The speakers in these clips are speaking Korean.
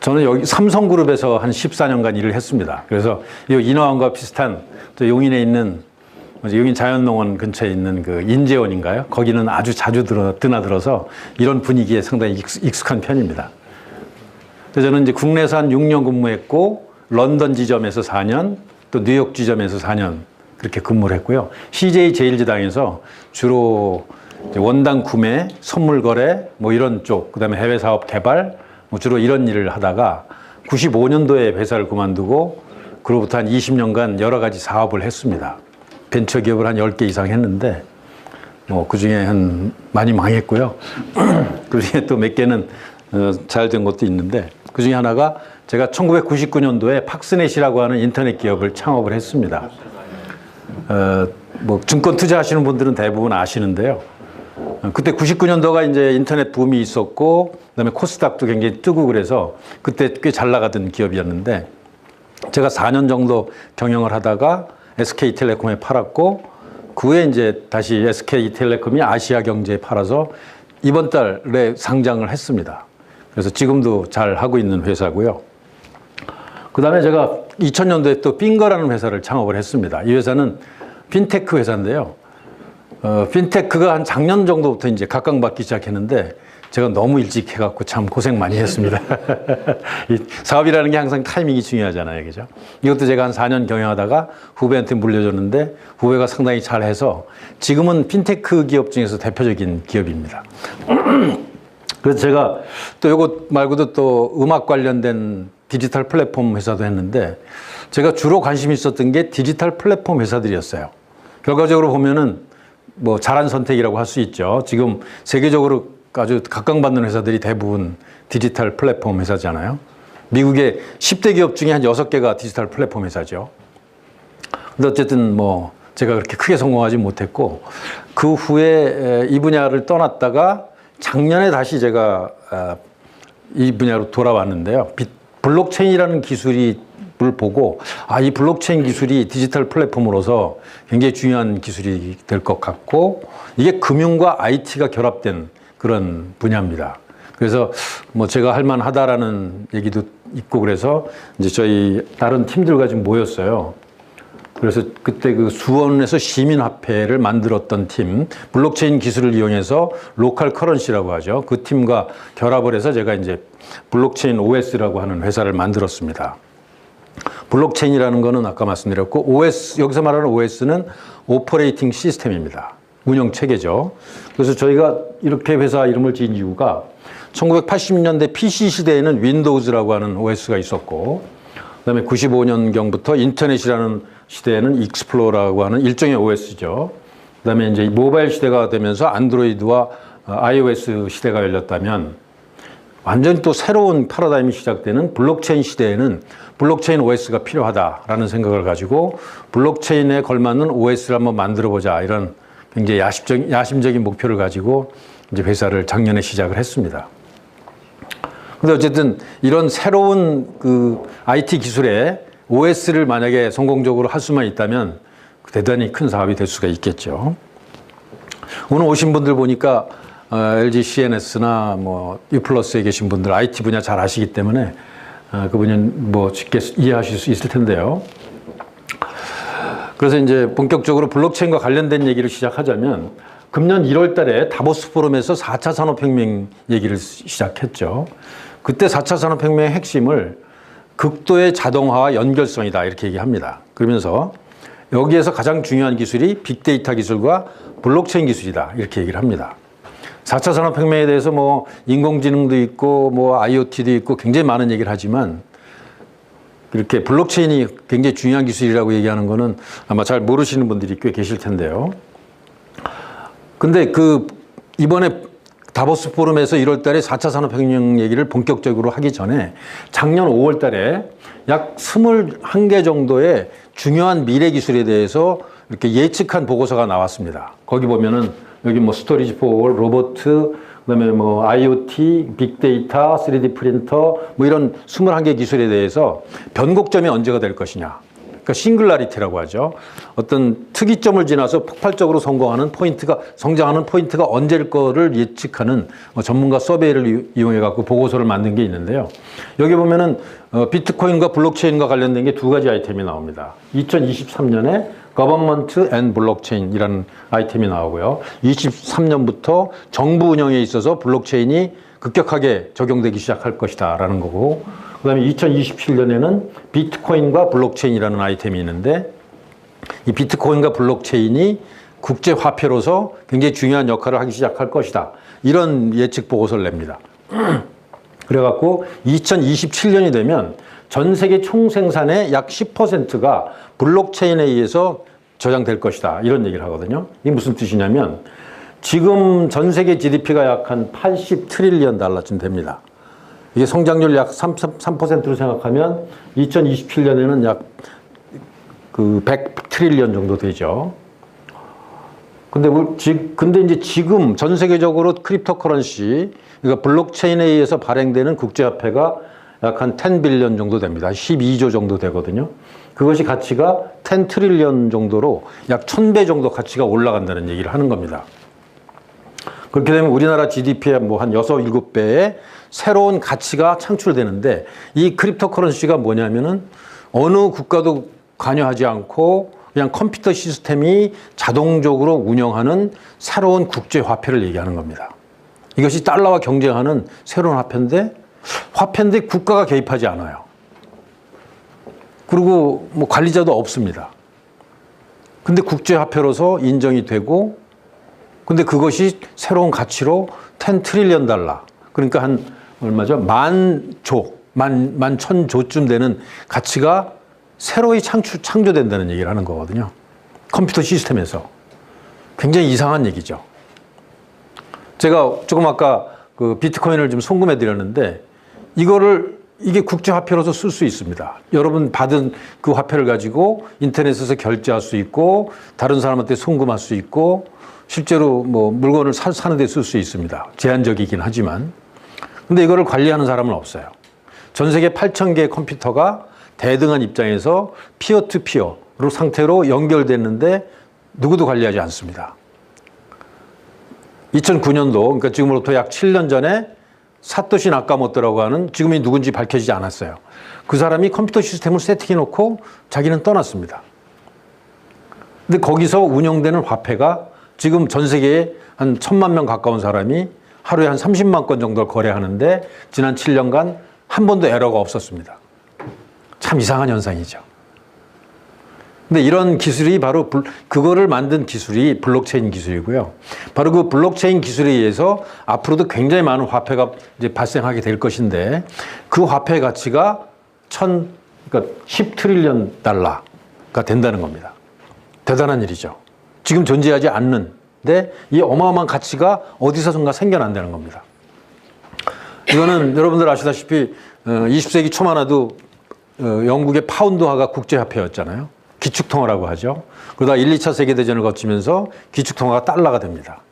저는 여기 삼성그룹에서 한 14년간 일을 했습니다. 그래서 이 인어항과 비슷한 또 용인에 있는 용인 자연농원 근처에 있는 그 인재원인가요? 거기는 아주 자주 드나들어서 이런 분위기에 상당히 익숙한 편입니다. 그래서 저는 이제 국내에서 한 6년 근무했고 런던 지점에서 4년, 또 뉴욕 지점에서 4년 그렇게 근무를 했고요. CJ 제일제당에서 주로 원당 구매, 선물 거래 뭐 이런 쪽, 그다음에 해외 사업 개발 뭐 주로 이런 일을 하다가 95년도에 회사를 그만두고 그로부터 한 20년간 여러 가지 사업을 했습니다. 벤처 기업을 한 10개 이상 했는데 뭐 그중에 한 많이 망했고요. 그중에 또 몇 개는 잘 된 것도 있는데 그중에 하나가 제가 1999년도에 팍스넷이라고 하는 인터넷 기업을 창업을 했습니다. 뭐 증권 투자하시는 분들은 대부분 아시는데요. 그때 99년도가 이제 인터넷 붐이 있었고 그다음에 코스닥도 굉장히 뜨고 그래서 그때 꽤 잘 나가던 기업이었는데 제가 4년 정도 경영을 하다가 SK텔레콤에 팔았고 그 후에 이제 다시 SK텔레콤이 아시아경제에 팔아서 이번 달에 상장을 했습니다. 그래서 지금도 잘 하고 있는 회사고요. 그 다음에 제가 2000년도에 또 핑거라는 회사를 창업을 했습니다. 이 회사는 핀테크 회사인데요. 핀테크가 한 작년 정도부터 이제 각광받기 시작했는데 제가 너무 일찍 해갖고 참 고생 많이 했습니다. 이 사업이라는 게 항상 타이밍이 중요하잖아요. 그죠? 이것도 제가 한 4년 경영하다가 후배한테 물려줬는데 후배가 상당히 잘해서 지금은 핀테크 기업 중에서 대표적인 기업입니다. 그래서 제가 또 이것 말고도 또 음악 관련된 디지털 플랫폼 회사도 했는데 제가 주로 관심이 있었던 게 디지털 플랫폼 회사들이었어요. 결과적으로 보면은 뭐 잘한 선택이라고 할 수 있죠. 지금 세계적으로 아주 각광받는 회사들이 대부분 디지털 플랫폼 회사잖아요. 미국의 10대 기업 중에 한 6개가 디지털 플랫폼 회사죠. 근데 어쨌든 뭐 제가 그렇게 크게 성공하지 못했고 그 후에 이 분야를 떠났다가 작년에 다시 제가 이 분야로 돌아왔는데요. 블록체인이라는 기술을 보고 이 블록체인 기술이 디지털 플랫폼으로서 굉장히 중요한 기술이 될 것 같고 이게 금융과 IT가 결합된 그런 분야입니다. 그래서 뭐 제가 할 만하다라는 얘기도 있고 그래서 이제 저희 다른 팀들과 좀 모였어요. 그래서 그때 그 수원에서 시민화폐를 만들었던 팀, 블록체인 기술을 이용해서 로컬 커런시라고 하죠. 그 팀과 결합을 해서 제가 이제 블록체인 OS라고 하는 회사를 만들었습니다. 블록체인이라는 거는 아까 말씀드렸고 OS, 여기서 말하는 OS는 오퍼레이팅 시스템입니다. 운영 체계죠. 그래서 저희가 이렇게 회사 이름을 지은 이유가 1980년대 PC 시대에는 윈도우즈라고 하는 OS가 있었고 그다음에 95년경부터 인터넷이라는 시대에는 익스플로러라고 하는 일종의 OS죠. 그다음에 이제 모바일 시대가 되면서 안드로이드와 iOS 시대가 열렸다면 완전히 또 새로운 패러다임이 시작되는 블록체인 시대에는 블록체인 OS가 필요하다라는 생각을 가지고 블록체인에 걸맞는 OS를 한번 만들어보자 이런 굉장히 야심적인 목표를 가지고 이제 회사를 작년에 시작을 했습니다. 근데 어쨌든 이런 새로운 그 IT 기술에 OS를 만약에 성공적으로 할 수만 있다면 대단히 큰 사업이 될 수가 있겠죠. 오늘 오신 분들 보니까 LG CNS나 뭐 U+에 계신 분들 IT 분야 잘 아시기 때문에 그분은 뭐 쉽게 이해하실 수 있을 텐데요. 그래서 이제 본격적으로 블록체인과 관련된 얘기를 시작하자면 금년 1월 달에 다보스 포럼에서 4차 산업혁명 얘기를 시작했죠. 그때 4차 산업혁명의 핵심을 극도의 자동화와 연결성이다 이렇게 얘기합니다. 그러면서 여기에서 가장 중요한 기술이 빅데이터 기술과 블록체인 기술이다 이렇게 얘기를 합니다. 4차 산업혁명에 대해서 뭐 인공지능도 있고 뭐 IoT도 있고 굉장히 많은 얘기를 하지만 이렇게 블록체인이 굉장히 중요한 기술이라고 얘기하는 거는 아마 잘 모르시는 분들이 꽤 계실 텐데요. 근데 이번에 다보스 포럼에서 1월 달에 4차 산업혁명 얘기를 본격적으로 하기 전에 작년 5월 달에 약 21개 정도의 중요한 미래 기술에 대해서 이렇게 예측한 보고서가 나왔습니다. 거기 보면은 여기 뭐 스토리지 포, 로봇, 그다음에 뭐 IoT, 빅데이터, 3D 프린터 뭐 이런 21개 기술에 대해서 변곡점이 언제가 될 것이냐. 그러니까 싱글라리티라고 하죠. 어떤 특이점을 지나서 폭발적으로 성장하는 포인트가 언제일 거를 예측하는 전문가 서베이를 이용해 갖고 보고서를 만든 게 있는데요. 여기 보면은 비트코인과 블록체인과 관련된 게 두 가지 아이템이 나옵니다. 2023년에 Government and Blockchain이라는 아이템이 나오고요. 23년부터 정부 운영에 있어서 블록체인이 급격하게 적용되기 시작할 것이다 라는 거고, 그 다음에 2027년에는 비트코인과 블록체인이라는 아이템이 있는데, 이 비트코인과 블록체인이 국제화폐로서 굉장히 중요한 역할을 하기 시작할 것이다, 이런 예측 보고서를 냅니다. 그래갖고 2027년이 되면 전 세계 총생산의 약 10%가 블록체인에 의해서 저장될 것이다, 이런 얘기를 하거든요. 이게 무슨 뜻이냐면 지금 전 세계 GDP가 약 한 80트릴리언 달러쯤 됩니다. 이게 성장률 약 3%로 생각하면 2027년에는 약 100트릴리언 정도 되죠. 근데 이제 지금 전 세계적으로 크립토커런시, 그러니까 블록체인에 의해서 발행되는 국제화폐가 약 한 10빌리언 정도 됩니다. 12조 정도 되거든요. 그것이 가치가 10트릴리언 정도로 약 1000배 정도 가치가 올라간다는 얘기를 하는 겁니다. 그렇게 되면 우리나라 GDP의 뭐 한 6, 7배의 새로운 가치가 창출되는데, 이 크립토커런시가 뭐냐면은 어느 국가도 관여하지 않고 그냥 컴퓨터 시스템이 자동적으로 운영하는 새로운 국제화폐를 얘기하는 겁니다. 이것이 달러와 경쟁하는 새로운 화폐인데 국가가 개입하지 않아요. 그리고 뭐 관리자도 없습니다. 근데 국제화폐로서 인정이 되고, 근데 그것이 새로운 가치로 10트릴리언 달러, 그러니까 한 얼마죠? 11,000조쯤 되는 가치가 새로이 창조된다는 얘기를 하는 거거든요. 컴퓨터 시스템에서. 굉장히 이상한 얘기죠. 제가 조금 아까 그 비트코인을 좀 송금해 드렸는데, 이게 국제화폐로서 쓸 수 있습니다. 여러분 받은 그 화폐를 가지고 인터넷에서 결제할 수 있고, 다른 사람한테 송금할 수 있고, 실제로 뭐 물건을 사는 데 쓸 수 있습니다. 제한적이긴 하지만. 근데 이거를 관리하는 사람은 없어요. 전 세계 8,000개의 컴퓨터가 대등한 입장에서 피어 투 피어로 상태로 연결됐는데 누구도 관리하지 않습니다. 2009년도, 그러니까 지금으로부터 약 7년 전에 사토시 나카모토라고 하는, 지금이 누군지 밝혀지지 않았어요. 그 사람이 컴퓨터 시스템을 세팅해 놓고 자기는 떠났습니다. 근데 거기서 운영되는 화폐가 지금 전 세계에 한 1000만 명 가까운 사람이 하루에 한 30만 건 정도를 거래하는데, 지난 7년간 한 번도 에러가 없었습니다. 참 이상한 현상이죠. 근데 이런 기술이 바로 그거를 만든 기술이 블록체인 기술이고요. 바로 그 블록체인 기술에 의해서 앞으로도 굉장히 많은 화폐가 이제 발생하게 될 것인데, 그 화폐 가치가 그러니까 10트릴리언 달러가 된다는 겁니다. 대단한 일이죠. 지금 존재하지 않는데 이 어마어마한 가치가 어디서선가 생겨난다는 겁니다. 이거는 여러분들 아시다시피 20세기 초만 해도 영국의 파운드화가 국제화폐였잖아요. 기축통화라고 하죠. 그러다 1, 2차 세계대전을 거치면서 기축통화가 달러가 됩니다.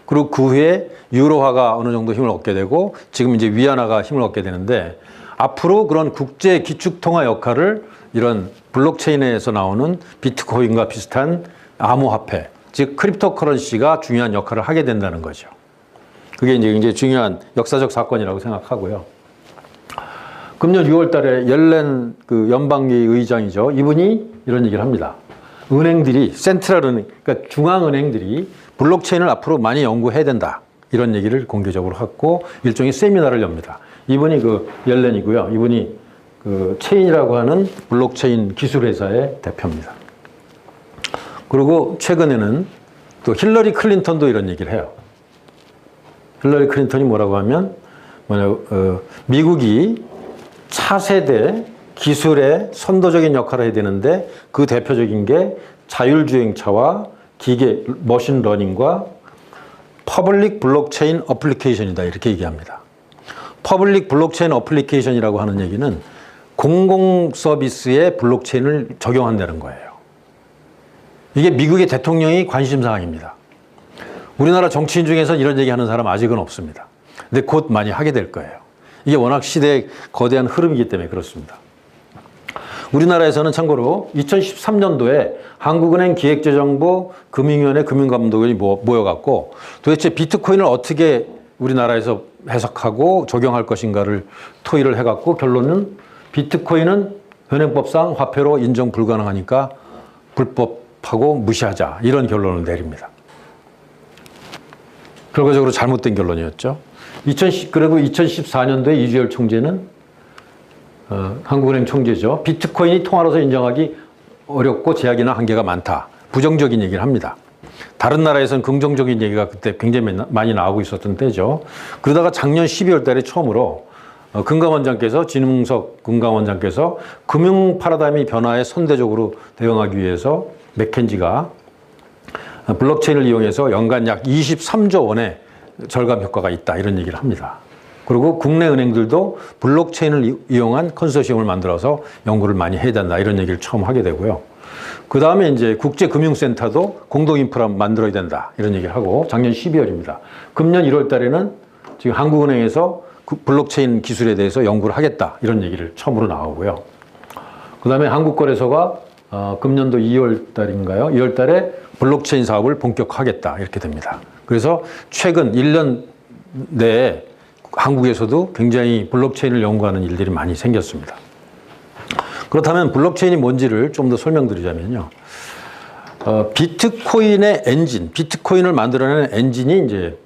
그리고 그 후에 유로화가 어느 정도 힘을 얻게 되고, 지금 이제 위안화가 힘을 얻게 되는데, 앞으로 그런 국제 기축통화 역할을 이런 블록체인에서 나오는 비트코인과 비슷한 암호화폐, 즉 크립토커런시가 중요한 역할을 하게 된다는 거죠. 그게 이제 굉장히 중요한 역사적 사건이라고 생각하고요. 금년 6월 달에 옐렌 그 연방기 의장이죠. 이분이 이런 얘기를 합니다. 은행들이, 센트럴은행, 그러니까 중앙은행들이 블록체인을 앞으로 많이 연구해야 된다, 이런 얘기를 공개적으로 하고 일종의 세미나를 엽니다. 이분이 그 옐렌이고요. 이분이 그 체인이라고 하는 블록체인 기술회사의 대표입니다. 그리고 최근에는 또 힐러리 클린턴도 이런 얘기를 해요. 힐러리 클린턴이 뭐라고 하면 미국이 차세대 기술의 선도적인 역할을 해야 되는데, 그 대표적인 게 자율주행차와 기계 머신러닝과 퍼블릭 블록체인 어플리케이션이다, 이렇게 얘기합니다. 퍼블릭 블록체인 어플리케이션이라고 하는 얘기는 공공 서비스에 블록체인을 적용한다는 거예요. 이게 미국의 대통령이 관심사항입니다. 우리나라 정치인 중에서 이런 얘기하는 사람 아직은 없습니다. 근데 곧 많이 하게 될 거예요. 이게 워낙 시대의 거대한 흐름이기 때문에 그렇습니다. 우리나라에서는 참고로 2013년도에 한국은행 기획재정부 금융위원회 금융감독원이 모여갖고 도대체 비트코인을 어떻게 우리나라에서 해석하고 적용할 것인가를 토의를 해갖고 결론은 비트코인은 현행법상 화폐로 인정 불가능하니까 불법하고 무시하자, 이런 결론을 내립니다. 결과적으로 잘못된 결론이었죠. 그리고 2014년도에 이주열 총재는 한국은행 총재죠. 비트코인이 통화로서 인정하기 어렵고 제약이나 한계가 많다, 부정적인 얘기를 합니다. 다른 나라에서는 긍정적인 얘기가 그때 굉장히 많이 나오고 있었던 때죠. 그러다가 작년 12월 달에 처음으로 금감원장께서, 진흥석 금감원장께서 금융 파라다임의 변화에 선대적으로 대응하기 위해서 맥켄지가 블록체인을 이용해서 연간 약 23조 원의 절감 효과가 있다, 이런 얘기를 합니다. 그리고 국내 은행들도 블록체인을 이용한 컨소시엄을 만들어서 연구를 많이 해야 된다, 이런 얘기를 처음 하게 되고요. 그 다음에 이제 국제금융센터도 공동 인프라 만들어야 된다, 이런 얘기를 하고 작년 12월입니다. 금년 1월 달에는 지금 한국은행에서 블록체인 기술에 대해서 연구를 하겠다, 이런 얘기를 처음으로 나오고요. 그 다음에 한국거래소가 금년도 2월 달인가요? 2월 달에 블록체인 사업을 본격화하겠다, 이렇게 됩니다. 그래서 최근 1년 내에 한국에서도 굉장히 블록체인을 연구하는 일들이 많이 생겼습니다. 그렇다면 블록체인이 뭔지를 좀 더 설명드리자면요. 비트코인의 엔진, 비트코인을 만들어내는 엔진이 이제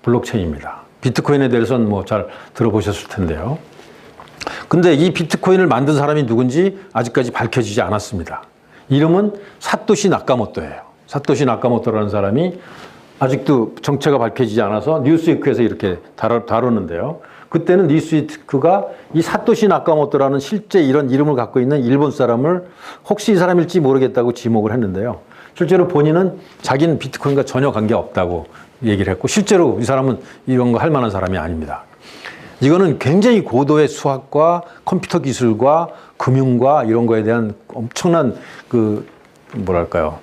블록체인입니다. 비트코인에 대해서는 뭐 잘 들어보셨을 텐데요. 근데 이 비트코인을 만든 사람이 누군지 아직까지 밝혀지지 않았습니다. 이름은 사토시 나카모토예요. 사토시 나카모토라는 사람이 아직도 정체가 밝혀지지 않아서 뉴스위크에서 이렇게 다뤘는데요. 그때는 뉴스위크가 이 사토시 나카모토라는 실제 이런 이름을 갖고 있는 일본 사람을 혹시 이 사람일지 모르겠다고 지목을 했는데요. 실제로 본인은 자기는 비트코인과 전혀 관계없다고 얘기를 했고, 실제로 이 사람은 이런 거 할 만한 사람이 아닙니다. 이거는 굉장히 고도의 수학과 컴퓨터 기술과 금융과 이런 거에 대한 엄청난 뭐랄까요,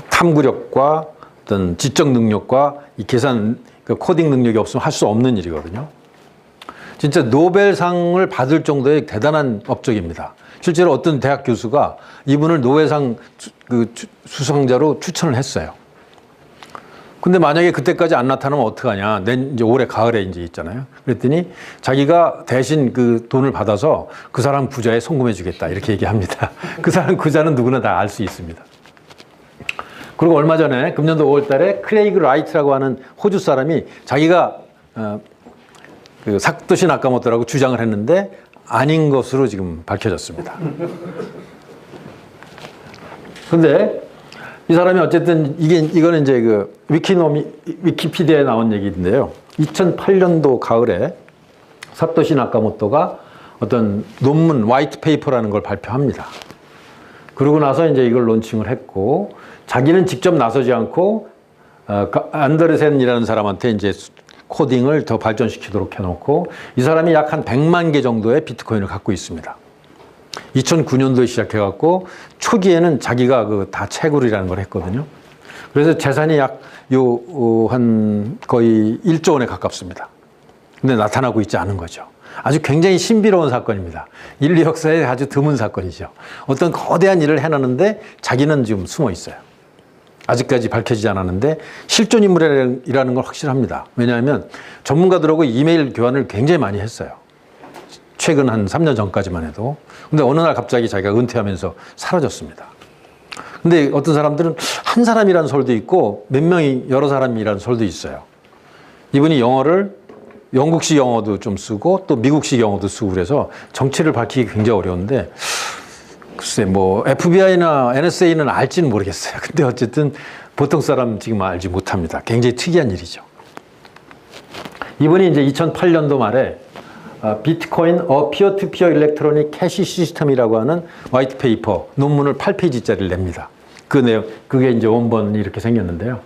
탐구력과 어떤 지적 능력과 이 계산, 코딩 능력이 없으면 할 수 없는 일이거든요. 진짜 노벨상을 받을 정도의 대단한 업적입니다. 실제로 어떤 대학 교수가 이분을 노벨상 수상자로 추천을 했어요. 근데 만약에 그때까지 안 나타나면 어떡하냐. 이제 올해 가을에 이제 있잖아요. 그랬더니 자기가 대신 그 돈을 받아서 그 사람 부자에 송금해 주겠다, 이렇게 얘기합니다. 그 사람 부자는 누구나 다 알 수 있습니다. 그리고 얼마 전에 금년도 5월 달에 크레이그 라이트라고 하는 호주 사람이 자기가 그 사토시 나카모토라고 주장을 했는데 아닌 것으로 지금 밝혀졌습니다. 근데 이 사람이 어쨌든 이거는 이제 그 위키피디아에 나온 얘기인데요. 2008년도 가을에 사토시 나카모토가 어떤 논문, 화이트 페이퍼라는 걸 발표합니다. 그러고 나서 이제 이걸 론칭을 했고, 자기는 직접 나서지 않고 안데르센이라는 사람한테 이제 코딩을 더 발전시키도록 해놓고, 이 사람이 약 한 100만 개 정도의 비트코인을 갖고 있습니다. 2009년도에 시작해갖고 초기에는 자기가 다 채굴이라는 걸 했거든요. 그래서 재산이 약 한 거의 1조 원에 가깝습니다. 근데 나타나고 있지 않은 거죠. 아주 굉장히 신비로운 사건입니다. 인류 역사에 아주 드문 사건이죠. 어떤 거대한 일을 해놨는데 자기는 지금 숨어 있어요. 아직까지 밝혀지지 않았는데 실존 인물이라는 걸 확실합니다. 왜냐하면 전문가들하고 이메일 교환을 굉장히 많이 했어요. 최근 한 3년 전까지만 해도. 근데 어느 날 갑자기 자기가 은퇴하면서 사라졌습니다. 근데 어떤 사람들은 한 사람이라는 설도 있고 몇 명이 여러 사람이라는 설도 있어요. 이분이 영국식 영어도 좀 쓰고 또 미국식 영어도 쓰고 그래서 정체를 밝히기 굉장히 어려운데, 글쎄 뭐 FBI나 NSA는 알지는 모르겠어요. 근데 어쨌든 보통 사람 지금 알지 못합니다. 굉장히 특이한 일이죠. 이분이 이제 2008년도 말에 비트코인 피어-투-피어 일렉트로닉 캐시 시스템이라고 하는 화이트 페이퍼 논문을 8페이지짜리를 냅니다. 그 내용, 그게 이제 원본이 이렇게 생겼는데요.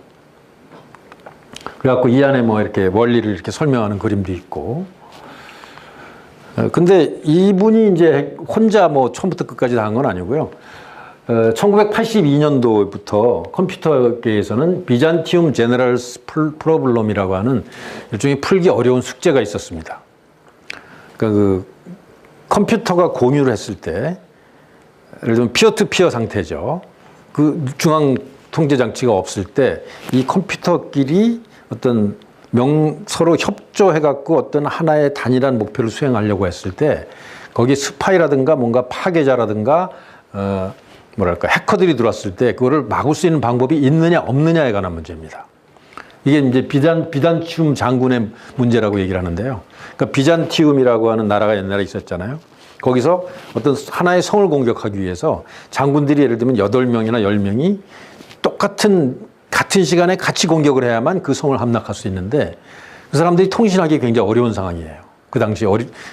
그래갖고 이 안에 뭐 이렇게 원리를 이렇게 설명하는 그림도 있고. 근데 이분이 이제 혼자 뭐 처음부터 끝까지 다 한 건 아니고요. 1982년도부터 컴퓨터계에서는 비잔티움 제너럴스 프로블럼이라고 하는 일종의 풀기 어려운 숙제가 있었습니다. 그러니까 컴퓨터가 공유를 했을 때 예를 들면 피어 투 피어 상태죠. 그 중앙 통제 장치가 없을 때 이 컴퓨터끼리 어떤 서로 협조해갖고 어떤 하나의 단일한 목표를 수행하려고 했을 때 거기 스파이라든가 뭔가 파괴자라든가 뭐랄까 해커들이 들어왔을 때 그거를 막을 수 있는 방법이 있느냐 없느냐에 관한 문제입니다. 이게 이제 비잔티움 장군의 문제라고 얘기를 하는데요. 그러니까 비잔티움이라고 하는 나라가 옛날에 있었잖아요. 거기서 어떤 하나의 성을 공격하기 위해서 장군들이 예를 들면 8명이나 10명이 같은 시간에 같이 공격을 해야만 그 성을 함락할 수 있는데 그 사람들이 통신하기 굉장히 어려운 상황이에요. 그 당시에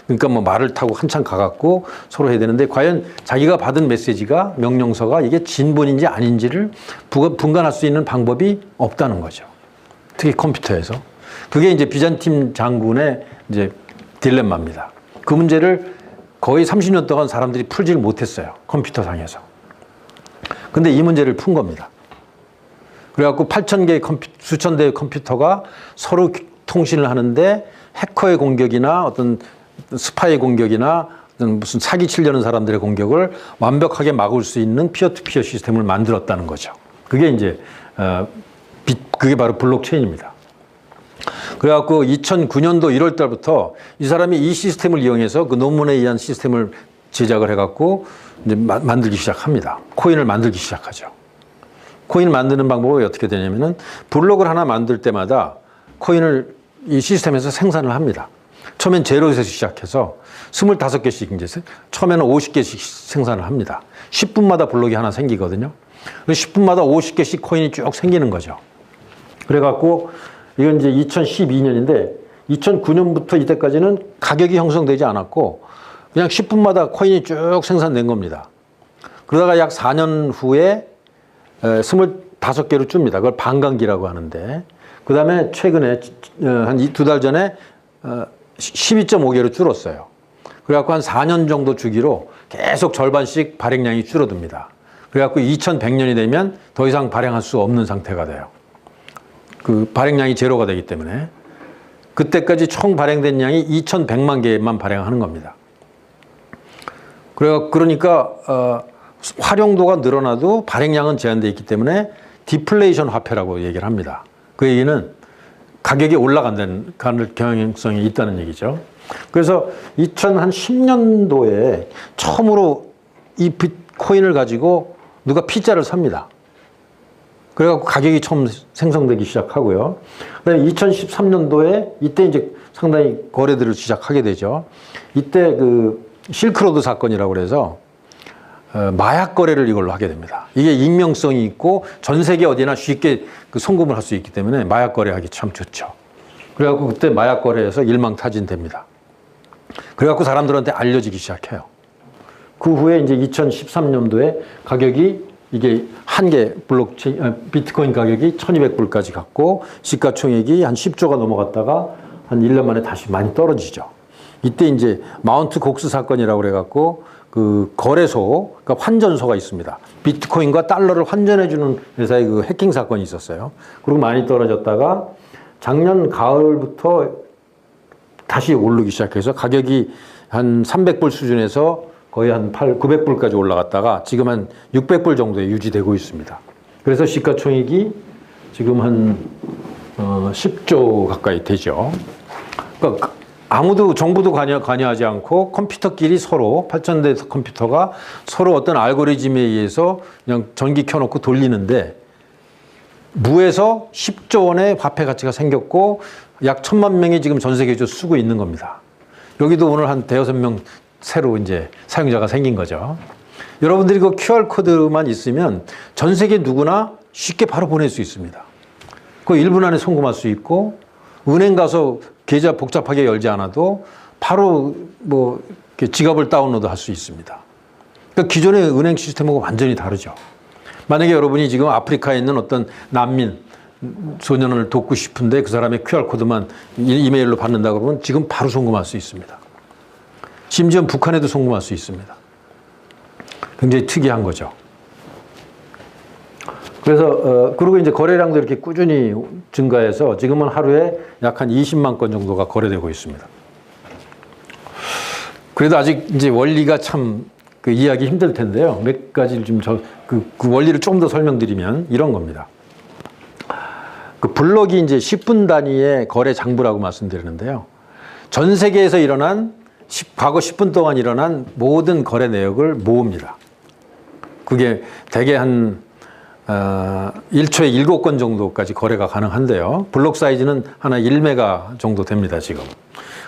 그러니까 뭐 말을 타고 한참 가갖고 서로 해야 되는데 과연 자기가 받은 메시지가 명령서가 이게 진본인지 아닌지를 분간할 수 있는 방법이 없다는 거죠. 특히 컴퓨터에서. 그게 이제 비잔팀 장군의 이제 딜레마입니다. 그 문제를 거의 30년 동안 사람들이 풀지를 못했어요. 컴퓨터상에서. 근데 이 문제를 푼 겁니다. 그래갖고 8,000개의 수천 대의 컴퓨터가 서로 통신을 하는데 해커의 공격이나 어떤 스파이의 공격이나 어떤 무슨 사기 치려는 사람들의 공격을 완벽하게 막을 수 있는 피어 투 피어 시스템을 만들었다는 거죠. 그게 이제 그게 바로 블록체인입니다. 그래갖고 2009년도 1월 달부터 이 사람이 이 시스템을 이용해서 그 논문에 의한 시스템을 제작을 해갖고 이제 만들기 시작합니다. 코인을 만들기 시작하죠. 코인을 만드는 방법이 어떻게 되냐면은 블록을 하나 만들 때마다 코인을 이 시스템에서 생산을 합니다. 처음엔 제로에서 시작해서 25개씩 이제 처음에는 50개씩 생산을 합니다. 10분마다 블록이 하나 생기거든요. 10분마다 50개씩 코인이 쭉 생기는 거죠. 그래갖고 이건 이제 2012년인데 2009년부터 이때까지는 가격이 형성되지 않았고 그냥 10분마다 코인이 쭉 생산된 겁니다. 그러다가 약 4년 후에 25개로 줍니다. 그걸 반감기라고 하는데 그 다음에 최근에 한 2달 전에 12.5개로 줄었어요. 그래갖고 한 4년 정도 주기로 계속 절반씩 발행량이 줄어듭니다. 그래갖고 2100년이 되면 더 이상 발행할 수 없는 상태가 돼요. 그 발행량이 제로가 되기 때문에 그때까지 총 발행된 양이 2100만 개만 발행하는 겁니다. 그러니까 활용도가 늘어나도 발행량은 제한되어 있기 때문에 디플레이션 화폐라고 얘기를 합니다. 그 얘기는 가격이 올라간다는 경향성이 있다는 얘기죠. 그래서 2010년도에 처음으로 이 비트코인을 가지고 누가 P자를 삽니다. 그래갖고 가격이 처음 생성되기 시작하고요. 그다음에 2013년도에 이때 이제 상당히 거래들을 시작하게 되죠. 이때 그 실크로드 사건이라고 그래서 마약 거래를 이걸로 하게 됩니다. 이게 익명성이 있고 전 세계 어디나 쉽게 그 송금을 할 수 있기 때문에 마약 거래하기 참 좋죠. 그래갖고 그때 마약 거래에서 일망타진됩니다. 그래갖고 사람들한테 알려지기 시작해요. 그 후에 이제 2013년도에 가격이 이게 한 개 비트코인 가격이 1200불까지 갔고 시가총액이 한 10조가 넘어갔다가 한 1년 만에 다시 많이 떨어지죠. 이때 이제 마운트 곡스 사건이라고 그래갖고 그 거래소, 그러니까 환전소가 있습니다. 비트코인과 달러를 환전해주는 회사의 그 해킹 사건이 있었어요. 그리고 많이 떨어졌다가 작년 가을부터 다시 오르기 시작해서 가격이 한 300불 수준에서 거의 한 900불까지 올라갔다가 지금 한 600불 정도에 유지되고 있습니다. 그래서 시가총액이 지금 한 10조 가까이 되죠. 그러니까 아무도 정부도 관여하지 않고 컴퓨터끼리 서로 8,000대 컴퓨터가 서로 어떤 알고리즘에 의해서 그냥 전기 켜놓고 돌리는데 무에서 10조 원의 화폐 가치가 생겼고 약 1,000만 명이 지금 전 세계적으로 쓰고 있는 겁니다. 여기도 오늘 한 대여섯 명 새로 이제 사용자가 생긴 거죠. 여러분들이 그 QR코드만 있으면 전 세계 누구나 쉽게 바로 보낼 수 있습니다. 그 1분 안에 송금할 수 있고 은행 가서 계좌 복잡하게 열지 않아도 바로 뭐 지갑을 다운로드 할 수 있습니다. 그러니까 기존의 은행 시스템하고 완전히 다르죠. 만약에 여러분이 지금 아프리카에 있는 어떤 난민 소년을 돕고 싶은데 그 사람의 QR코드만 이메일로 받는다 그러면 지금 바로 송금할 수 있습니다. 심지어 북한에도 송금할 수 있습니다. 굉장히 특이한 거죠. 그래서 그리고 이제 거래량도 이렇게 꾸준히 증가해서 지금은 하루에 약 한 20만 건 정도가 거래되고 있습니다. 그래도 아직 이제 원리가 참 그 이해하기 힘들 텐데요. 몇 가지를 좀 그 원리를 조금 더 설명드리면 이런 겁니다. 그 블록이 이제 10분 단위의 거래 장부라고 말씀드리는데요. 전 세계에서 일어난 과거 10분 동안 일어난 모든 거래 내역을 모읍니다. 그게 대개 한 1초에 7건 정도까지 거래가 가능한데요. 블록 사이즈는 하나 1메가 정도 됩니다, 지금.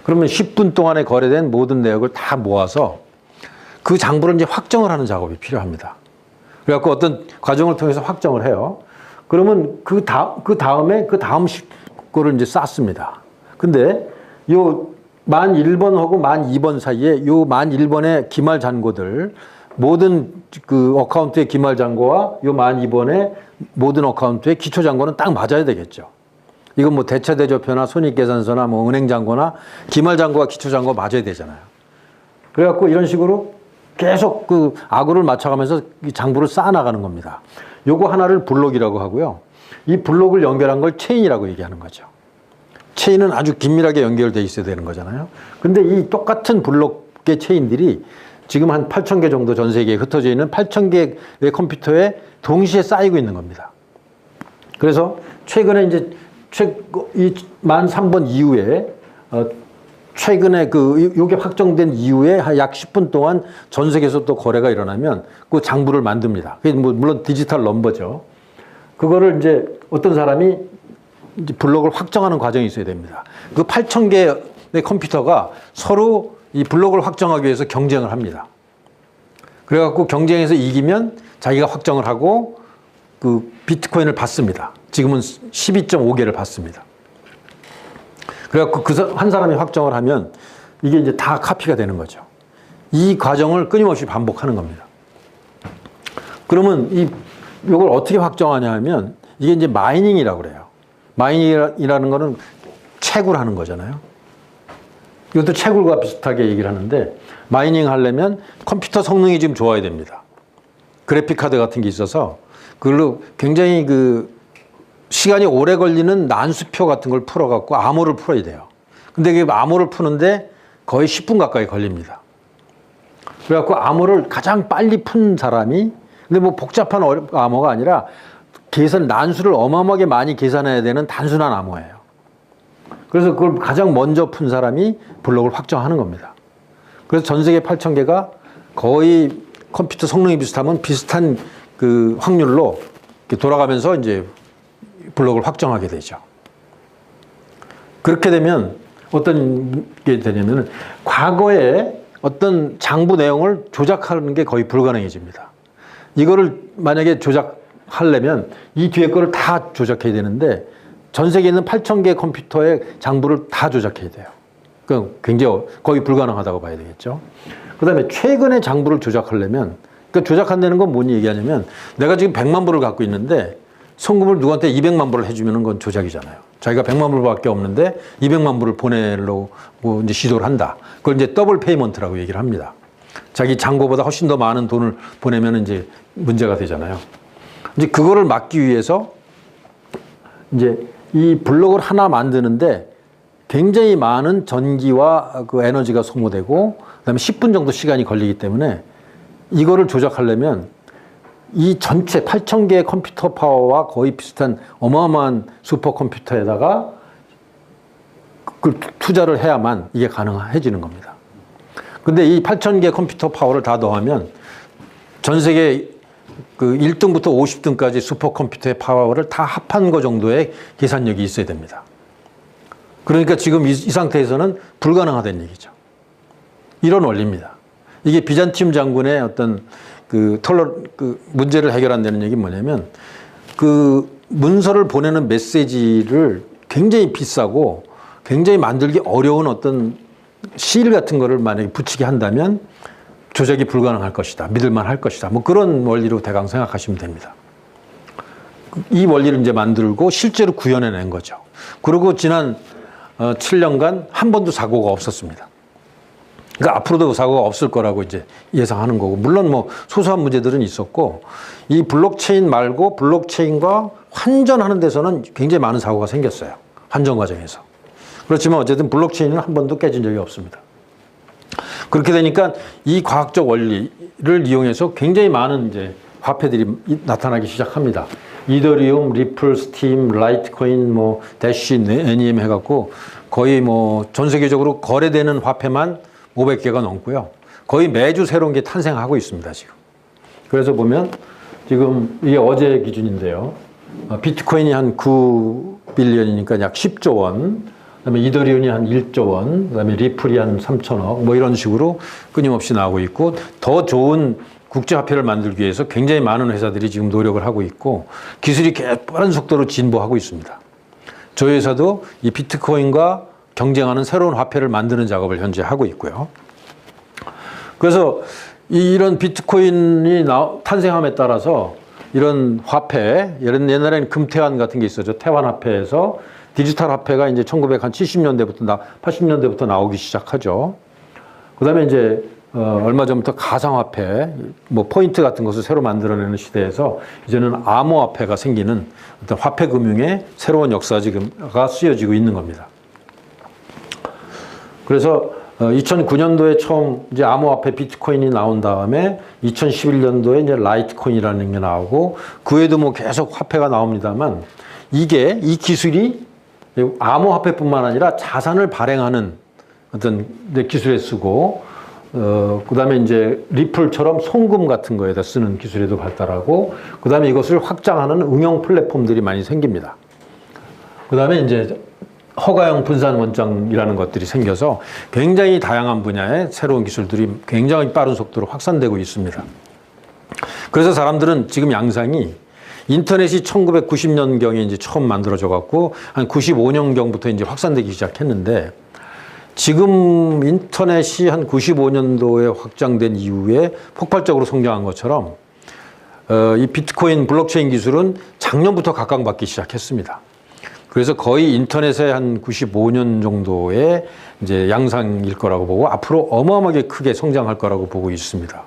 그러면 10분 동안에 거래된 모든 내역을 다 모아서 그 장부를 이제 확정을 하는 작업이 필요합니다. 그래갖고 어떤 과정을 통해서 확정을 해요. 그러면 그 다음 거를 이제 쌓습니다. 근데 요 만 1번하고 만 2번 사이에 요 만 1번의 기말 잔고들, 모든 그 어카운트의 기말 잔고와 요 만 2번의 모든 어카운트의 기초 잔고는 딱 맞아야 되겠죠. 이건 뭐 대차 대조표나 손익계산서나 뭐 은행 잔고나 기말 잔고와 기초 잔고 맞아야 되잖아요. 그래갖고 이런 식으로 계속 그 악우를 맞춰가면서 장부를 쌓아나가는 겁니다. 요거 하나를 블록이라고 하고요. 이 블록을 연결한 걸 체인이라고 얘기하는 거죠. 체인은 아주 긴밀하게 연결돼 있어야 되는 거잖아요. 근데 이 똑같은 블록의 체인들이 지금 한 8,000개 정도 전 세계에 흩어져 있는 8,000개의 컴퓨터에 동시에 쌓이고 있는 겁니다. 그래서 최근에 이제 이 만 3번 이후에 최근에 요게 확정된 이후에 약 10분 동안 전 세계에서 또 거래가 일어나면 그 장부를 만듭니다. 그게 뭐 물론 디지털 넘버죠. 그거를 이제 어떤 사람이 이제 블록을 확정하는 과정이 있어야 됩니다. 그 8,000개의 컴퓨터가 서로 이 블록을 확정하기 위해서 경쟁을 합니다. 그래갖고 경쟁에서 이기면 자기가 확정을 하고 그 비트코인을 받습니다. 지금은 12.5개를 받습니다. 그래갖고 한 사람이 확정을 하면 이게 이제 다 카피가 되는 거죠. 이 과정을 끊임없이 반복하는 겁니다. 그러면 이걸 어떻게 확정하냐 하면 이게 이제 마이닝이라고 그래요. 마이닝이라는 거는 채굴하는 거잖아요. 이것도 채굴과 비슷하게 얘기를 하는데 마이닝 하려면 컴퓨터 성능이 좀 좋아야 됩니다. 그래픽 카드 같은 게 있어서 그걸로 굉장히 그 시간이 오래 걸리는 난수표 같은 걸 풀어갖고 암호를 풀어야 돼요. 근데 그 암호를 푸는데 거의 10분 가까이 걸립니다. 그래갖고 암호를 가장 빨리 푼 사람이, 근데 뭐 복잡한 암호가 아니라 난수를 어마어마하게 많이 계산해야 되는 단순한 암호예요. 그래서 그걸 가장 먼저 푼 사람이 블록을 확정하는 겁니다. 그래서 전 세계 8,000개가 거의 컴퓨터 성능이 비슷하면 비슷한 그 확률로 돌아가면서 이제 블록을 확정하게 되죠. 그렇게 되면 어떤 게 되냐면 과거에 어떤 장부 내용을 조작하는 게 거의 불가능해집니다. 이거를 만약에 조작하려면 이 뒤에 거를 다 조작해야 되는데 전 세계에 있는 8,000개 컴퓨터의 장부를 다 조작해야 돼요. 그럼 굉장히 거의 불가능하다고 봐야 되겠죠. 그 다음에 최근의 장부를 조작하려면, 그러니까 조작한다는 건 뭔 얘기하냐면 내가 지금 100만 불을 갖고 있는데 송금을 누구한테 200만 불을 해주면 그건 조작이잖아요. 자기가 100만 불밖에 없는데 200만 불을 보내려고 이제 시도를 한다. 그걸 이제 더블 페이먼트라고 얘기를 합니다. 자기 잔고보다 훨씬 더 많은 돈을 보내면 이제 문제가 되잖아요. 이제 그거를 막기 위해서 이제 이 블록을 하나 만드는데 굉장히 많은 전기와 그 에너지가 소모되고 그다음에 10분 정도 시간이 걸리기 때문에 이거를 조작하려면 이 전체 8,000개의 컴퓨터 파워와 거의 비슷한 어마어마한 슈퍼컴퓨터에다가 그걸 투자를 해야만 이게 가능해지는 겁니다. 근데 이 8,000개 컴퓨터 파워를 다 더하면 전 세계 그 1등부터 50등까지 슈퍼컴퓨터의 파워를 다 합한 거 정도의 계산력이 있어야 됩니다. 그러니까 지금 이 상태에서는 불가능하다는 얘기죠. 이런 원리입니다. 이게 비잔티움 장군의 어떤 그 문제를 해결한다는 얘기는 뭐냐면 그 문서를 보내는 메시지를 굉장히 비싸고 굉장히 만들기 어려운 어떤 실 같은 거를 만약에 붙이게 한다면 조작이 불가능할 것이다. 믿을만 할 것이다. 뭐 그런 원리로 대강 생각하시면 됩니다. 이 원리를 이제 만들고 실제로 구현해낸 거죠. 그리고 지난 7년간 한 번도 사고가 없었습니다. 그러니까 앞으로도 사고가 없을 거라고 이제 예상하는 거고, 물론 뭐 소소한 문제들은 있었고, 이 블록체인 말고 블록체인과 환전하는 데서는 굉장히 많은 사고가 생겼어요. 환전 과정에서. 그렇지만 어쨌든 블록체인은 한 번도 깨진 적이 없습니다. 그렇게 되니까 이 과학적 원리를 이용해서 굉장히 많은 이제 화폐들이 나타나기 시작합니다. 이더리움, 리플, 스팀, 라이트코인, 뭐 대쉬, NEM 해갖고 거의 뭐 전 세계적으로 거래되는 화폐만 500개가 넘고요. 거의 매주 새로운 게 탄생하고 있습니다, 지금. 그래서 보면 지금 이게 어제 기준인데요. 비트코인이 한 9빌리언이니까 약 10조 원, 그다음에 이더리움이 한 1조 원, 그다음에 리플이 한 3천억, 뭐 이런 식으로 끊임없이 나오고 있고, 더 좋은 국제화폐를 만들기 위해서 굉장히 많은 회사들이 지금 노력을 하고 있고, 기술이 빠른 속도로 진보하고 있습니다. 저희 회사도 이 비트코인과 경쟁하는 새로운 화폐를 만드는 작업을 현재 하고 있고요. 그래서 이런 비트코인이 탄생함에 따라서 이런 화폐, 옛날에는 금태환 같은 게 있었죠. 태환화폐에서 디지털 화폐가 이제 1970년대부터 80년대부터 나오기 시작하죠. 그다음에 이제 얼마 전부터 가상화폐, 뭐 포인트 같은 것을 새로 만들어내는 시대에서 이제는 암호화폐가 생기는 어떤 화폐 금융의 새로운 역사가 지금가 쓰여지고 있는 겁니다. 그래서 2009년도에 처음 이제 암호화폐 비트코인이 나온 다음에 2011년도에 이제 라이트코인이라는 게 나오고, 그 외에도 뭐 계속 화폐가 나옵니다만, 이 기술이 암호화폐뿐만 아니라 자산을 발행하는 어떤 기술에 쓰고, 그 다음에 이제 리플처럼 송금 같은 거에다 쓰는 기술에도 발달하고, 그 다음에 이것을 확장하는 응용 플랫폼들이 많이 생깁니다. 그 다음에 이제 허가형 분산 원장이라는 것들이 생겨서 굉장히 다양한 분야의 새로운 기술들이 굉장히 빠른 속도로 확산되고 있습니다. 그래서 사람들은 지금 양상이 인터넷이 1990년경에 이제 처음 만들어져 갖고 한 95년경부터 이제 확산되기 시작했는데, 지금 인터넷이 한 95년도에 확장된 이후에 폭발적으로 성장한 것처럼 이 비트코인 블록체인 기술은 작년부터 각광받기 시작했습니다. 그래서 거의 인터넷의 한 95년 정도의 이제 양상일 거라고 보고, 앞으로 어마어마하게 크게 성장할 거라고 보고 있습니다.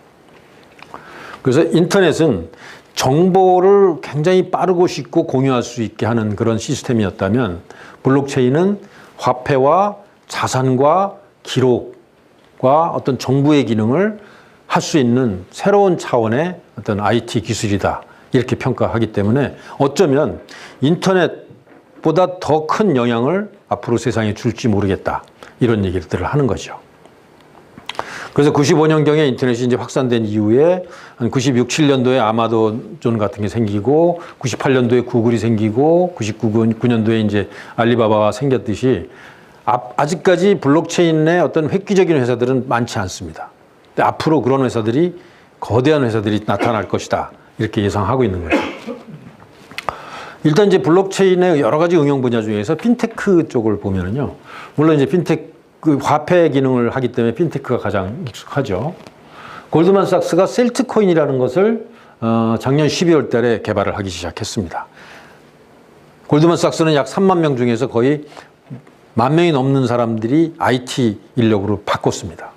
그래서 인터넷은 정보를 굉장히 빠르고 쉽고 공유할 수 있게 하는 그런 시스템이었다면, 블록체인은 화폐와 자산과 기록과 어떤 정부의 기능을 할 수 있는 새로운 차원의 어떤 IT 기술이다, 이렇게 평가하기 때문에 어쩌면 인터넷보다 더 큰 영향을 앞으로 세상에 줄지 모르겠다, 이런 얘기들을 하는 거죠. 그래서 95년경에 인터넷이 이제 확산된 이후에 한 96, 7년도에 아마존 같은 게 생기고, 98년도에 구글이 생기고, 99년도에 이제 알리바바가 생겼듯이 아직까지 블록체인의 어떤 획기적인 회사들은 많지 않습니다. 근데 앞으로 그런 회사들이, 거대한 회사들이 나타날 것이다, 이렇게 예상하고 있는 거죠. 일단 이제 블록체인의 여러 가지 응용 분야 중에서 핀테크 쪽을 보면은요, 물론 이제 그 화폐 기능을 하기 때문에 핀테크가 가장 익숙하죠. 골드만삭스가 셀트코인이라는 것을 작년 12월 달에 개발을 하기 시작했습니다. 골드만삭스는 약 3만 명 중에서 거의 10,000명이 넘는 사람들이 IT 인력으로 바꿨습니다.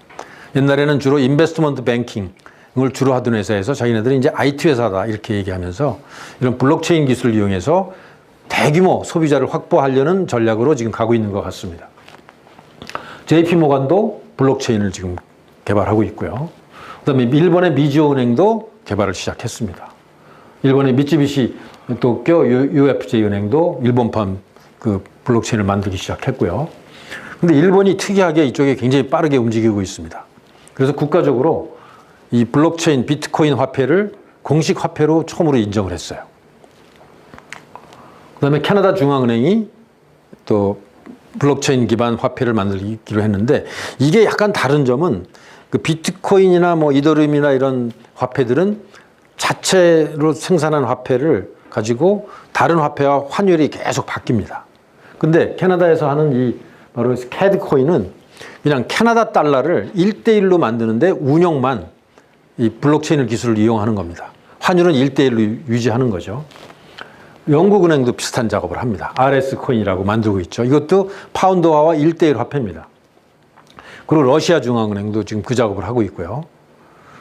옛날에는 주로 인베스트먼트 뱅킹을 주로 하던 회사에서 자기네들은 이제 IT 회사다, 이렇게 얘기하면서 이런 블록체인 기술을 이용해서 대규모 소비자를 확보하려는 전략으로 지금 가고 있는 것 같습니다. JP모간도 블록체인을 지금 개발하고 있고요. 그다음에 일본의 미즈호 은행도 개발을 시작했습니다. 일본의 미쯔비시 도쿄 UFJ 은행도 일본판 그 블록체인을 만들기 시작했고요. 근데 일본이 특이하게 이쪽에 굉장히 빠르게 움직이고 있습니다. 그래서 국가적으로 이 블록체인 비트코인 화폐를 공식 화폐로 처음으로 인정을 했어요. 그다음에 캐나다 중앙은행이 또 블록체인 기반 화폐를 만들기로 했는데, 이게 약간 다른 점은 그 비트코인이나 뭐 이더리움이나 이런 화폐들은 자체로 생산한 화폐를 가지고 다른 화폐와 환율이 계속 바뀝니다. 근데 캐나다에서 하는 이 바로 캐드 코인은 그냥 캐나다 달러를 1대1로 만드는데 운영만 이 블록체인 기술을 이용하는 겁니다. 환율은 1대1로 유지하는 거죠. 영국은행도 비슷한 작업을 합니다. RS 코인이라고 만들고 있죠. 이것도 파운드화와 1대1 화폐입니다. 그리고 러시아 중앙은행도 지금 그 작업을 하고 있고요.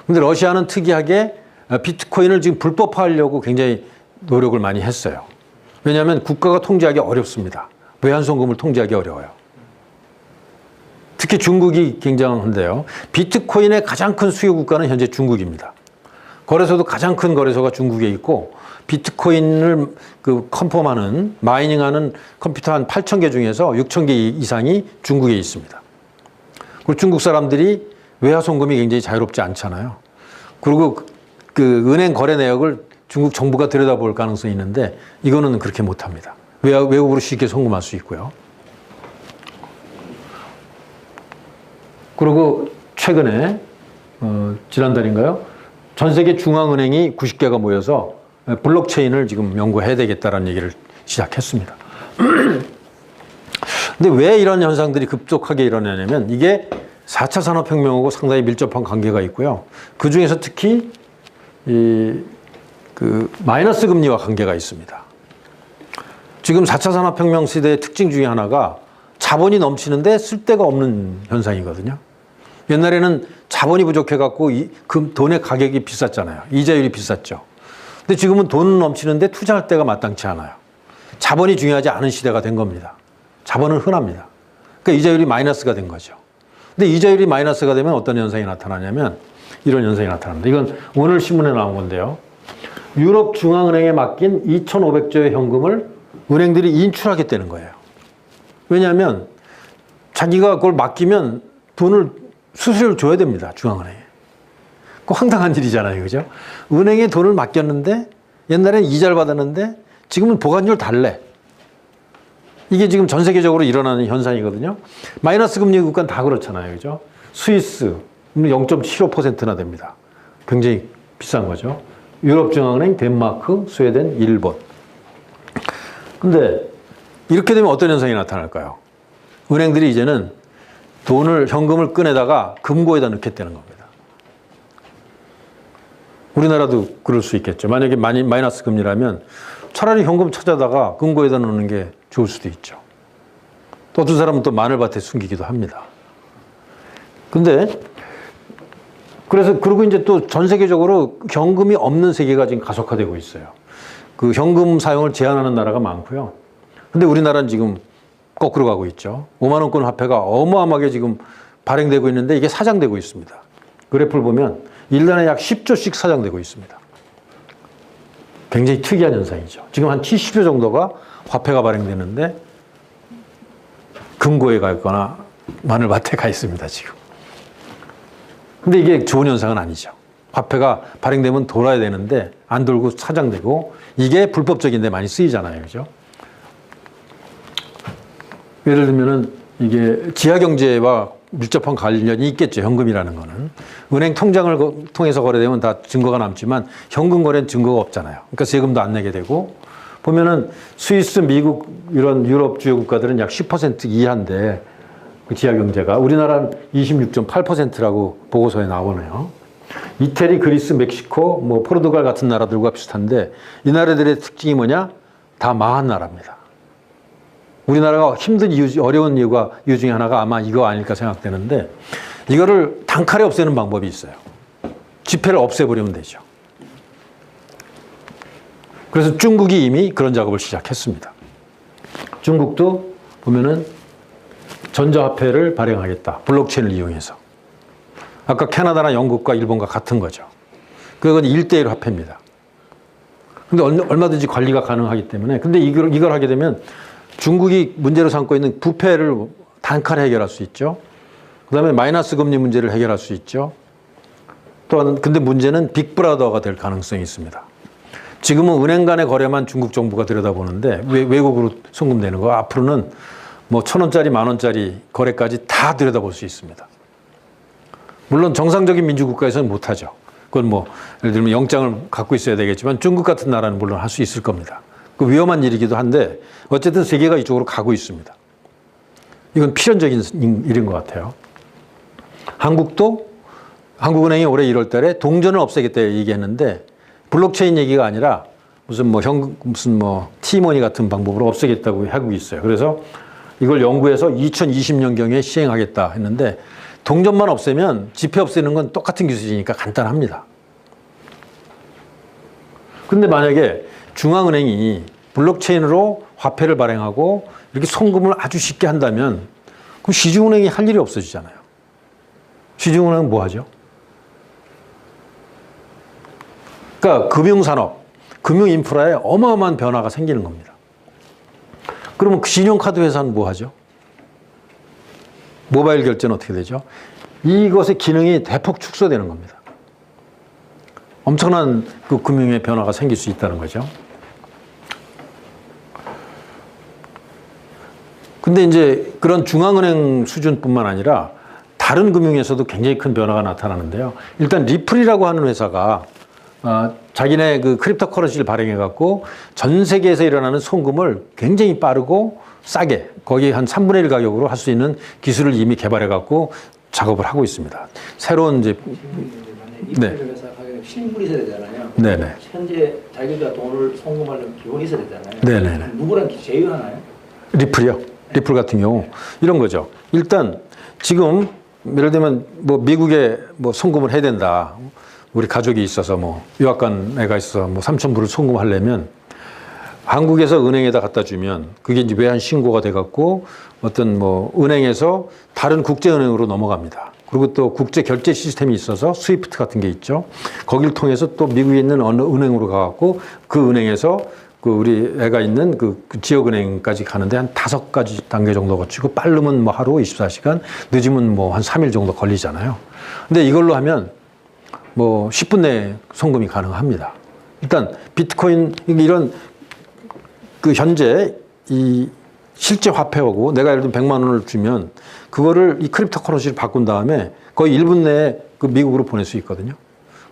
근데 러시아는 특이하게 비트코인을 지금 불법화하려고 굉장히 노력을 많이 했어요. 왜냐하면 국가가 통제하기 어렵습니다. 외환송금을 통제하기 어려워요. 특히 중국이 굉장한데요. 비트코인의 가장 큰 수요 국가는 현재 중국입니다. 거래소도 가장 큰 거래소가 중국에 있고 비트코인을 컨펌하는 마이닝하는 컴퓨터 한 8,000개 중에서 6,000개 이상이 중국에 있습니다. 그리고 중국 사람들이 외화 송금이 굉장히 자유롭지 않잖아요. 그리고 그 은행 거래 내역을 중국 정부가 들여다볼 가능성이 있는데 이거는 그렇게 못합니다. 외국으로 쉽게 송금할 수 있고요. 그리고 최근에 지난달인가요? 전 세계 중앙은행이 90개가 모여서 블록체인을 지금 연구해야 되겠다라는 얘기를 시작했습니다. 근데 왜 이런 현상들이 급속하게 일어나냐면 이게 4차 산업혁명하고 상당히 밀접한 관계가 있고요. 그 중에서 특히 마이너스 금리와 관계가 있습니다. 지금 4차 산업혁명 시대의 특징 중에 하나가 자본이 넘치는데 쓸 데가 없는 현상이거든요. 옛날에는 자본이 부족해갖고 돈의 가격이 비쌌잖아요. 이자율이 비쌌죠. 근데 지금은 돈 넘치는데 투자할 데가 마땅치 않아요. 자본이 중요하지 않은 시대가 된 겁니다. 자본은 흔합니다. 그러니까 이자율이 마이너스가 된 거죠. 근데 이자율이 마이너스가 되면 어떤 현상이 나타나냐면 이런 현상이 나타납니다. 이건 오늘 신문에 나온 건데요. 유럽 중앙은행에 맡긴 2,500조의 현금을 은행들이 인출하겠다는 거예요. 왜냐하면 자기가 그걸 맡기면 돈을 수수료를 줘야 됩니다. 중앙은행에. 그 황당한 일이잖아요. 그죠? 은행에 돈을 맡겼는데 옛날에는 이자를 받았는데 지금은 보관료를 달래. 이게 지금 전 세계적으로 일어나는 현상이거든요. 마이너스 금리 국가는 다 그렇잖아요. 그죠? 스위스 0.75%나 됩니다. 굉장히 비싼 거죠. 유럽중앙은행, 덴마크, 스웨덴, 일본. 근데 이렇게 되면 어떤 현상이 나타날까요? 은행들이 이제는 현금을 꺼내다가 금고에다 넣겠다는 겁니다. 우리나라도 그럴 수 있겠죠. 만약에 마이너스 금리라면 차라리 현금 찾아다가 금고에다 넣는 게 좋을 수도 있죠. 또 어떤 사람은 또 마늘밭에 숨기기도 합니다. 근데 그리고 이제 또 전 세계적으로 현금이 없는 세계가 지금 가속화되고 있어요. 그 현금 사용을 제한하는 나라가 많고요. 근데 우리나라는 지금 거꾸로 가고 있죠. 5만 원권 화폐가 어마어마하게 지금 발행되고 있는데 이게 사장되고 있습니다. 그래프를 보면 1년에 약 10조씩 사장되고 있습니다. 굉장히 특이한 현상이죠. 지금 한 70조 정도가 화폐가 발행되는데 금고에 가 있거나 마늘밭에 가 있습니다, 지금. 근데 이게 좋은 현상은 아니죠. 화폐가 발행되면 돌아야 되는데 안 돌고 사장되고 이게 불법적인데 많이 쓰이잖아요. 그죠? 예를 들면은 이게 지하경제와 밀접한 관련이 있겠죠. 현금이라는 거는. 은행 통장을 통해서 거래되면 다 증거가 남지만 현금 거래는 증거가 없잖아요. 그러니까 세금도 안 내게 되고 보면은 스위스, 미국 이런 유럽 주요 국가들은 약 10% 이하인데 그 지하경제가 우리나라는 26.8%라고 보고서에 나오네요. 이태리, 그리스, 멕시코, 포르투갈 같은 나라들과 비슷한데 이 나라들의 특징이 뭐냐? 다 망한 나라입니다. 우리나라가 힘든 어려운 이유 중에 하나가 아마 이거 아닐까 생각되는데 이거를 단칼에 없애는 방법이 있어요. 지폐를 없애버리면 되죠. 그래서 중국이 이미 그런 작업을 시작했습니다. 중국도 보면은 전자화폐를 발행하겠다. 블록체인을 이용해서. 아까 캐나다나 영국과 일본과 같은 거죠. 그건 1대1 화폐입니다. 근데 얼마든지 관리가 가능하기 때문에 근데 이걸 하게 되면 중국이 문제로 삼고 있는 부패를 단칼에 해결할 수 있죠. 그 다음에 마이너스 금리 문제를 해결할 수 있죠. 또한 근데 문제는 빅브라더가 될 가능성이 있습니다. 지금은 은행 간의 거래만 중국 정부가 들여다보는데 외국으로 송금되는 거 앞으로는 1,000원짜리, 10,000원짜리 거래까지 다 들여다볼 수 있습니다. 물론 정상적인 민주국가에서는 못하죠. 그건 예를 들면 영장을 갖고 있어야 되겠지만 중국 같은 나라는 물론 할 수 있을 겁니다. 그 위험한 일이기도 한데 어쨌든 세계가 이쪽으로 가고 있습니다. 이건 필연적인 일인 것 같아요. 한국은행이 올해 1월 달에 동전을 없애겠다 얘기했는데 블록체인 얘기가 아니라 무슨 티머니 같은 방법으로 없애겠다고 하고 있어요. 그래서 이걸 연구해서 2020년경에 시행하겠다 했는데 동전만 없애면 지폐 없애는 건 똑같은 기술이니까 간단합니다. 근데 만약에 중앙은행이 블록체인으로 화폐를 발행하고 이렇게 송금을 아주 쉽게 한다면 그럼 시중은행이 할 일이 없어지잖아요. 시중은행은 뭐 하죠? 그러니까 금융산업, 금융인프라에 어마어마한 변화가 생기는 겁니다. 그러면 그 신용카드 회사는 뭐 하죠? 모바일 결제는 어떻게 되죠? 이것의 기능이 대폭 축소되는 겁니다. 엄청난 그 금융의 변화가 생길 수 있다는 거죠. 근데 이제 그런 중앙은행 수준뿐만 아니라 다른 금융에서도 굉장히 큰 변화가 나타나는데요. 일단 리플이라고 하는 회사가 자기네 그 크립토 커런시를 발행해갖고 전 세계에서 일어나는 송금을 굉장히 빠르고 싸게 거의 한 3분의 1 가격으로 할 수 있는 기술을 이미 개발해갖고 작업을 하고 있습니다. 새로운 이제 리플 회사 가격에 실물이 있어야 되잖아요. 네네. 현재 자기가 돈을 송금하려면 기본이 있어야 되잖아요. 네네네. 누구랑 제휴하나요? 리플이요. 리플 같은 경우 이런 거죠. 일단 지금 예를 들면 뭐 미국에 뭐 송금을 해야 된다. 우리 가족이 있어서 뭐 유학 간 애가 있어서 뭐 3,000불을 송금하려면 한국에서 은행에다 갖다 주면 그게 이제 외환 신고가 돼 갖고 어떤 뭐 은행에서 다른 국제은행으로 넘어갑니다. 그리고 또 국제 결제 시스템이 있어서 스위프트 같은 게 있죠. 거기를 통해서 또 미국에 있는 어느 은행으로 가 갖고 그 은행에서 그 우리 애가 있는 그 지역은행까지 가는데 한 5가지 단계 정도 거치고 빠르면 뭐 하루 24시간, 늦으면 뭐 한 3일 정도 걸리잖아요. 근데 이걸로 하면 뭐 10분 내에 송금이 가능합니다. 일단 비트코인 이런 그 현재 이 실제 화폐하고 내가 예를 들면 100만 원을 주면 그거를 이 크립토 커런시를 바꾼 다음에 거의 1분 내에 그 미국으로 보낼 수 있거든요.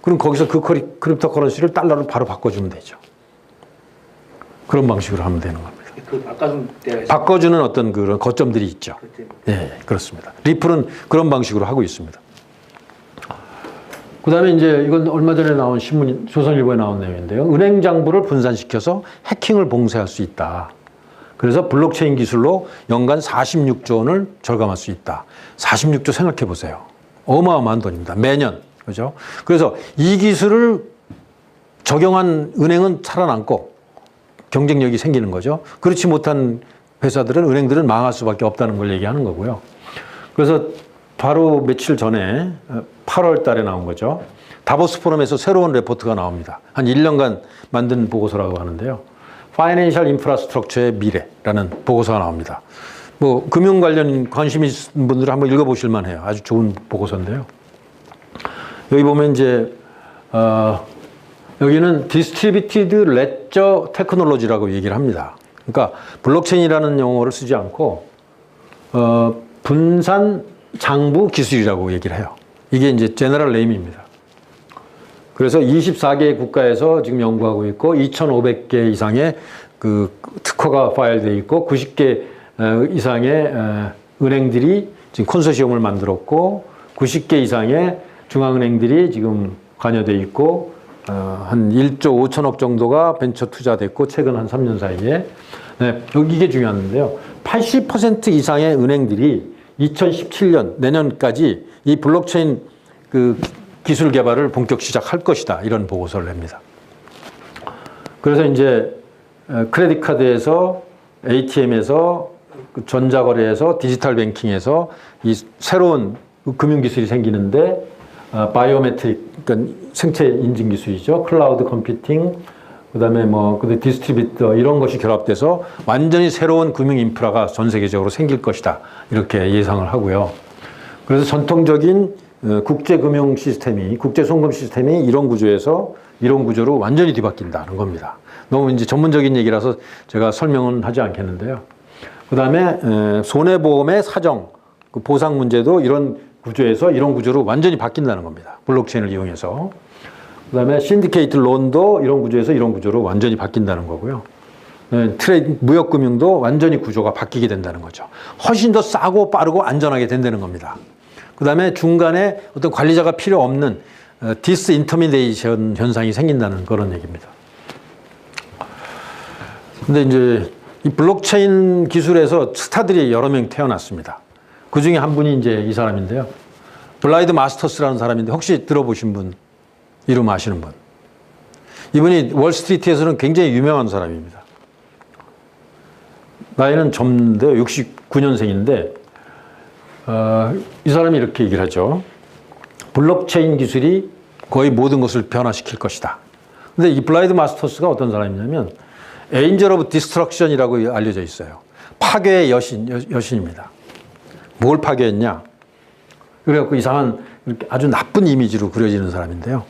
그럼 거기서 그 크립토 커런시를 달러로 바로 바꿔주면 되죠. 그런 방식으로 하면 되는 겁니다. 그 바꿔준 때가 바꿔주는 어떤 그런 거점들이 있죠. 네, 그렇습니다. 리플은 그런 방식으로 하고 있습니다. 그 다음에 이제 이건 얼마 전에 나온 신문, 조선일보에 나온 내용인데요. 은행 장부를 분산시켜서 해킹을 봉쇄할 수 있다. 그래서 블록체인 기술로 연간 46조 원을 절감할 수 있다. 46조 생각해 보세요. 어마어마한 돈입니다. 매년. 그죠? 그래서 이 기술을 적용한 은행은 살아남고 경쟁력이 생기는 거죠. 그렇지 못한 회사들은, 은행들은 망할 수밖에 없다는 걸 얘기하는 거고요. 그래서 바로 며칠 전에 8월 달에 나온 거죠. 다보스 포럼에서 새로운 레포트가 나옵니다. 한 1년간 만든 보고서라고 하는데요. 파이낸셜 인프라스트럭처의 미래라는 보고서가 나옵니다. 뭐 금융 관련 관심 있는 분들은 한번 읽어보실 만해요. 아주 좋은 보고서인데요. 여기 보면 이제 여기는 디스트리뷰티드 레저 테크놀로지라고 얘기를 합니다. 그러니까 블록체인이라는 용어를 쓰지 않고 분산 장부 기술이라고 얘기를 해요. 이게 이제 제너럴 네임입니다. 그래서 24개 국가에서 지금 연구하고 있고 2,500개 이상의 그 특허가 파일되어 있고 90개 이상의 은행들이 지금 컨소시엄을 만들었고 90개 이상의 중앙은행들이 지금 관여되어 있고 한 1조 5천억 정도가 벤처 투자됐고 최근 한 3년 사이에 네, 여기 이게 중요한데요. 80% 이상의 은행들이 2017년 내년까지 이 블록체인 그 기술 개발을 본격 시작할 것이다. 이런 보고서를 냅니다. 그래서 이제 크레딧 카드에서 ATM에서 전자거래에서 디지털 뱅킹에서 이 새로운 금융 기술이 생기는데 바이오메트릭, 그러니까 생체 인증 기술이죠. 클라우드 컴퓨팅, 그다음에 뭐 디스트리뷰터 이런 것이 결합돼서 완전히 새로운 금융 인프라가 전 세계적으로 생길 것이다. 이렇게 예상을 하고요. 그래서 전통적인 국제 금융 시스템이, 국제 송금 시스템이 이런 구조에서 이런 구조로 완전히 뒤바뀐다는 겁니다. 너무 이제 전문적인 얘기라서 제가 설명은 하지 않겠는데요. 그다음에 손해보험의 사정, 그 보상 문제도 이런 구조에서 이런 구조로 완전히 바뀐다는 겁니다. 블록체인을 이용해서. 그다음에 신디케이트 론도 이런 구조에서 이런 구조로 완전히 바뀐다는 거고요. 무역금융도 완전히 구조가 바뀌게 된다는 거죠. 훨씬 더 싸고 빠르고 안전하게 된다는 겁니다. 그다음에 중간에 어떤 관리자가 필요 없는 디스인터미네이션 현상이 생긴다는 그런 얘기입니다. 근데 이제 이 블록체인 기술에서 스타들이 여러 명 태어났습니다. 그 중에 한 분이 이제 이 사람인데요. 블라이드 마스터스라는 사람인데 혹시 들어보신 분, 이름 아시는 분? 이분이 월스트리트에서는 굉장히 유명한 사람입니다. 나이는 젊은데 69년생인데 이 사람이 이렇게 얘기를 하죠. 블록체인 기술이 거의 모든 것을 변화시킬 것이다. 근데 이 블라이드 마스터스가 어떤 사람이냐면 에인젤 오브 디스트럭션이라고 알려져 있어요. 파괴의 여신입니다. 뭘 파괴했냐? 그래갖고 이상한 아주 나쁜 이미지로 그려지는 사람인데요.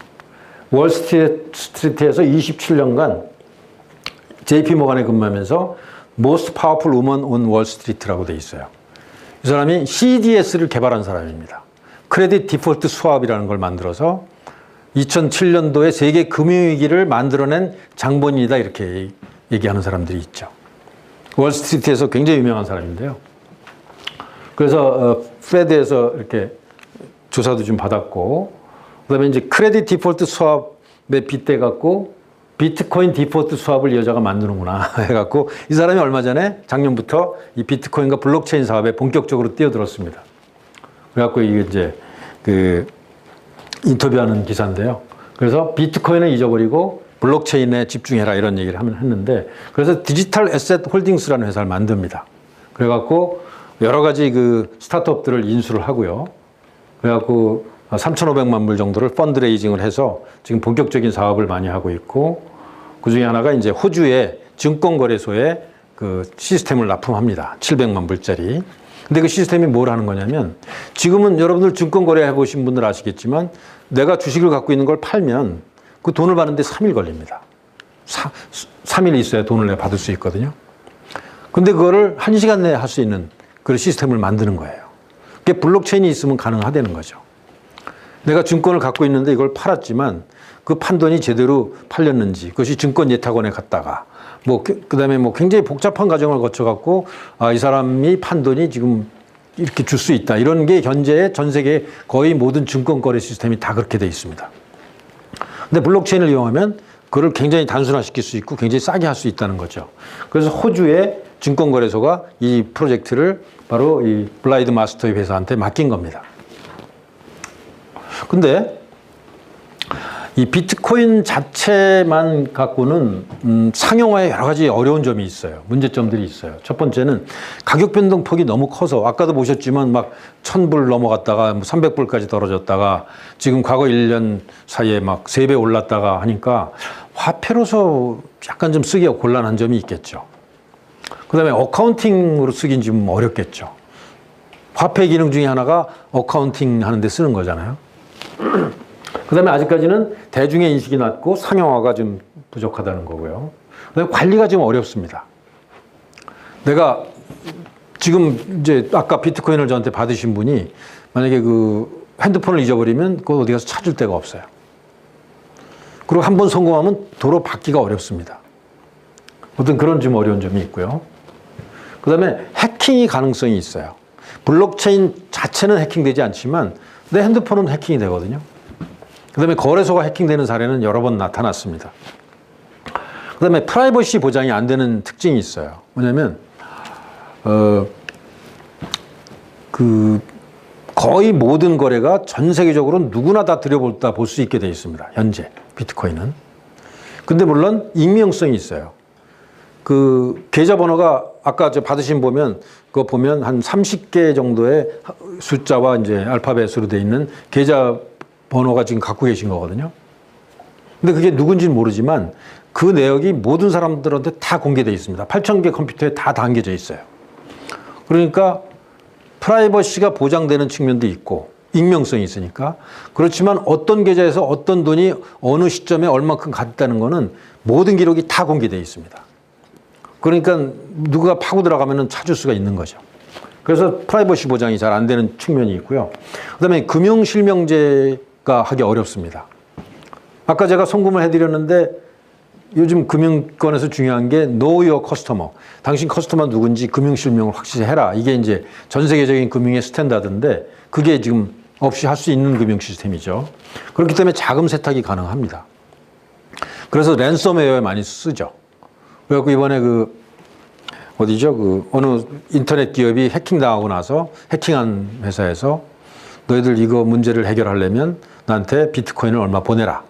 월스트리트에서 27년간 JP 모간에 근무하면서 Most Powerful Woman on Wall Street라고 돼 있어요. 이 사람이 CDS를 개발한 사람입니다. 크레딧 디폴트 스왑이라는 걸 만들어서 2007년도에 세계 금융위기를 만들어낸 장본인이다 이렇게 얘기하는 사람들이 있죠. 월스트리트에서 굉장히 유명한 사람인데요. 그래서 페드에서 이렇게 조사도 좀 받았고, 그다음에 이제 크레딧 디폴트 스왑에 빗대 갖고 비트코인 디폴트 스왑을 이 여자가 만드는구나 해갖고 이 사람이 얼마 전에 작년부터 이 비트코인과 블록체인 사업에 본격적으로 뛰어들었습니다. 그래갖고 이게 이제 그 인터뷰하는 기사인데요. 그래서 비트코인을 잊어버리고 블록체인에 집중해라 이런 얘기를 했는데, 그래서 디지털 에셋 홀딩스라는 회사를 만듭니다. 그래갖고 여러 가지 그 스타트업들을 인수를 하고요. 그래갖고 3,500만 불 정도를 펀드레이징을 해서 지금 본격적인 사업을 많이 하고 있고, 그 중에 하나가 이제 호주의 증권거래소에 그 시스템을 납품합니다. 700만 불짜리. 근데 그 시스템이 뭘 하는 거냐면, 지금은 여러분들 증권거래 해보신 분들 아시겠지만 내가 주식을 갖고 있는 걸 팔면 그 돈을 받는데 3일 걸립니다. 3일 있어야 돈을 내가 받을 수 있거든요. 근데 그거를 1시간 내에 할 수 있는 그런 시스템을 만드는 거예요. 그게 블록체인이 있으면 가능하다는 거죠. 내가 증권을 갖고 있는데 이걸 팔았지만 그 판돈이 제대로 팔렸는지, 그것이 증권 예탁원에 갔다가 그다음에 굉장히 복잡한 과정을 거쳐갖고 이 사람이 판돈이 지금 이렇게 줄 수 있다. 이런 게 현재 전 세계 거의 모든 증권 거래 시스템이 다 그렇게 돼 있습니다. 근데 블록체인을 이용하면 그걸 굉장히 단순화시킬 수 있고 굉장히 싸게 할 수 있다는 거죠. 그래서 호주의 증권거래소가 이 프로젝트를 바로 이 블라이드 마스터의 회사한테 맡긴 겁니다. 근데 이 비트코인 자체만 갖고는 상용화에 여러 가지 어려운 점이 있어요. 문제점들이 있어요. 첫 번째는 가격 변동폭이 너무 커서, 아까도 보셨지만 막 1,000불 넘어갔다가 300불까지 떨어졌다가 지금 과거 1년 사이에 막 3배 올랐다가 하니까 화폐로서 약간 좀 쓰기가 곤란한 점이 있겠죠. 그 다음에 어카운팅으로 쓰긴 좀 어렵겠죠. 화폐 기능 중에 하나가 어카운팅 하는데 쓰는 거잖아요. 그 다음에 아직까지는 대중의 인식이 낮고 상용화가 좀 부족하다는 거고요. 그 다음에 관리가 좀 어렵습니다. 내가 지금 이제 아까 비트코인을 저한테 받으신 분이 만약에 그 핸드폰을 잊어버리면 그거 어디 가서 찾을 데가 없어요. 그리고 한번 성공하면 도로 받기가 어렵습니다. 어떤 그런 좀 어려운 점이 있고요. 그 다음에 해킹이 가능성이 있어요. 블록체인 자체는 해킹되지 않지만 내 핸드폰은 해킹이 되거든요. 그 다음에 거래소가 해킹되는 사례는 여러 번 나타났습니다. 그 다음에 프라이버시 보장이 안 되는 특징이 있어요. 뭐냐면, 거의 모든 거래가 전 세계적으로 누구나 다 들여보다 볼 수 있게 되어 있습니다. 현재, 비트코인은. 근데 물론 익명성이 있어요. 그 계좌번호가 아까 저 받으신 보면, 그거 보면 한 30개 정도의 숫자와 이제 알파벳으로 되어 있는 계좌 번호가 지금 갖고 계신 거거든요. 근데 그게 누군지는 모르지만 그 내역이 모든 사람들한테 다 공개되어 있습니다. 8,000개 컴퓨터에 다 담겨져 있어요. 그러니까 프라이버시가 보장되는 측면도 있고 익명성이 있으니까. 그렇지만 어떤 계좌에서 어떤 돈이 어느 시점에 얼마큼 갔다는 거는 모든 기록이 다 공개되어 있습니다. 그러니까 누가 파고 들어가면 찾을 수가 있는 거죠. 그래서 프라이버시 보장이 잘 안 되는 측면이 있고요. 그다음에 금융실명제가 하기 어렵습니다. 아까 제가 송금을 해드렸는데 요즘 금융권에서 중요한 게 Know Your Customer. 당신 커스터머 누군지 금융실명을 확실히 해라. 이게 이제 전 세계적인 금융의 스탠다드인데 그게 지금 없이 할 수 있는 금융 시스템이죠. 그렇기 때문에 자금 세탁이 가능합니다. 그래서 랜섬웨어에 많이 쓰죠. 그래갖고 이번에 어느 인터넷 기업이 해킹당하고 나서 해킹한 회사에서 너희들 이거 문제를 해결하려면 나한테 비트코인을 얼마 보내라.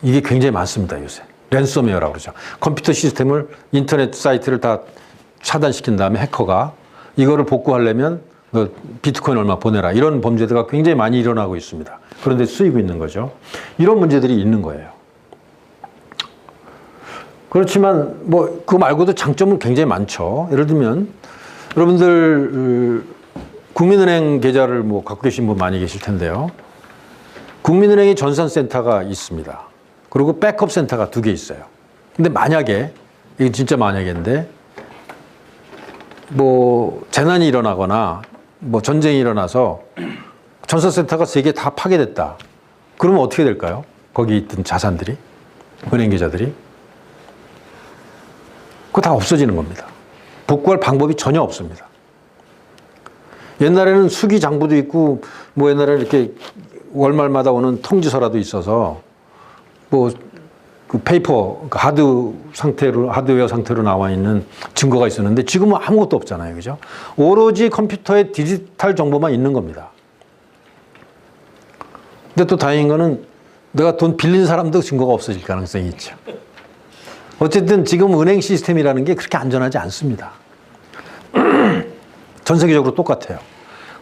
이게 굉장히 많습니다, 요새. 랜섬웨어라고 그러죠. 컴퓨터 시스템을 인터넷 사이트를 다 차단시킨 다음에 해커가 이거를 복구하려면 너 비트코인 얼마 보내라. 이런 범죄가 굉장히 많이 일어나고 있습니다. 그런데 쓰이고 있는 거죠. 이런 문제들이 있는 거예요. 그렇지만 뭐 그 말고도 장점은 굉장히 많죠. 예를 들면 여러분들 국민은행 계좌를 뭐 갖고 계신 분 많이 계실 텐데요. 국민은행에 전산센터가 있습니다. 그리고 백업 센터가 2개 있어요. 근데 만약에, 이게 진짜 만약인데, 뭐 재난이 일어나거나 뭐 전쟁이 일어나서 전산센터가 3개 다 파괴됐다. 그러면 어떻게 될까요? 거기 있던 자산들이, 은행 계좌들이. 그거 다 없어지는 겁니다. 복구할 방법이 전혀 없습니다. 옛날에는 수기 장부도 있고, 뭐 옛날에는 이렇게 월말마다 오는 통지서라도 있어서, 뭐, 그 페이퍼, 하드웨어 상태로 나와 있는 증거가 있었는데 지금은 아무것도 없잖아요. 그죠? 오로지 컴퓨터에 디지털 정보만 있는 겁니다. 근데 또 다행인 거는 내가 돈 빌린 사람도 증거가 없어질 가능성이 있죠. 어쨌든 지금 은행 시스템이라는 게 그렇게 안전하지 않습니다. 전 세계적으로 똑같아요.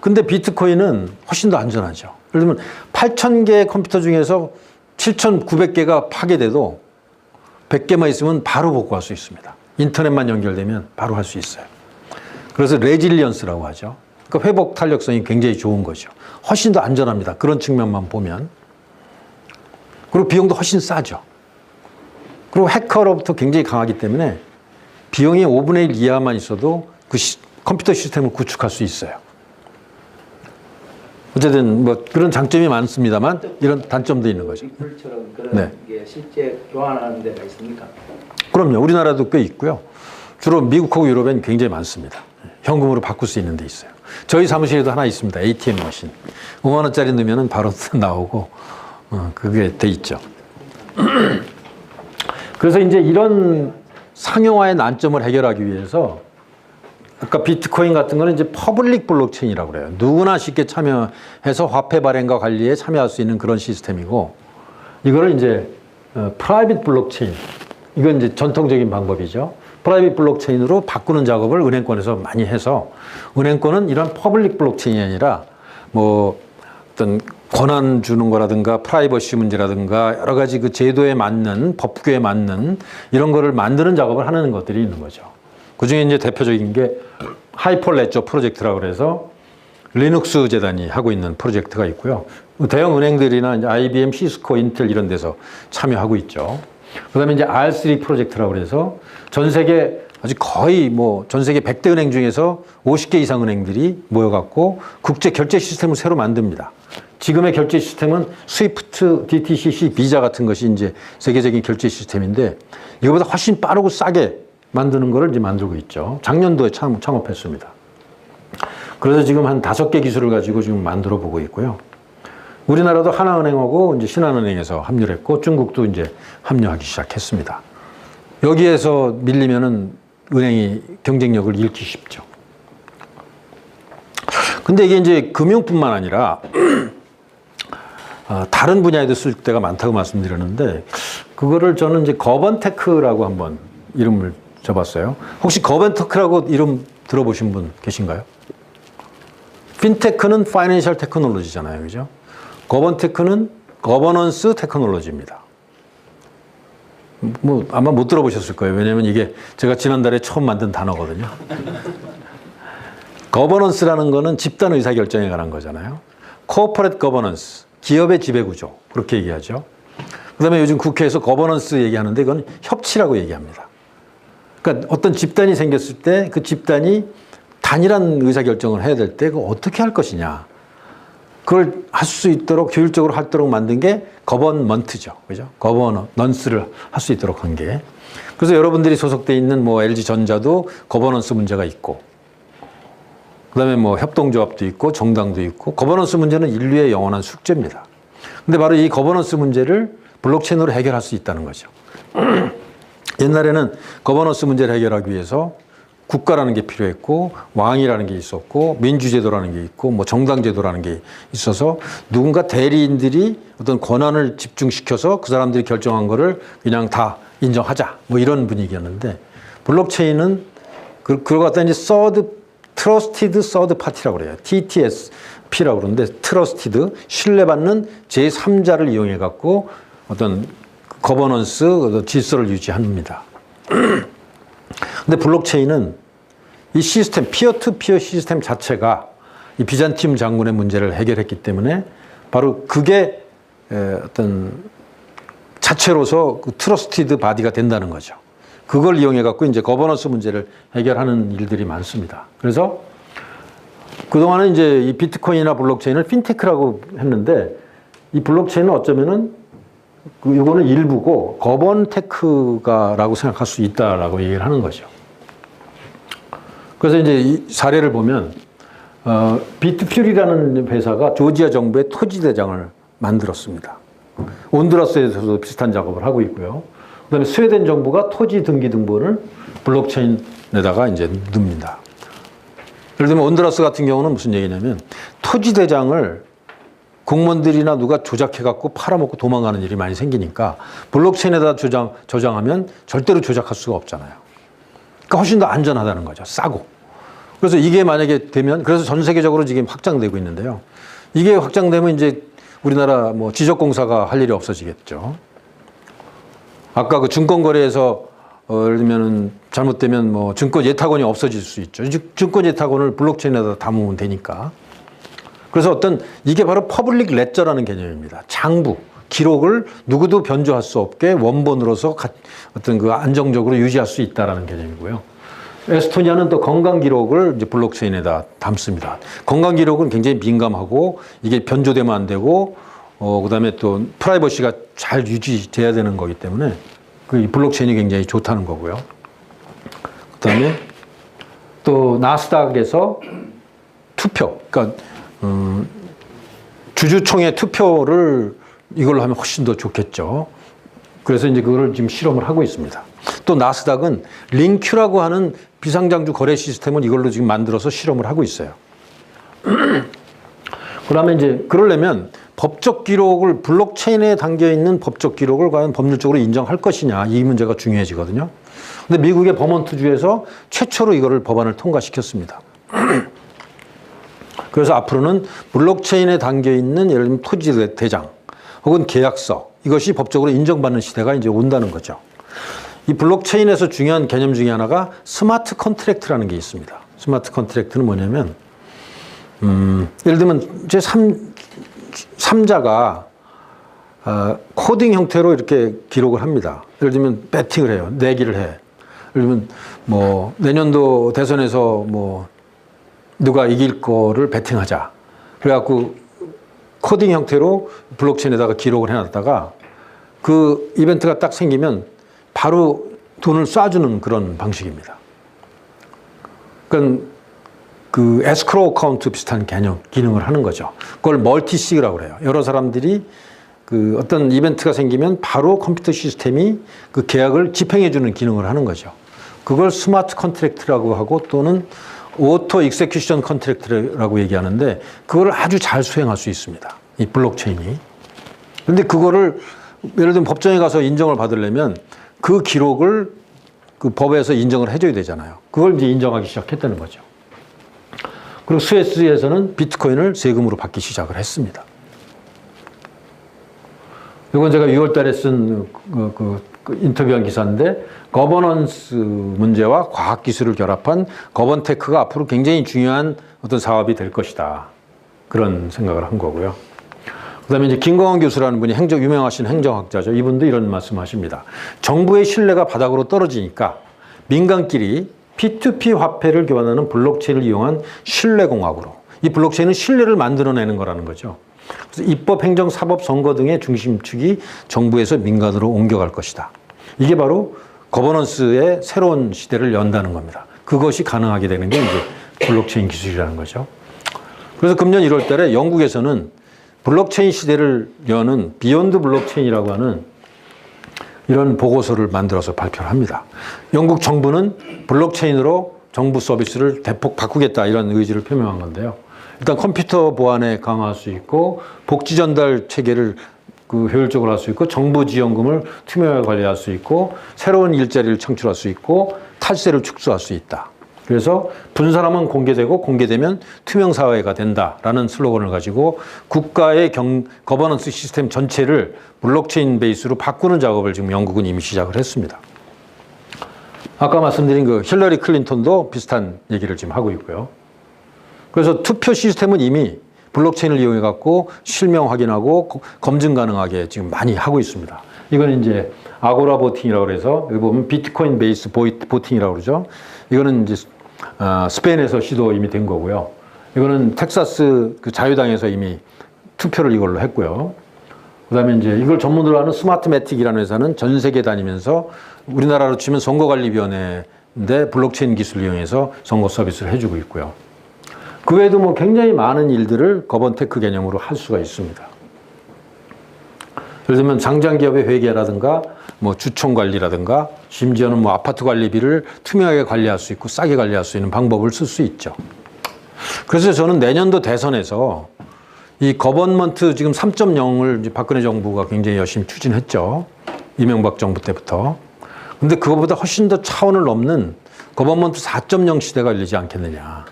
근데 비트코인은 훨씬 더 안전하죠. 예를 들면 8,000개의 컴퓨터 중에서 7,900개가 파괴돼도 100개만 있으면 바로 복구할 수 있습니다. 인터넷만 연결되면 바로 할 수 있어요. 그래서 레질리언스라고 하죠. 그러니까 회복 탄력성이 굉장히 좋은 거죠. 훨씬 더 안전합니다. 그런 측면만 보면. 그리고 비용도 훨씬 싸죠. 그리고 해커로부터 굉장히 강하기 때문에 비용이 5분의 1 이하만 있어도 그 컴퓨터 시스템을 구축할 수 있어요. 어쨌든 뭐 그런 장점이 많습니다만 이런 단점도 있는 거죠. 빅불처럼 그런 네. 게 실제 교환하는 데가 있습니까? 그럼요. 우리나라도 꽤 있고요. 주로 미국하고 유럽엔 굉장히 많습니다. 현금으로 바꿀 수 있는 데 있어요. 저희 사무실에도 하나 있습니다. ATM 머신. 5만 원짜리 넣으면 바로 나오고 그게 돼 있죠. 그래서 이제 이런 상용화의 난점을 해결하기 위해서 아까 비트코인 같은 거는 이제 퍼블릭 블록체인이라고 그래요. 누구나 쉽게 참여해서 화폐 발행과 관리에 참여할 수 있는 그런 시스템이고, 이거를 이제 프라이빗 블록체인, 이건 이제 전통적인 방법이죠. 프라이빗 블록체인으로 바꾸는 작업을 은행권에서 많이 해서, 은행권은 이런 퍼블릭 블록체인이 아니라 뭐 어떤 권한 주는 거라든가 프라이버시 문제라든가 여러 가지 그 제도에 맞는, 법규에 맞는 이런 거를 만드는 작업을 하는 것들이 있는 거죠. 그 중에 이제 대표적인 게 하이퍼레저 프로젝트라고 그래서 리눅스 재단이 하고 있는 프로젝트가 있고요. 대형 은행들이나 이제 IBM, 시스코, 인텔 이런 데서 참여하고 있죠. 그 다음에 이제 R3 프로젝트라고 그래서 전 세계 아주 거의 뭐 전 세계 100대 은행 중에서 50개 이상 은행들이 모여갖고 국제 결제 시스템을 새로 만듭니다. 지금의 결제 시스템은 스위프트, DTCC, 비자 같은 것이 이제 세계적인 결제 시스템인데 이거보다 훨씬 빠르고 싸게 만드는 거를 이제 만들고 있죠. 작년도에 창업했습니다. 그래서 지금 한 5개 기술을 가지고 지금 만들어 보고 있고요. 우리나라도 하나은행하고 이제 신한은행에서 합류를 했고 중국도 이제 합류하기 시작했습니다. 여기에서 밀리면은 은행이 경쟁력을 잃기 쉽죠. 근데 이게 이제 금융뿐만 아니라 다른 분야에도 쓸 때가 많다고 말씀드렸는데 그거를 저는 이제 거번테크라고 한번 이름을 줘봤어요. 혹시 거번테크라고 이름 들어보신 분 계신가요? 핀테크는 파이낸셜 테크놀로지잖아요. 그죠? 거번테크는 거버넌스 테크놀로지입니다. 뭐 아마 못 들어보셨을 거예요. 왜냐하면 이게 제가 지난달에 처음 만든 단어거든요. 거버넌스라는 거는 집단 의사결정에 관한 거잖아요. 코퍼레이트 거버넌스, 기업의 지배구조 그렇게 얘기하죠. 그다음에 요즘 국회에서 거버넌스 얘기하는데 이건 협치라고 얘기합니다. 그러니까 어떤 집단이 생겼을 때 그 집단이 단일한 의사결정을 해야 될 때 그걸 어떻게 할 것이냐. 그걸 할 수 있도록 효율적으로 하도록 만든 게 거버넌먼트죠. 그죠? 거버넌스를 할 수 있도록 한 게. 그래서 여러분들이 소속돼 있는 뭐 LG전자도 거버넌스 문제가 있고 그다음에 뭐 협동조합도 있고 정당도 있고 거버넌스 문제는 인류의 영원한 숙제입니다. 근데 바로 이 거버넌스 문제를 블록체인으로 해결할 수 있다는 거죠. 옛날에는 거버넌스 문제를 해결하기 위해서 국가라는 게 필요했고 왕이라는 게 있었고 민주제도라는 게 있고 뭐 정당제도라는 게 있어서 누군가 대리인들이 어떤 권한을 집중시켜서 그 사람들이 결정한 거를 그냥 다 인정하자 뭐 이런 분위기였는데 블록체인은 그걸 갖다 이제 서드 Trusted Third Party라고 그래요. TTSP라고 그러는데 Trusted, 신뢰받는 제3자를 이용해 갖고 어떤 거버넌스, 질서를 유지합니다. 근데 블록체인은 이 시스템, 피어-투-피어 시스템 자체가 이 비잔티움 장군의 문제를 해결했기 때문에 바로 그게 어떤 자체로서 그 트러스티드 바디가 된다는 거죠. 그걸 이용해 갖고 이제 거버넌스 문제를 해결하는 일들이 많습니다. 그래서 그동안은 이제 이 비트코인이나 블록체인을 핀테크라고 했는데 이 블록체인은 어쩌면은 이거는 일부고 거번테크가라고 생각할 수 있다라고 얘기를 하는 거죠. 그래서 이제 이 사례를 보면 비트퓨리라는 회사가 조지아 정부의 토지 대장을 만들었습니다. 온두라스에서도 비슷한 작업을 하고 있고요. 그다음에 스웨덴 정부가 토지 등기 등본을 블록체인에다가 이제 넣습니다. 예를 들면 온두라스 같은 경우는 무슨 얘기냐면 토지 대장을 공무원들이나 누가 조작해갖고 팔아먹고 도망가는 일이 많이 생기니까 블록체인에다 저장하면 절대로 조작할 수가 없잖아요. 그러니까 훨씬 더 안전하다는 거죠. 싸고. 그래서 이게 만약에 되면, 그래서 전 세계적으로 지금 확장되고 있는데요. 이게 확장되면 이제 우리나라 뭐 지적공사가 할 일이 없어지겠죠. 아까 그 증권거래에서 예를 들면은 잘못되면 뭐 증권 예탁원이 없어질 수 있죠. 증권 예탁원을 블록체인에다 담으면 되니까. 그래서 어떤 이게 바로 퍼블릭 레저라는 개념입니다. 장부, 기록을 누구도 변조할 수 없게 원본으로서 어떤 그 안정적으로 유지할 수 있다라는 개념이고요. 에스토니아는 또 건강 기록을 이제 블록체인에다 담습니다. 건강 기록은 굉장히 민감하고 이게 변조되면 안 되고 그다음에 또 프라이버시가 잘 유지돼야 되는 거기 때문에 그 블록체인이 굉장히 좋다는 거고요. 그다음에 또 나스닥에서 투표, 그러니까 주주총회 투표를 이걸로 하면 훨씬 더 좋겠죠. 그래서 이제 그거를 지금 실험을 하고 있습니다. 또 나스닥은 링큐라고 하는 비상장주 거래 시스템을 이걸로 지금 만들어서 실험을 하고 있어요. 그다음에 이제 그러려면 법적 기록을 블록체인에 담겨 있는 법적 기록을 과연 법률적으로 인정할 것이냐 이 문제가 중요해지거든요. 근데 미국의 버몬트주에서 최초로 이거를 법안을 통과시켰습니다. 그래서 앞으로는 블록체인에 담겨 있는 예를 들면 토지 대장 혹은 계약서 이것이 법적으로 인정받는 시대가 이제 온다는 거죠. 이 블록체인에서 중요한 개념 중에 하나가 스마트 컨트랙트라는 게 있습니다. 스마트 컨트랙트는 뭐냐면 예를 들면 제 3자가 코딩 형태로 이렇게 기록을 합니다. 예를 들면 배팅을 해요. 내기를 해. 예를 들면 뭐 내년도 대선에서 뭐 누가 이길 거를 배팅하자. 그래갖고 코딩 형태로 블록체인에다가 기록을 해놨다가 그 이벤트가 딱 생기면 바로 돈을 쏴주는 그런 방식입니다. 그러니까 그 에스크로우 어카운트 비슷한 개념, 기능을 하는 거죠. 그걸 멀티시그라고 그래요. 여러 사람들이 그 어떤 이벤트가 생기면 바로 컴퓨터 시스템이 그 계약을 집행해주는 기능을 하는 거죠. 그걸 스마트 컨트랙트라고 하고 또는 오토 익세큐션 컨트랙트라고 얘기하는데 그걸 아주 잘 수행할 수 있습니다. 이 블록체인이. 그런데 그거를 예를 들면 법정에 가서 인정을 받으려면 그 기록을 그 법에서 인정을 해줘야 되잖아요. 그걸 이제 인정하기 시작했다는 거죠. 그리고 스위스에서는 비트코인을 세금으로 받기 시작을 했습니다. 이건 제가 6월 달에 쓴 그 인터뷰한 기사인데 거버넌스 문제와 과학기술을 결합한 거번테크가 앞으로 굉장히 중요한 어떤 사업이 될 것이다. 그런 생각을 한 거고요. 그 다음에 이제 김광원 교수라는 분이 유명하신 행정학자죠. 이분도 이런 말씀 하십니다. 정부의 신뢰가 바닥으로 떨어지니까 민간끼리 P2P 화폐를 교환하는 블록체인을 이용한 신뢰공학으로. 이 블록체인은 신뢰를 만들어내는 거라는 거죠. 그래서 입법, 행정, 사법, 선거 등의 중심축이 정부에서 민간으로 옮겨갈 것이다. 이게 바로 거버넌스의 새로운 시대를 연다는 겁니다. 그것이 가능하게 되는 게 이제 블록체인 기술이라는 거죠. 그래서 금년 1월 달에 영국에서는 블록체인 시대를 여는 비욘드 블록체인이라고 하는 이런 보고서를 만들어서 발표를 합니다. 영국 정부는 블록체인으로 정부 서비스를 대폭 바꾸겠다 이런 의지를 표명한 건데요. 일단 컴퓨터 보안에 강화할 수 있고 복지 전달 체계를 그 효율적으로 할 수 있고 정부 지원금을 투명하게 관리할 수 있고 새로운 일자리를 창출할 수 있고 탈세를 축소할 수 있다. 그래서 분산하면 공개되고 공개되면 투명 사회가 된다라는 슬로건을 가지고 국가의 거버넌스 시스템 전체를 블록체인 베이스로 바꾸는 작업을 지금 영국은 이미 시작을 했습니다. 아까 말씀드린 그 힐러리 클린턴도 비슷한 얘기를 지금 하고 있고요. 그래서 투표 시스템은 이미 블록체인을 이용해 갖고 실명 확인하고 검증 가능하게 지금 많이 하고 있습니다. 이거는 이제 아고라 보팅이라고 그래서 여기 보면 비트코인 베이스 보팅이라고 그러죠. 이거는 이제 스페인에서 시도 이미 된 거고요. 이거는 텍사스 그 자유당에서 이미 투표를 이걸로 했고요. 그다음에 이제 이걸 전문으로 하는 스마트매틱이라는 회사는 전 세계 다니면서 우리나라로 치면 선거관리위원회인데 블록체인 기술을 이용해서 선거 서비스를 해주고 있고요. 그 외에도 뭐 굉장히 많은 일들을 거번테크 개념으로 할 수가 있습니다. 예를 들면 상장기업의 회계라든가 뭐 주총 관리라든가 심지어는 뭐 아파트 관리비를 투명하게 관리할 수 있고 싸게 관리할 수 있는 방법을 쓸 수 있죠. 그래서 저는 내년도 대선에서 이 거버넌먼트 지금 3.0을 박근혜 정부가 굉장히 열심히 추진했죠. 이명박 정부 때부터. 근데 그거보다 훨씬 더 차원을 넘는 거버넌먼트 4.0 시대가 열리지 않겠느냐.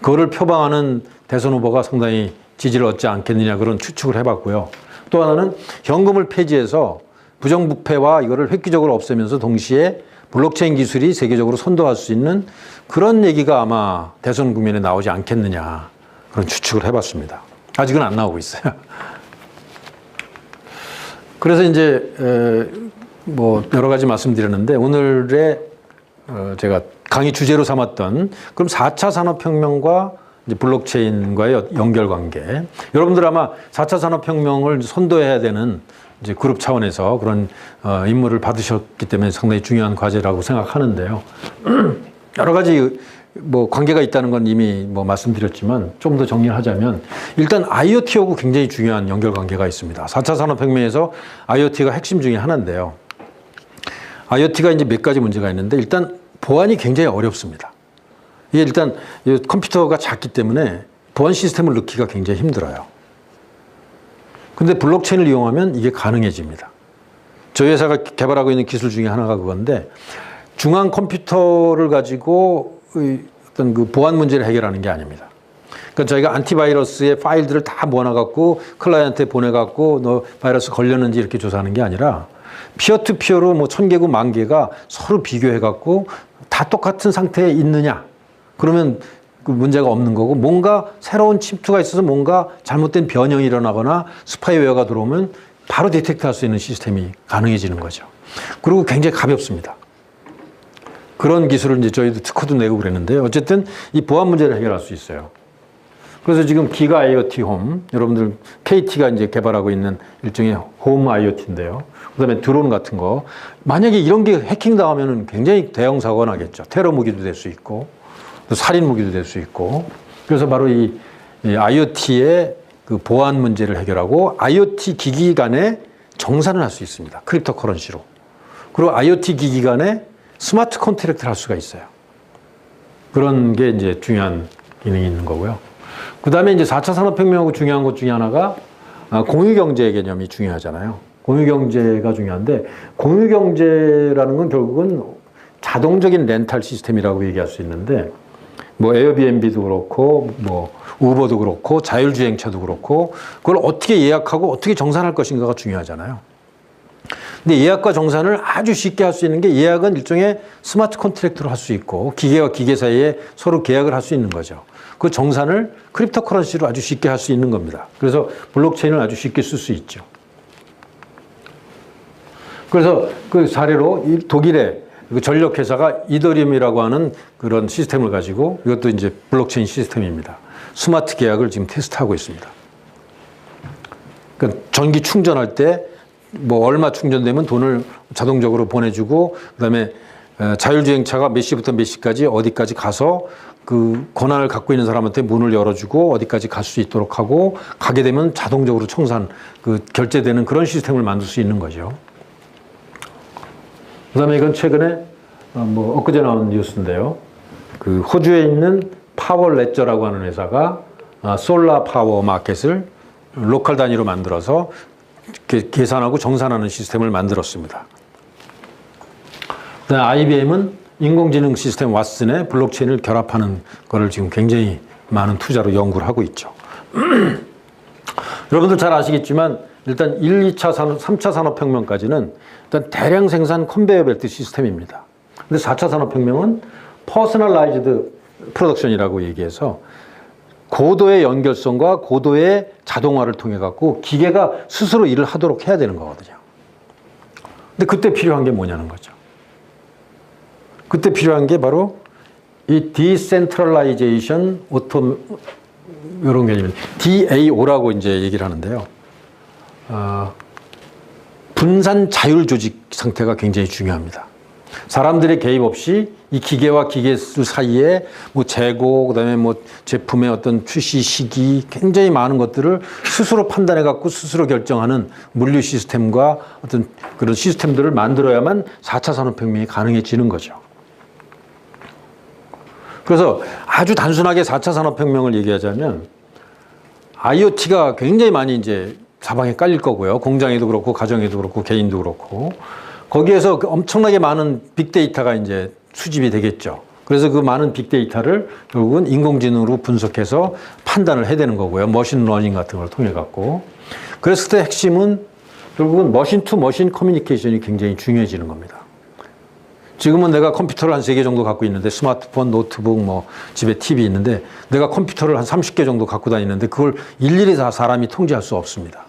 그거를 표방하는 대선 후보가 상당히 지지를 얻지 않겠느냐 그런 추측을 해봤고요. 또 하나는 현금을 폐지해서 부정부패와 이거를 획기적으로 없애면서 동시에 블록체인 기술이 세계적으로 선도할 수 있는 그런 얘기가 아마 대선 국면에 나오지 않겠느냐 그런 추측을 해봤습니다. 아직은 안 나오고 있어요. 그래서 이제 뭐 여러 가지 말씀드렸는데 오늘의 제가 강의 주제로 삼았던 그럼 4차 산업혁명과 이제 블록체인과의 연결관계. 여러분들 아마 4차 산업혁명을 선도해야 되는 이제 그룹 차원에서 그런 임무를 받으셨기 때문에 상당히 중요한 과제라고 생각하는데요. 여러 가지 뭐 관계가 있다는 건 이미 뭐 말씀드렸지만 좀 더 정리를 하자면 일단 IoT하고 굉장히 중요한 연결관계가 있습니다. 4차 산업혁명에서 IoT가 핵심 중에 하나인데요. IoT가 이제 몇 가지 문제가 있는데 일단 보안이 굉장히 어렵습니다. 이게 일단 컴퓨터가 작기 때문에 보안 시스템을 넣기가 굉장히 힘들어요. 근데 블록체인을 이용하면 이게 가능해집니다. 저희 회사가 개발하고 있는 기술 중에 하나가 그건데 중앙 컴퓨터를 가지고 어떤 그 보안 문제를 해결하는 게 아닙니다. 그러니까 저희가 안티바이러스의 파일들을 다 모아놔갖고 클라이언트에 보내갖고 너 바이러스 걸렸는지 이렇게 조사하는 게 아니라 피어투피어로 뭐 1000개국 10,000개가 서로 비교해갖고 다 똑같은 상태에 있느냐. 그러면 그 문제가 없는 거고 뭔가 새로운 침투가 있어서 뭔가 잘못된 변형이 일어나거나 스파이웨어가 들어오면 바로 디텍트할 수 있는 시스템이 가능해지는 거죠. 그리고 굉장히 가볍습니다. 그런 기술을 이제 저희도 특허도 내고 그랬는데 어쨌든 이 보안 문제를 해결할 수 있어요. 그래서 지금 기가 IoT 홈, 여러분들 KT가 이제 개발하고 있는 일종의 홈 IoT인데요. 그다음에 드론 같은 거. 만약에 이런 게 해킹 당하면 굉장히 대형 사고가 나겠죠. 테러 무기도 될 수 있고, 또 살인 무기도 될 수 있고. 그래서 바로 이 IoT의 그 보안 문제를 해결하고 IoT 기기 간에 정산을 할 수 있습니다. 크립토 커런시로. 그리고 IoT 기기 간에 스마트 컨트랙트를 할 수가 있어요. 그런 게 이제 중요한 기능이 있는 거고요. 그 다음에 이제 4차 산업혁명하고 중요한 것 중에 하나가 공유경제 개념이 중요하잖아요. 공유경제가 중요한데 공유경제라는 건 결국은 자동적인 렌탈 시스템이라고 얘기할 수 있는데 뭐 에어비앤비도 그렇고 뭐 우버도 그렇고 자율주행차도 그렇고 그걸 어떻게 예약하고 어떻게 정산할 것인가가 중요하잖아요. 근데 예약과 정산을 아주 쉽게 할 수 있는 게 예약은 일종의 스마트 컨트랙트로 할 수 있고 기계와 기계 사이에 서로 계약을 할 수 있는 거죠. 그 정산을 크립토 커런시로 아주 쉽게 할 수 있는 겁니다. 그래서 블록체인을 아주 쉽게 쓸 수 있죠. 그래서 그 사례로 독일의 그 전력회사가 이더리움이라고 하는 그런 시스템을 가지고 이것도 이제 블록체인 시스템입니다. 스마트 계약을 지금 테스트하고 있습니다. 그러니까 전기 충전할 때 뭐 얼마 충전되면 돈을 자동적으로 보내주고 그다음에 자율주행차가 몇 시부터 몇 시까지 어디까지 가서 그 권한을 갖고 있는 사람한테 문을 열어주고 어디까지 갈 수 있도록 하고 가게 되면 자동적으로 청산, 그 결제되는 그런 시스템을 만들 수 있는 거죠. 그다음에 이건 최근에 뭐 엊그제 나온 뉴스인데요. 그 호주에 있는 파워 레저라고 하는 회사가 솔라 파워 마켓을 로컬 단위로 만들어서 계산하고 정산하는 시스템을 만들었습니다. 그다음에 IBM은 인공지능 시스템 왓슨에 블록체인을 결합하는 거를 지금 굉장히 많은 투자로 연구를 하고 있죠. 여러분들 잘 아시겠지만 일단 1, 2차 산업, 3차 산업혁명까지는 일단 대량 생산 컨베이어 벨트 시스템입니다. 근데 4차 산업혁명은 퍼스널라이즈드 프로덕션이라고 얘기해서 고도의 연결성과 고도의 자동화를 통해 갖고 기계가 스스로 일을 하도록 해야 되는 거거든요. 근데 그때 필요한 게 뭐냐는 거죠. 그때 필요한 게 바로 이 디센트럴라이제이션 오토 이런 개념입니다. DAO라고 이제 얘기를 하는데요. 분산 자율 조직 상태가 굉장히 중요합니다. 사람들의 개입 없이 이 기계와 기계수 사이에 뭐 재고, 그다음에 뭐 제품의 어떤 출시 시기, 굉장히 많은 것들을 스스로 판단해 갖고 스스로 결정하는 물류 시스템과 어떤 그런 시스템들을 만들어야만 4차 산업혁명이 가능해지는 거죠. 그래서 아주 단순하게 4차 산업혁명을 얘기하자면 IoT가 굉장히 많이 이제 사방에 깔릴 거고요. 공장에도 그렇고, 가정에도 그렇고, 개인도 그렇고. 거기에서 엄청나게 많은 빅데이터가 이제 수집이 되겠죠. 그래서 그 많은 빅데이터를 결국은 인공지능으로 분석해서 판단을 해야 되는 거고요. 머신러닝 같은 걸 통해 갖고. 그랬을 때 핵심은 결국은 머신 투 머신 커뮤니케이션이 굉장히 중요해지는 겁니다. 지금은 내가 컴퓨터를 한 3개 정도 갖고 있는데 스마트폰, 노트북, 뭐 집에 TV 있는데 내가 컴퓨터를 한 30개 정도 갖고 다니는데 그걸 일일이 다 사람이 통제할 수 없습니다.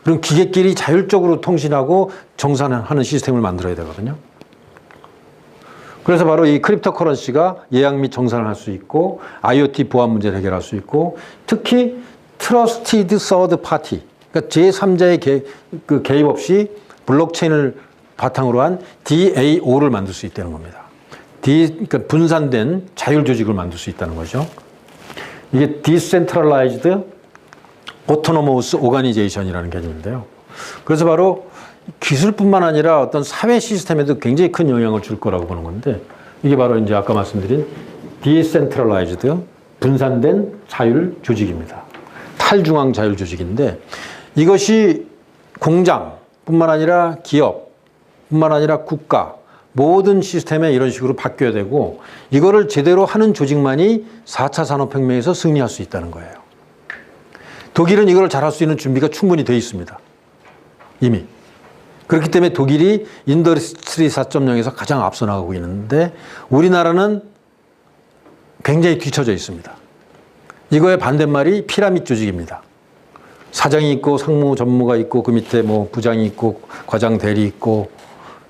그럼 기계끼리 자율적으로 통신하고 정산하는 시스템을 만들어야 되거든요. 그래서 바로 이 크립토 커런시가 예약 및 정산을 할 수 있고 IoT 보안 문제를 해결할 수 있고 특히 트러스티드 서드 파티, 그러니까 제3자의 개입 없이 블록체인을 바탕으로 한 DAO를 만들 수 있다는 겁니다. 그러니까 분산된 자율 조직을 만들 수 있다는 거죠. 이게 Decentralized Autonomous Organization이라는 개념인데요. 그래서 바로 기술뿐만 아니라 어떤 사회 시스템에도 굉장히 큰 영향을 줄 거라고 보는 건데 이게 바로 이제 아까 말씀드린 Decentralized 분산된 자율 조직입니다. 탈중앙 자율 조직인데 이것이 공장뿐만 아니라 기업 뿐만 아니라 국가 모든 시스템에 이런 식으로 바뀌어야 되고 이거를 제대로 하는 조직만이 4차 산업혁명에서 승리할 수 있다는 거예요. 독일은 이걸 잘할 수 있는 준비가 충분히 되어 있습니다. 이미. 그렇기 때문에 독일이 인더스트리 4.0에서 가장 앞서 나가고 있는데 우리나라는 굉장히 뒤처져 있습니다. 이거의 반대말이 피라미드 조직입니다. 사장이 있고 상무 전무가 있고 그 밑에 뭐 부장이 있고 과장 대리 있고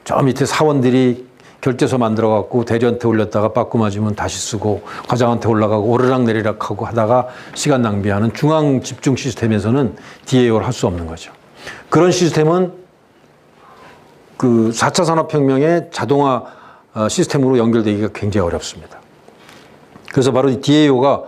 저 밑에 사원들이 결제서 만들어 갖고 대리한테 올렸다가 빠꾸 맞으면 다시 쓰고 과장한테 올라가고 오르락내리락 하고 하다가 시간 낭비하는 중앙 집중 시스템에서는 DAO를 할 수 없는 거죠. 그런 시스템은 그 4차 산업혁명의 자동화 시스템으로 연결되기가 굉장히 어렵습니다. 그래서 바로 이 DAO가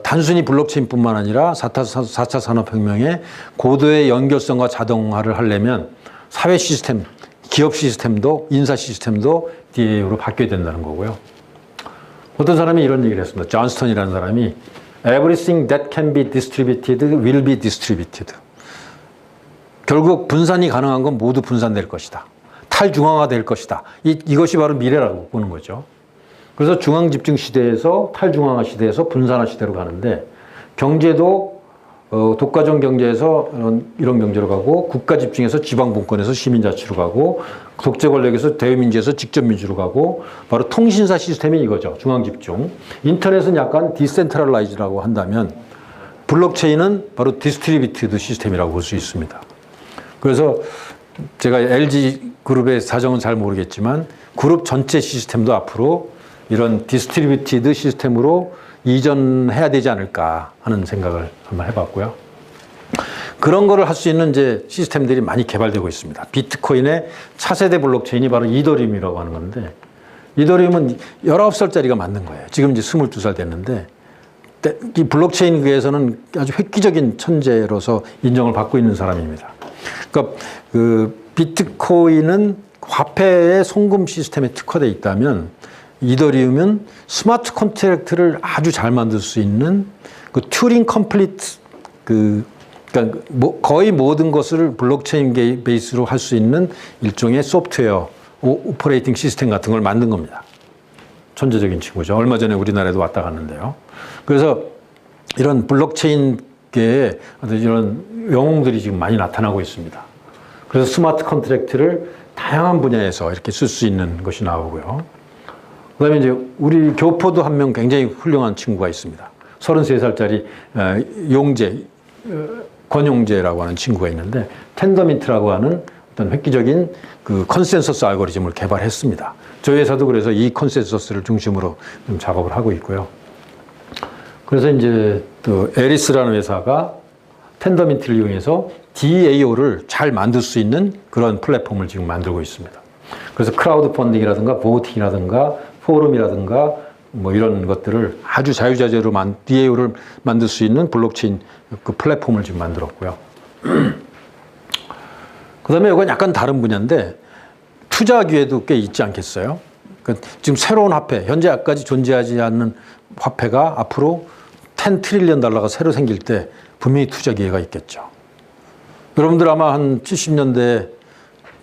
단순히 블록체인뿐만 아니라 4차 산업혁명의 고도의 연결성과 자동화를 하려면 사회 시스템, 기업 시스템도 인사 시스템도 DAO로 바뀌어야 된다는 거고요. 어떤 사람이 이런 얘기를 했습니다. 존스턴이라는 사람이 Everything that can be distributed will be distributed. 결국 분산이 가능한 건 모두 분산될 것이다. 탈중앙화될 것이다. 이것이 바로 미래라고 보는 거죠. 그래서 중앙집중 시대에서 탈중앙화 시대에서 분산화 시대로 가는데 경제도 독과점 경제에서 이런 경제로 가고 국가 집중에서 지방 분권에서 시민자치로 가고 독재 권력에서 대의민주에서 직접민주로 가고 바로 통신사 시스템이 이거죠. 중앙집중. 인터넷은 약간 디센트럴라이즈라고 한다면 블록체인은 바로 디스트리뷰티드 시스템이라고 볼 수 있습니다. 그래서 제가 LG 그룹의 사정은 잘 모르겠지만 그룹 전체 시스템도 앞으로 이런 디스트리뷰티드 시스템으로 이전해야 되지 않을까 하는 생각을 한번 해봤고요. 그런 거를 할 수 있는 이제 시스템들이 많이 개발되고 있습니다. 비트코인의 차세대 블록체인이 바로 이더리움이라고 하는 건데 이더리움은 19살짜리가 만든 거예요. 지금 이제 22살 됐는데 이 블록체인계에서는 아주 획기적인 천재로서 인정을 받고 있는 사람입니다. 그러니까 그 비트코인은 화폐의 송금 시스템에 특화되어 있다면 이더리움은 스마트 컨트랙트를 아주 잘 만들 수 있는 그 튜링 컴플리트 그러니까 거의 모든 것을 블록체인 베이스로 할 수 있는 일종의 소프트웨어 오퍼레이팅 시스템 같은 걸 만든 겁니다. 천재적인 친구죠. 얼마 전에 우리나라에도 왔다 갔는데요. 그래서 이런 블록체인계에 이런 영웅들이 지금 많이 나타나고 있습니다. 그래서 스마트 컨트랙트를 다양한 분야에서 이렇게 쓸 수 있는 것이 나오고요. 그 다음에 이제 우리 교포도 한 명 굉장히 훌륭한 친구가 있습니다. 33살짜리 용재, 권용재라고 하는 친구가 있는데 텐더민트라고 하는 어떤 획기적인 그 컨센서스 알고리즘을 개발했습니다. 저희 회사도 그래서 이 컨센서스를 중심으로 좀 작업을 하고 있고요. 그래서 이제 또 에리스라는 회사가 텐더민트를 이용해서 DAO를 잘 만들 수 있는 그런 플랫폼을 지금 만들고 있습니다. 그래서 크라우드 펀딩이라든가 보팅이라든가 포럼이라든가 뭐 이런 것들을 아주 자유자재로 DAO를 만들 수 있는 블록체인 그 플랫폼을 지금 만들었고요. 그 다음에 이건 약간 다른 분야인데 투자 기회도 꽤 있지 않겠어요? 그러니까 지금 새로운 화폐, 현재까지 존재하지 않는 화폐가 앞으로 10 트릴리언 달러가 새로 생길 때 분명히 투자 기회가 있겠죠. 여러분들 아마 한 70년대에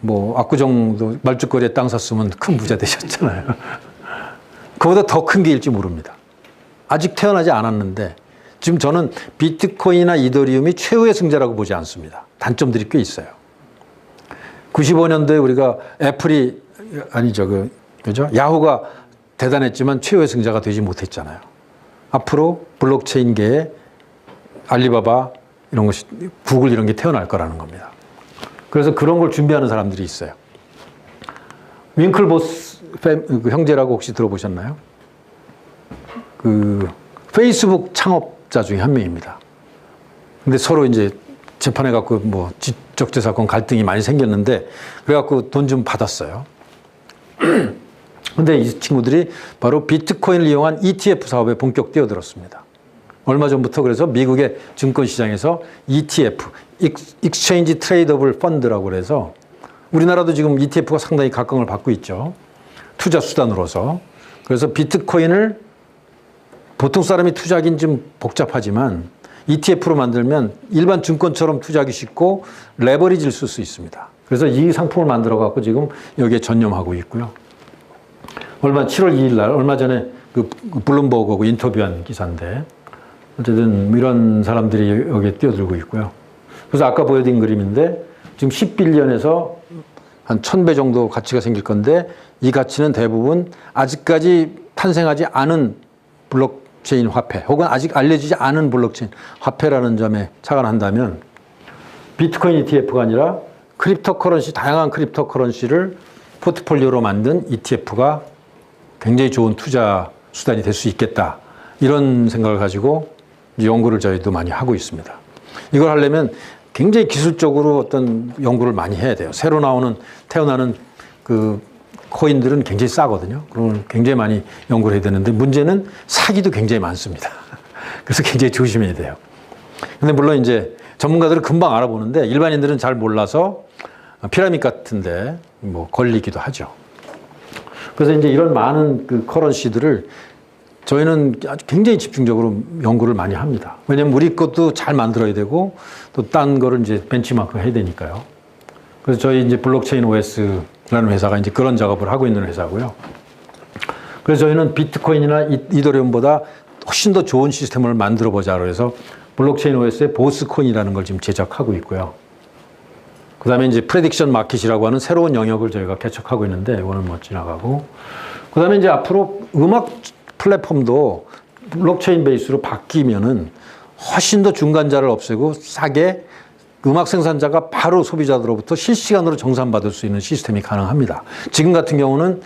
뭐 압구정도 말죽거리에 땅 샀으면 큰 부자 되셨잖아요. 그보다 더 큰 게 일지 모릅니다. 아직 태어나지 않았는데 지금 저는 비트코인이나 이더리움이 최후의 승자라고 보지 않습니다. 단점들이 꽤 있어요. 95년도에 우리가 애플이 아니죠. 그죠? 야후가 대단했지만 최후의 승자가 되지 못했잖아요. 앞으로 블록체인계에 알리바바 이런 것이 구글 이런 게 태어날 거라는 겁니다. 그래서 그런 걸 준비하는 사람들이 있어요. 윙클보스 그 형제라고 혹시 들어보셨나요? 그 페이스북 창업자 중에 한 명입니다. 근데 서로 이제 재판해 갖고 뭐 지적재산권 갈등이 많이 생겼는데 그래갖고 돈 좀 받았어요. 근데 이 친구들이 바로 비트코인을 이용한 ETF 사업에 본격 뛰어들었습니다. 얼마 전부터 그래서 미국의 증권시장에서 ETF, Exchange Tradable Fund라고 그래서 우리나라도 지금 ETF가 상당히 각광을 받고 있죠. 투자 수단으로서. 그래서 비트코인을 보통 사람이 투자하기는 좀 복잡하지만 ETF로 만들면 일반 증권처럼 투자하기 쉽고 레버리지를 쓸 수 있습니다. 그래서 이 상품을 만들어 갖고 지금 여기에 전념하고 있고요. 7월 2일 날 얼마 전에 그 블룸버그하고 인터뷰한 기사인데 어쨌든 이런 사람들이 여기에 뛰어들고 있고요. 그래서 아까 보여드린 그림인데 지금 10빌리언에서 한 1000배 정도 가치가 생길 건데 이 가치는 대부분 아직까지 탄생하지 않은 블록체인 화폐 혹은 아직 알려지지 않은 블록체인 화폐라는 점에 착안한다면 비트코인 ETF가 아니라 크립토커런시, 다양한 크립토커런시를 포트폴리오로 만든 ETF가 굉장히 좋은 투자 수단이 될 수 있겠다. 이런 생각을 가지고 연구를 저희도 많이 하고 있습니다. 이걸 하려면 굉장히 기술적으로 어떤 연구를 많이 해야 돼요. 새로 태어나는 그 코인들은 굉장히 싸거든요. 그러면 굉장히 많이 연구를 해야 되는데 문제는 사기도 굉장히 많습니다. 그래서 굉장히 조심해야 돼요. 근데 물론 이제 전문가들은 금방 알아보는데 일반인들은 잘 몰라서 피라미드 같은데 뭐 걸리기도 하죠. 그래서 이제 이런 많은 그 커런시들을 저희는 아주 굉장히 집중적으로 연구를 많이 합니다. 왜냐면 우리 것도 잘 만들어야 되고 또 딴 거를 이제 벤치마크 해야 되니까요. 그래서 저희 이제 블록체인 OS라는 회사가 이제 그런 작업을 하고 있는 회사고요. 그래서 저희는 비트코인이나 이더리움보다 훨씬 더 좋은 시스템을 만들어 보자 그래서 블록체인 OS의 보스코인이라는 걸 지금 제작하고 있고요. 그 다음에 이제 프레딕션 마켓이라고 하는 새로운 영역을 저희가 개척하고 있는데 이거는 뭐 지나가고 그 다음에 이제 앞으로 음악 플랫폼도 블록체인 베이스로 바뀌면은 훨씬 더 중간자를 없애고 싸게 음악 생산자가 바로 소비자들로부터 실시간으로 정산받을 수 있는 시스템이 가능합니다. 지금 같은 경우는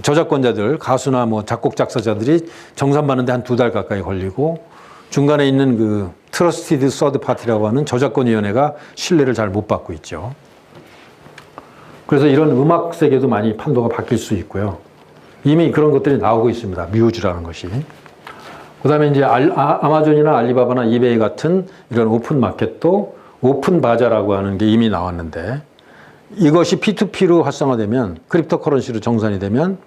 저작권자들, 가수나 뭐 작곡, 작사자들이 정산받는데 한 2달 가까이 걸리고 중간에 있는 그 트러스티드 서드 파티라고 하는 저작권위원회가 신뢰를 잘 못 받고 있죠. 그래서 이런 음악 세계도 많이 판도가 바뀔 수 있고요. 이미 그런 것들이 나오고 있습니다. 뮤즈라는 것이. 그 다음에 이제 아마존이나 알리바바나 이베이 같은 이런 오픈 마켓도 오픈 바자라고 하는 게 이미 나왔는데 이것이 P2P로 활성화되면 크립토 커런시로 정산이 되면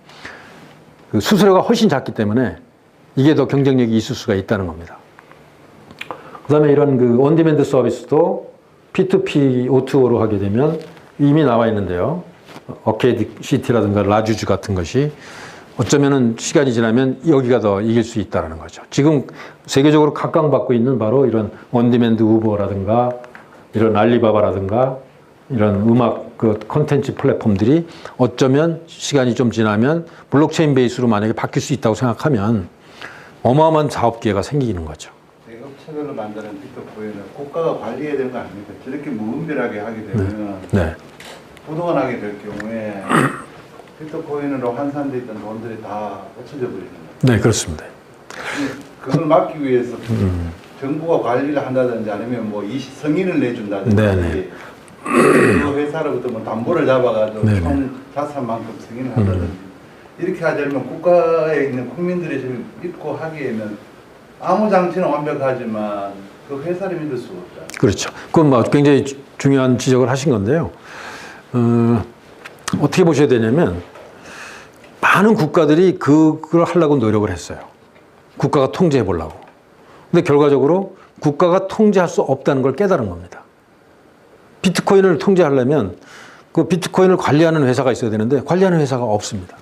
그 수수료가 훨씬 작기 때문에 이게 더 경쟁력이 있을 수가 있다는 겁니다. 그 다음에 이런 그 온디맨드 서비스도 P2P, O2O로 하게 되면 이미 나와 있는데요. 어케이드 시티라든가 라주주 같은 것이 어쩌면은 시간이 지나면 여기가 더 이길 수 있다는 거죠. 지금 세계적으로 각광받고 있는 바로 이런 온디맨드 우버라든가 이런 알리바바라든가 이런 음악 그 콘텐츠 플랫폼들이 어쩌면 시간이 좀 지나면 블록체인 베이스로 만약에 바뀔 수 있다고 생각하면 어마어마한 사업 기회가 생기는 거죠. 대업체별로 만드는 비트코인을 국가가 관리해야 되는 거 아닙니까? 저렇게 무분별하게 하게 되면 네. 부도가 나게 될 경우에 비트코인으로 환산돼 있던 돈들이 다 없어져 버리는 거예요. 네, 그렇습니다. 그걸 막기 위해서 정부가 관리를 한다든지 아니면 뭐 승인을 내준다든지 네네. 그 회사로부터 뭐 담보를 잡아가지고 네네. 총 자산만큼 승인을 한다든지 이렇게 하자면 국가에 있는 국민들이 지금 믿고 하기에는 아무 장치는 완벽하지만 그 회사를 믿을 수가 없다. 그렇죠. 그건 뭐 굉장히 중요한 지적을 하신 건데요. 어떻게 보셔야 되냐면 많은 국가들이 그걸 하려고 노력을 했어요. 국가가 통제해 보려고. 근데 결과적으로 국가가 통제할 수 없다는 걸 깨달은 겁니다. 비트코인을 통제하려면 그 비트코인을 관리하는 회사가 있어야 되는데 관리하는 회사가 없습니다.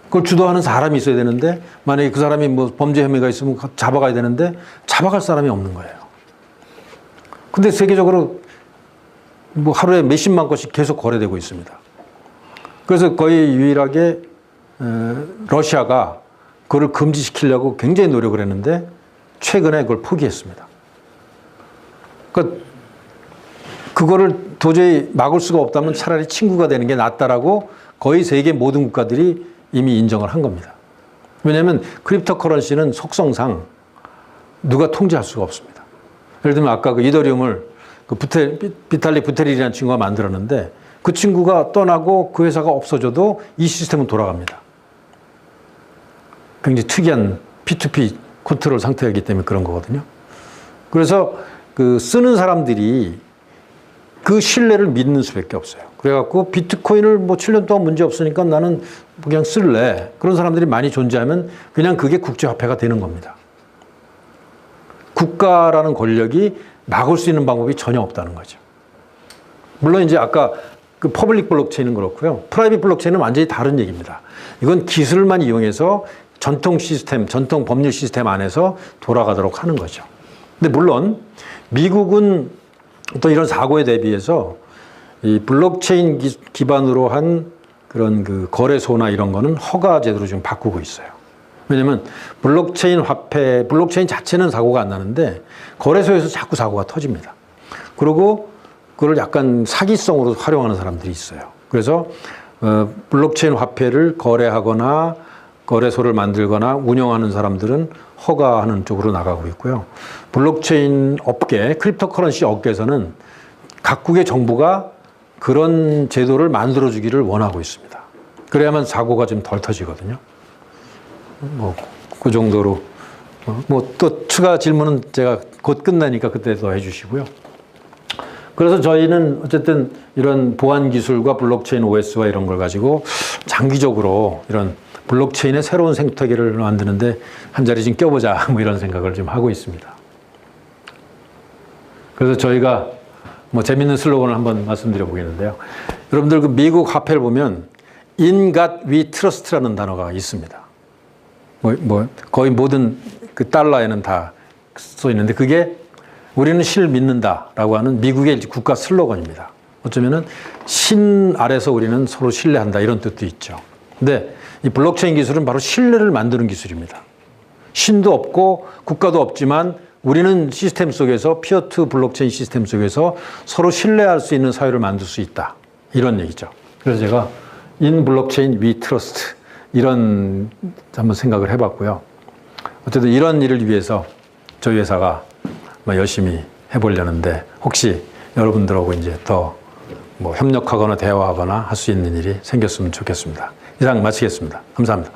그걸 주도하는 사람이 있어야 되는데 만약에 그 사람이 뭐 범죄 혐의가 있으면 잡아가야 되는데 잡아갈 사람이 없는 거예요. 근데 세계적으로 뭐 하루에 몇십만 건씩 계속 거래되고 있습니다. 그래서 거의 유일하게 러시아가 그걸 금지시키려고 굉장히 노력을 했는데 최근에 그걸 포기했습니다. 그러니까 그거를 도저히 막을 수가 없다면 차라리 친구가 되는 게 낫다라고 거의 세계 모든 국가들이 이미 인정을 한 겁니다. 왜냐하면 크립토 커런시는 속성상 누가 통제할 수가 없습니다. 예를 들면 아까 그 이더리움을 그 비탈릭 부테린이라는 친구가 만들었는데 그 친구가 떠나고 그 회사가 없어져도 이 시스템은 돌아갑니다. 굉장히 특이한 P2P 컨트롤 상태이기 때문에 그런 거거든요. 그래서 그 쓰는 사람들이 그 신뢰를 믿는 수밖에 없어요. 그래갖고 비트코인을 뭐 7년 동안 문제 없으니까 나는 그냥 쓸래. 그런 사람들이 많이 존재하면 그냥 그게 국제화폐가 되는 겁니다. 국가라는 권력이 막을 수 있는 방법이 전혀 없다는 거죠. 물론 이제 아까 그 퍼블릭 블록체인은 그렇고요. 프라이빗 블록체인은 완전히 다른 얘기입니다. 이건 기술만 이용해서 전통 시스템, 전통 법률 시스템 안에서 돌아가도록 하는 거죠. 근데 물론 미국은 또 이런 사고에 대비해서 이 블록체인 기반으로 한 그런 그 거래소나 이런 거는 허가 제도로 지금 바꾸고 있어요. 왜냐면 블록체인 화폐, 블록체인 자체는 사고가 안 나는데 거래소에서 자꾸 사고가 터집니다. 그리고 그걸 약간 사기성으로 활용하는 사람들이 있어요. 그래서 블록체인 화폐를 거래하거나 거래소를 만들거나 운영하는 사람들은 허가하는 쪽으로 나가고 있고요. 블록체인 업계, 크립토커런시 업계에서는 각국의 정부가 그런 제도를 만들어주기를 원하고 있습니다. 그래야만 사고가 좀 덜 터지거든요. 뭐 그 정도로 뭐 또 추가 질문은 제가 곧 끝나니까 그때 더 해주시고요. 그래서 저희는 어쨌든 이런 보안 기술과 블록체인 OS와 이런 걸 가지고 장기적으로 이런 블록체인의 새로운 생태계를 만드는데 한 자리 좀 껴보자 뭐 이런 생각을 좀 하고 있습니다. 그래서 저희가 뭐 재밌는 슬로건을 한번 말씀드려 보겠는데요. 여러분들 그 미국 화폐를 보면 In God We Trust라는 단어가 있습니다. 거의 모든 그 달러에는 다 써 있는데 그게 우리는 신을 믿는다라고 하는 미국의 국가 슬로건입니다. 어쩌면은 신 아래서 우리는 서로 신뢰한다 이런 뜻도 있죠. 근데 이 블록체인 기술은 바로 신뢰를 만드는 기술입니다. 신도 없고 국가도 없지만 우리는 시스템 속에서 피어 투 블록체인 시스템 속에서 서로 신뢰할 수 있는 사회를 만들 수 있다. 이런 얘기죠. 그래서 제가 In Blockchain We Trust 이런 한번 생각을 해봤고요. 어쨌든 이런 일을 위해서 저희 회사가 열심히 해보려는데 혹시 여러분들하고 이제 더 뭐 협력하거나 대화하거나 할 수 있는 일이 생겼으면 좋겠습니다. 이상 마치겠습니다. 감사합니다.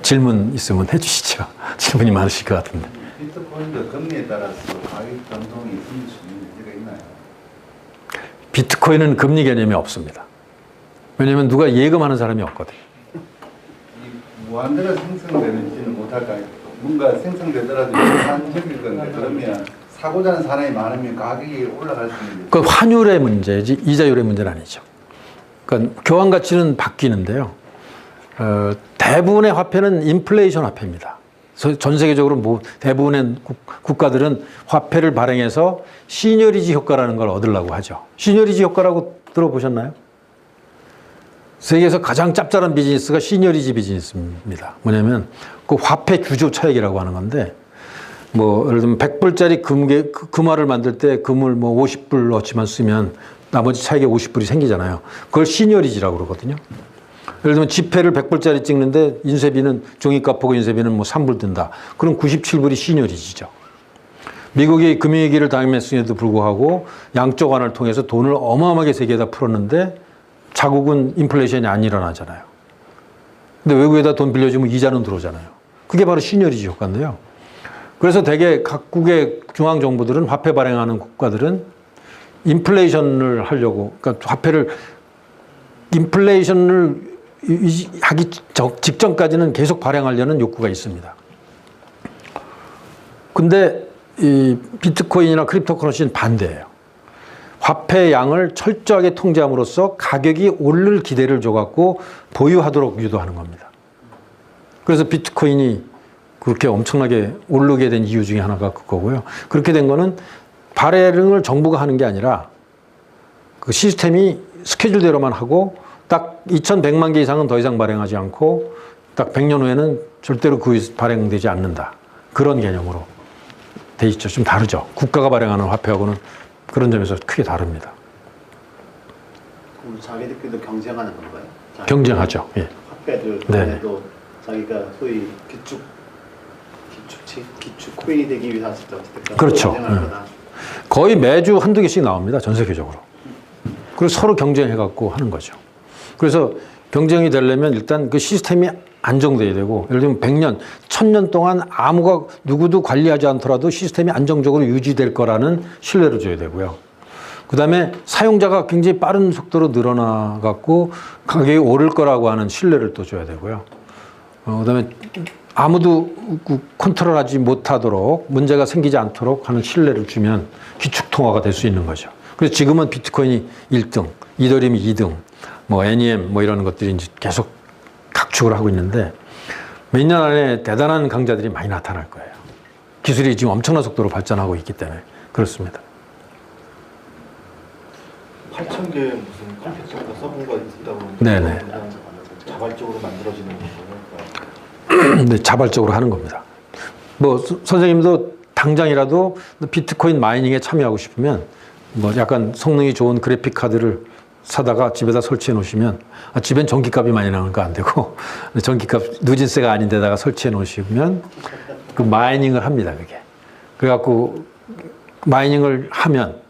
질문 있으면 해주시죠. 질문이 많으실 것 같은데. 비트코인도 금리에 따라서 가격 변동이 있을 수 있는 문제가 있나요? 비트코인은 금리 개념이 없습니다. 왜냐하면 누가 예금하는 사람이 없거든요. 이 무한대로 생성되는지는 못할까요? 뭔가 생성되더라도 한정일 건데 그러면 사고자는 사람이 많으면 가격이 올라갈 수 있는. 그 환율의 문제지 이자율의 문제는 아니죠. 그러니까 교환 가치는 바뀌는데요. 대부분의 화폐는 인플레이션 화폐입니다. 전 세계적으로 뭐 대부분의 국가들은 화폐를 발행해서 시니어리지 효과라는 걸 얻으려고 하죠. 시니어리지 효과라고 들어보셨나요? 세계에서 가장 짭짤한 비즈니스가 시니어리지 비즈니스입니다. 뭐냐면 그 화폐 규조 차익이라고 하는 건데, 뭐 예를 들면 100불짜리 금화를 만들 때 금을 뭐 50불어치만 쓰면 나머지 차익에 50불이 생기잖아요. 그걸 시니어리지라고 그러거든요. 예를 들면 지폐를 100불짜리 찍는데 인쇄비는 종이값 보고 인쇄비는 뭐 3불 든다. 그럼 97불이 시니어리지죠. 미국이 금융위기를 당했음에도 불구하고 양적 완화를 통해서 돈을 어마어마하게 세계에다 풀었는데 자국은 인플레이션이 안 일어나잖아요. 근데 외국에다 돈 빌려주면 이자는 들어오잖아요. 그게 바로 시니어리지 효과인데요. 그래서 대개 각국의 중앙정부들은 화폐 발행하는 국가들은 인플레이션을 하려고, 그러니까 화폐를 인플레이션을 하기 직전까지는 계속 발행하려는 욕구가 있습니다. 근데 이 비트코인이나 크립토커런시는 반대예요. 화폐 양을 철저하게 통제함으로써 가격이 오를 기대를 줘갖고 보유하도록 유도하는 겁니다. 그래서 비트코인이 그렇게 엄청나게 오르게 된 이유 중에 하나가 그거고요. 그렇게 된 거는 발행을 정부가 하는 게 아니라 그 시스템이 스케줄대로만 하고 딱 2100만 개 이상은 더 이상 발행하지 않고 딱 100년 후에는 절대로 그 발행되지 않는다. 그런 개념으로 돼 있죠. 좀 다르죠. 국가가 발행하는 화폐하고는 그런 점에서 크게 다릅니다. 그럼 자기들끼리도 경쟁하는 건가요? 경쟁하죠. 예. 화폐들 간에도 자기가 소위 기축 코인이 되기 위해서 어쨌든 그렇죠. 경쟁하거나. 거의 매주 한두 개씩 나옵니다. 전 세계적으로. 그래서 서로 경쟁해갖고 하는 거죠. 그래서 경쟁이 되려면 일단 그 시스템이 안정돼야 되고, 예를 들면 100년, 1000년 동안 누구도 관리하지 않더라도 시스템이 안정적으로 유지될 거라는 신뢰를 줘야 되고요. 그 다음에 사용자가 굉장히 빠른 속도로 늘어나갖고 가격이 오를 거라고 하는 신뢰를 또 줘야 되고요. 그 다음에 아무도 컨트롤하지 못하도록, 문제가 생기지 않도록 하는 신뢰를 주면 기축통화가 될 수 있는 거죠. 그래서 지금은 비트코인이 1등, 이더리움이 2등, 뭐 NEM 뭐 이런 것들이 이제 계속 각축을 하고 있는데 몇 년 안에 대단한 강자들이 많이 나타날 거예요. 기술이 지금 엄청난 속도로 발전하고 있기 때문에 그렇습니다. 8,000개 무슨 컴퓨터가 서버가 있다고 네네. 자발적으로 만들어지는 거예요. 네, 자발적으로 하는 겁니다. 뭐 선생님도 당장이라도 비트코인 마이닝에 참여하고 싶으면 뭐 약간 성능이 좋은 그래픽 카드를 사다가 집에다 설치해 놓으시면, 집엔 전기값이 많이 나오니까 안 되고 전기값 누진세가 아닌 데다가 설치해 놓으시면 그 마이닝을 합니다. 그게. 그래갖고 마이닝을 하면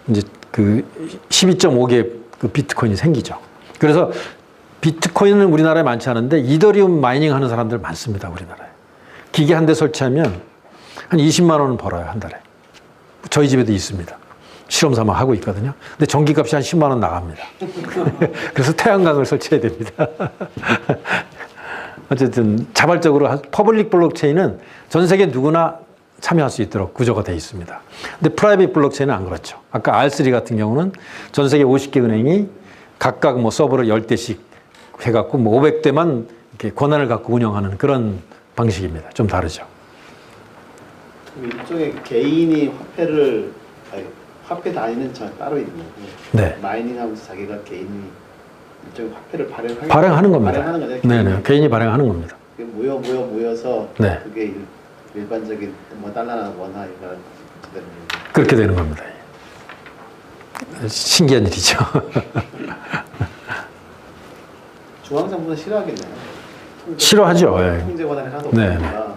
이제 그 12.5개 그 비트코인이 생기죠. 그래서 비트코인은 우리나라에 많지 않은데 이더리움 마이닝 하는 사람들 많습니다. 우리나라에. 기계 한 대 설치하면 한 20만 원은 벌어요. 한 달에. 저희 집에도 있습니다. 실험 삼아 하고 있거든요. 근데 전기값이 한 10만 원 나갑니다. 그래서 태양광을 설치해야 됩니다. 어쨌든 자발적으로 퍼블릭 블록체인은 전 세계 누구나 참여할 수 있도록 구조가 되어 있습니다. 근데 프라이빗 블록체인은 안 그렇죠. 아까 R3 같은 경우는 전 세계 50개 은행이 각각 뭐 서버를 10대씩 해갖고 뭐 500대만 이렇게 권한을 갖고 운영하는 그런 방식입니다. 좀 다르죠. 일종의 개인이 화폐 다니는 저 따로 있는 거고, 네. 마이닝하면서 자기가 개인이 일종의 화폐를 발행하는 겁니다. 발행하는 거죠. 네네. 개인이 발행하는 겁니다. 모여서 네. 그게 일반적인 뭐 달러나 원화 이런 그렇게 되는 겁니다. 신기한 일이죠. 중앙정부는 싫어하겠네요. 싫어하죠. 예. 통제 권한이 하나도 네. 없으니까.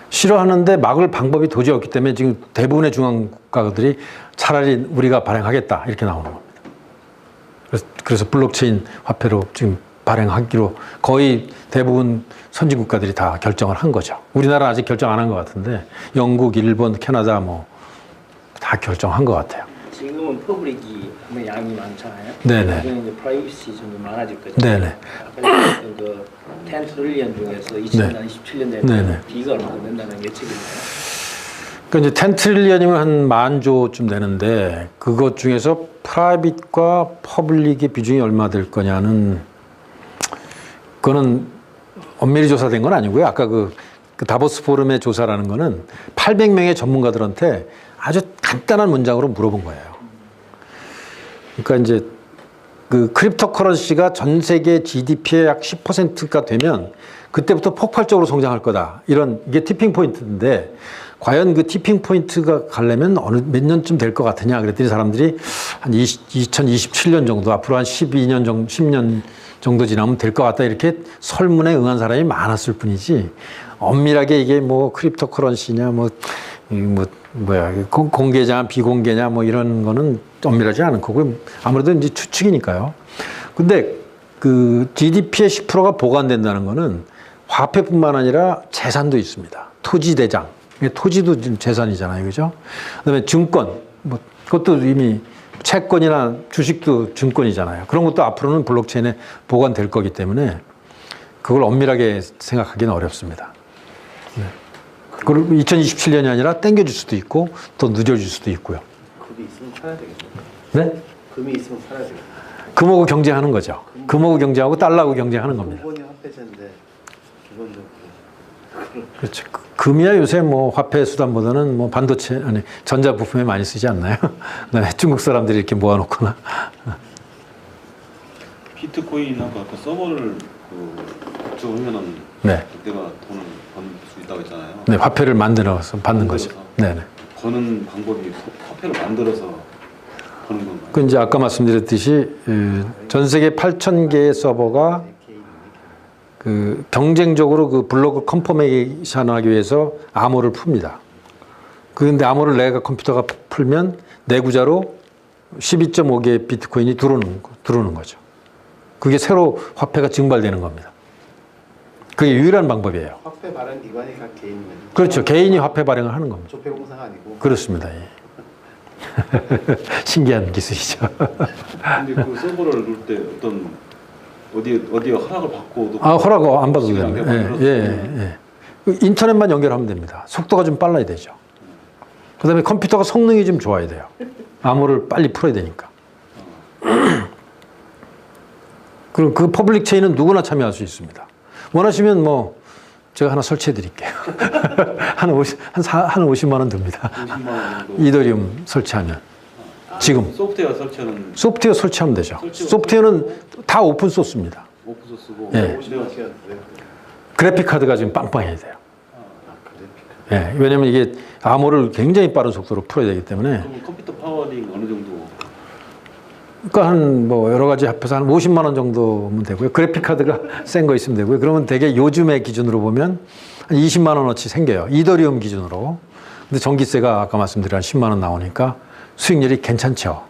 싫어하는데 막을 방법이 도저히 없기 때문에 지금 대부분의 중앙 국가들이 차라리 우리가 발행하겠다 이렇게 나오는 겁니다. 그래서 블록체인 화폐로 지금 발행하기로 거의 대부분 선진 국가들이 다 결정을 한 거죠. 우리나라는 아직 결정 안 한 것 같은데 영국, 일본, 캐나다 뭐 다 결정한 것 같아요. 지금은 퍼블릭이 양이 많잖아요. 네네. 나중에 이제 프라이빗이 좀 많아질 거죠. 네네. 아까 그 10 트릴리언 중에서 2027년 되면 네네. 비가 얼마 된다는 예측이네요. 그러니까 이제 10 트릴리언이면 한 10,000조쯤 되는데 그것 중에서 프라이빗과 퍼블릭의 비중이 얼마 될 거냐는 그거는 엄밀히 조사된 건 아니고요. 아까 그 다보스 포럼의 조사라는 거는 800명의 전문가들한테 아주 간단한 문장으로 물어본 거예요. 그러니까 이제 그 크립토 커런시가 전 세계 GDP의 약 10%가 되면 그때부터 폭발적으로 성장할 거다. 이런 이게 티핑 포인트인데 과연 그 티핑 포인트가 가려면 어느 몇 년쯤 될 것 같으냐 그랬더니 사람들이 한 2027년 정도 앞으로 한 12년 정도 10년 정도 지나면 될 것 같다 이렇게 설문에 응한 사람이 많았을 뿐이지 엄밀하게 이게 뭐 크립토 커런시냐 공개냐 비공개냐 뭐 이런 거는 엄밀하지 않은 거고 아무래도 이제 추측이니까요. 근데 그 GDP의 10%가 보관된다는 거는 화폐뿐만 아니라 재산도 있습니다. 토지 대장. 토지도 지금 재산이잖아요. 그죠? 그다음에 증권. 뭐 그것도 이미 채권이나 주식도 증권이잖아요. 그런 것도 앞으로는 블록체인에 보관될 거기 때문에 그걸 엄밀하게 생각하기는 어렵습니다. 네. 그걸 2027년이 아니라 땡겨줄 수도 있고 더 늦어질 수도 있고요. 금이 있으면 사야 되겠죠. 네? 금이 있으면 사야 되겠죠. 금하고 경쟁하는 거죠. 금하고 경쟁하고 달러하고 경쟁하는 겁니다. 기본이 화폐제인데 기본적으로 그렇죠. 금이야 요새 뭐 화폐 수단보다는 뭐 반도체 아니 전자 부품에 많이 쓰지 않나요? 네, 중국 사람들이 이렇게 모아놓거나. 비트코인하고 아까 서버를 구축하면은 네. 그때가 돈을 번 수 있다고 했잖아요. 네, 화폐를 만들어서 받는 거죠. 네, 네. 버는 방법이 화폐를 만들어서 버는 건가요? 그 이제 아까 말씀드렸듯이 전 세계 8,000개의 서버가 그 경쟁적으로 그 블록 컨퍼메이션 하기 위해서 암호를 풉니다. 그런데 암호를 내가 컴퓨터가 풀면 내구자로 12.5개의 비트코인이 들어오는 거죠. 그게 새로 화폐가 증발되는 겁니다. 그게 유일한 방법이에요. 화폐 발행 기관이 각 개인이 그렇죠. 개인이 화폐 발행을 하는 겁니다. 조폐공사가 아니고 그렇습니다. 예. 신기한 기술이죠. 근데 그 서버를 놓을 때 어떤 어디에 허락을 받고 허락 안 받아도 시간을 됩니다. 만들어서 예. 인터넷만 연결하면 됩니다. 속도가 좀 빨라야 되죠. 그다음에 컴퓨터가 성능이 좀 좋아야 돼요. 암호를 빨리 풀어야 되니까. 그리고 그 퍼블릭 체인은 누구나 참여할 수 있습니다. 원하시면 뭐 제가 하나 설치해 드릴게요. 한 50만 원 듭니다. 50만 원 정도. 이더리움 설치하면. 지금 소프트웨어 설치하는 소프트웨어 설치하면 되죠. 소프트웨어는 다 오픈 소스입니다. 오픈 소스고 예. 50만 시간 그래픽 카드가 지금 빵빵해야 돼요. 그래픽 예, 왜냐면 이게 암호를 굉장히 빠른 속도로 풀어야 되기 때문에. 그럼 컴퓨터 파워링 어느 정도? 그러니까 한 뭐 여러 가지 합해서 한 50만 원 정도면 되고요. 그래픽 카드가 센 거 있으면 되고요. 그러면 되게 요즘의 기준으로 보면 한 20만 원어치 생겨요. 이더리움 기준으로. 근데 전기세가 아까 말씀드린 한 10만 원 나오니까 수익률이 괜찮죠.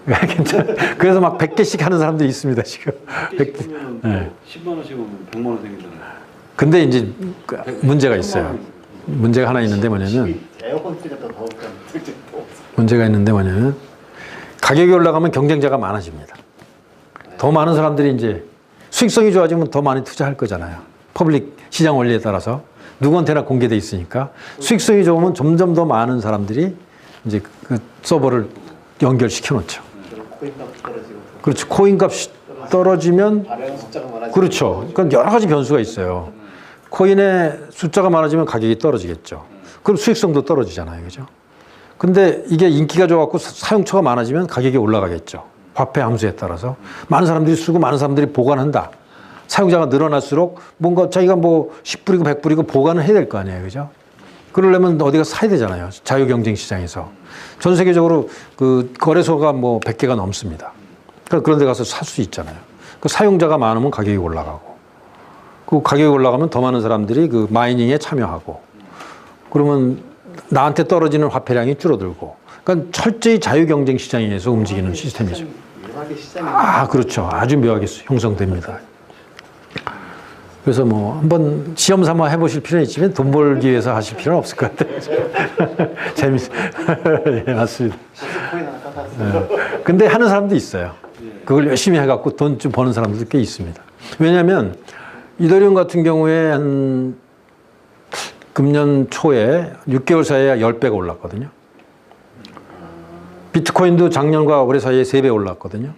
괜찮죠. 그래서 막 100개씩 하는 사람들이 있습니다, 지금. 100개씩 하면 네. 10만 원씩 하면 100만 원 생기잖아요. 근데 이제 문제가 있어요. 문제가 하나 있는데 뭐냐면 에어컨 틀가 더 더울까 문제가 있는데 뭐냐면 가격이 올라가면 경쟁자가 많아집니다. 더 많은 사람들이 이제 수익성이 좋아지면 더 많이 투자할 거잖아요. 퍼블릭 시장 원리에 따라서 누구한테나 공개돼 있으니까 수익성이 좋으면 점점 더 많은 사람들이 이제 그 서버를 연결시켜 놓죠. 코인값 떨어지고 그렇죠. 코인 값이 떨어지면 발행 숫자가 많아지고 그렇죠. 그러니까 여러 가지 변수가 있어요. 코인의 숫자가 많아지면 가격이 떨어지겠죠. 그럼 수익성도 떨어지잖아요. 그죠? 근데 이게 인기가 좋아갖고 사용처가 많아지면 가격이 올라가겠죠. 화폐 함수에 따라서. 많은 사람들이 쓰고 많은 사람들이 보관한다. 사용자가 늘어날수록 뭔가 자기가 뭐 10불이고 100불이고 보관을 해야 될 거 아니에요. 그죠? 그러려면 어디가 사야 되잖아요. 자유경쟁 시장에서. 전 세계적으로 그 거래소가 뭐 100개가 넘습니다. 그런 데 가서 살 수 있잖아요. 그 사용자가 많으면 가격이 올라가고. 그 가격이 올라가면 더 많은 사람들이 그 마이닝에 참여하고. 그러면 나한테 떨어지는 화폐량이 줄어들고. 그러니까 철저히 자유경쟁 시장에서 움직이는 시스템이죠. 묘하게 시장이 그렇죠. 아주 묘하게 형성됩니다. 그래서 뭐 한번 시험 삼아 해보실 필요는 있지만 돈 벌기 위해서 하실 필요는 없을 것 같아요. 예, 맞습니다. 코인 하나 까봤어요. 근데 하는 사람도 있어요. 그걸 열심히 해갖고 돈 좀 버는 사람들도 꽤 있습니다. 왜냐하면 이더리움 같은 경우에 한 금년 초에 6개월 사이에 10배가 올랐거든요. 비트코인도 작년과 올해 사이에 3배 올랐거든요.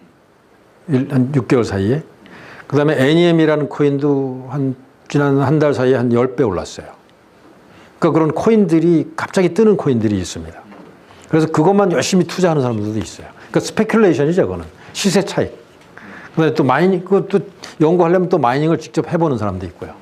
한 6개월 사이에. 그 다음에 NEM이라는 코인도 지난 한 달 사이에 한 10배 올랐어요. 그러니까 그런 코인들이 갑자기 뜨는 코인들이 있습니다. 그래서 그것만 열심히 투자하는 사람들도 있어요. 그러니까 스페큘레이션이죠, 그거는. 시세 차익. 그 다음에 또 마이닝, 그것도 연구하려면 또 마이닝을 직접 해보는 사람도 있고요.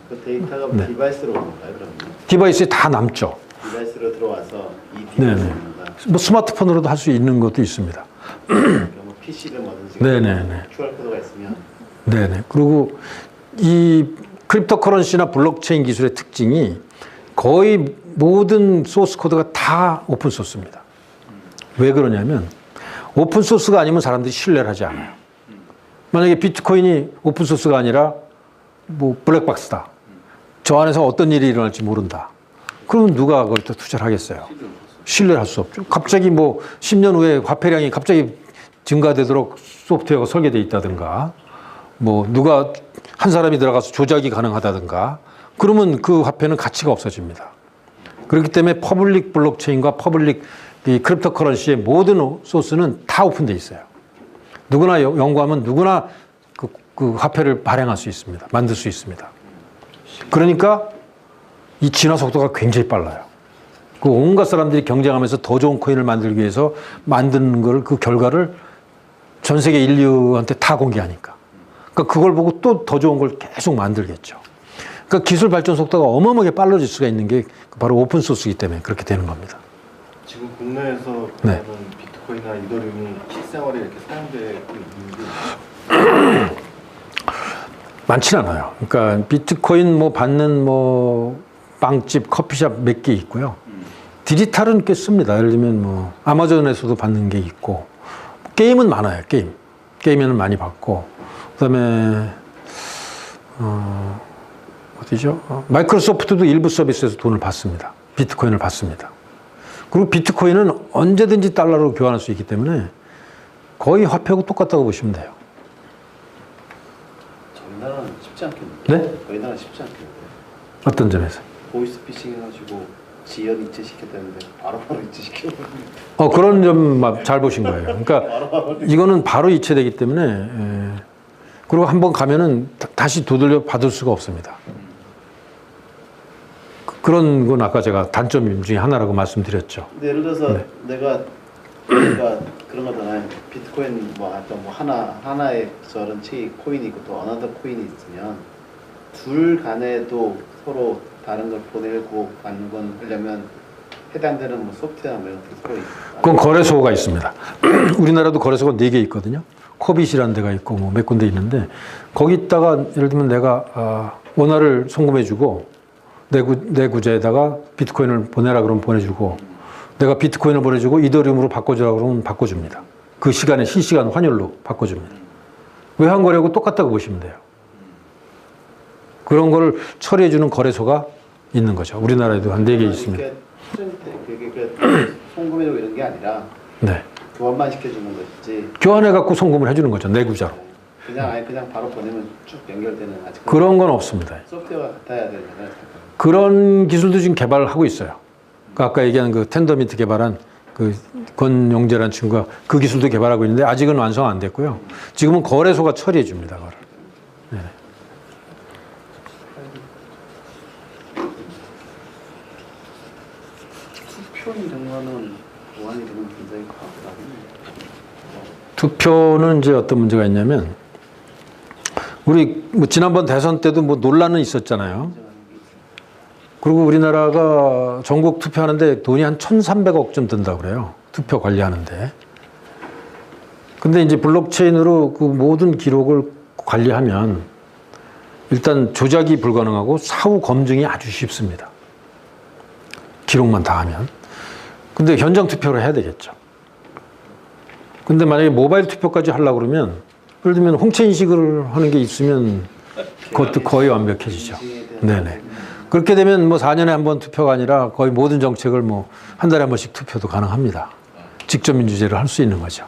그 데이터가 네. 디바이스로 오는 거예요, 그러면? 디바이스에 다 남죠. 디바이스로 들어와서 이 네네. 디바이스가 뭐 스마트폰으로도 할 수 있는 것도 있습니다. 뭐 PC를 뭐든지 네네네. QR 코드가 있으면 네네. 그리고 이 크립토커런시나 블록체인 기술의 특징이 거의 모든 소스 코드가 다 오픈 소스입니다. 왜 그러냐면 오픈 소스가 아니면 사람들이 신뢰를 하지 않아요. 만약에 비트코인이 오픈 소스가 아니라 뭐 블랙박스다. 저 안에서 어떤 일이 일어날지 모른다. 그러면 누가 그걸 또 투자를 하겠어요? 신뢰를 할 수 없죠. 갑자기 뭐 10년 후에 화폐량이 갑자기 증가되도록 소프트웨어가 설계되어 있다든가 뭐 누가 한 사람이 들어가서 조작이 가능하다든가 그러면 그 화폐는 가치가 없어집니다. 그렇기 때문에 퍼블릭 블록체인과 퍼블릭 이 크립토커런시의 모든 소스는 다 오픈되어 있어요. 누구나 연구하면 누구나 그 화폐를 발행할 수 있습니다. 만들 수 있습니다. 그러니까 이 진화 속도가 굉장히 빨라요. 그 온갖 사람들이 경쟁하면서 더 좋은 코인을 만들기 위해서 만드는 걸 그 결과를 전 세계 인류한테 다 공개하니까. 그러니까 그걸 보고 또 더 좋은 걸 계속 만들겠죠. 그러니까 기술 발전 속도가 어마어마하게 빨라질 수가 있는 게 바로 오픈 소스이기 때문에 그렇게 되는 겁니다. 지금 국내에서 네. 비트코인이나 이더리움이 실생활에 이렇게 사용되고 있는지 많지는 않아요. 그러니까 비트코인 뭐 받는 뭐 빵집, 커피숍 몇 개 있고요. 디지털은 꽤 씁니다. 예를 들면 뭐 아마존에서도 받는 게 있고 게임은 많아요. 게임에는 많이 받고 그다음에 어디죠? 마이크로소프트도 일부 서비스에서 돈을 받습니다. 비트코인을 받습니다. 그리고 비트코인은 언제든지 달러로 교환할 수 있기 때문에 거의 화폐하고 똑같다고 보시면 돼요. 저희 나라는 쉽지 않겠는데. 네? 저희 나라는 쉽지 않겠는데. 어떤 점에서? 보이스피싱 해가지고 지연 이체시켰다는데 바로바로 이체시켜버리는. 그런 점 잘 보신 거예요. 그러니까 이거는 바로 이체되기 때문에 그리고 한번 가면은 다시 되돌려 받을 수가 없습니다. 그런 건 아까 제가 단점 중에 하나라고 말씀드렸죠. 근데 예를 들어서 네. 내가 그런 거잖아요. 비트코인 뭐 어떤 뭐 하나의 저런 코인이 있고 또 어나더 코인이 있으면 둘 간에도 서로 다른 걸 보내고 받는 건 하려면 해당되는 뭐 소프트웨어 뭐 이런 게 서로 있어요. 그건 거래소가 있습니다. 우리나라도 거래소가 4개 있거든요. 코빗이라는 데가 있고 뭐 몇 군데 있는데 거기다가 예를 들면 내가 원화를 송금해주고 내 구제에다가 비트코인을 보내라 그러면 보내주고 내가 비트코인을 보내주고 이더리움으로 바꿔주라 그러면 바꿔줍니다. 그 시간에 실시간 환율로 바꿔줍니다. 외환거래하고 똑같다고 보시면 돼요. 그런 거를 처리해주는 거래소가 있는 거죠. 우리나라에도 한 4개 있습니다. 그게 송금해주고 이런 게 아니라 네. 교환만 시켜주는 것이지. 교환해갖고 송금을 해주는 거죠. 내 구자로. 그냥 바로 보내면 쭉 연결되는 아직 그런 건 없습니다. 소프트웨어가 같아야 되잖아요. 그런 기술도 지금 개발을 하고 있어요. 아까 얘기한 그 텐더민트 개발한 그 권용재라는 친구가 그 기술도 개발하고 있는데 아직은 완성 안 됐고요. 지금은 거래소가 처리해 줍니다. 그걸. 네. 투표 이런 거는 보안이 되면 굉장히 과하거든요. 투표는 이제 어떤 문제가 있냐면 우리 뭐 지난번 대선 때도 뭐 논란은 있었잖아요. 그리고 우리나라가 전국 투표하는데 돈이 한 1,300억 든다고 그래요. 투표 관리하는데. 근데 이제 블록체인으로 그 모든 기록을 관리하면 일단 조작이 불가능하고 사후 검증이 아주 쉽습니다. 기록만 다 하면. 근데 현장 투표를 해야 되겠죠. 근데 만약에 모바일 투표까지 하려고 그러면 예를 들면 홍채 인식을 하는 게 있으면 그것도 거의 완벽해지죠. 네네. 그렇게 되면 뭐 4년에 한 번 투표가 아니라 거의 모든 정책을 뭐 한 달에 한 번씩 투표도 가능합니다. 직접 민주제를 할 수 있는 거죠.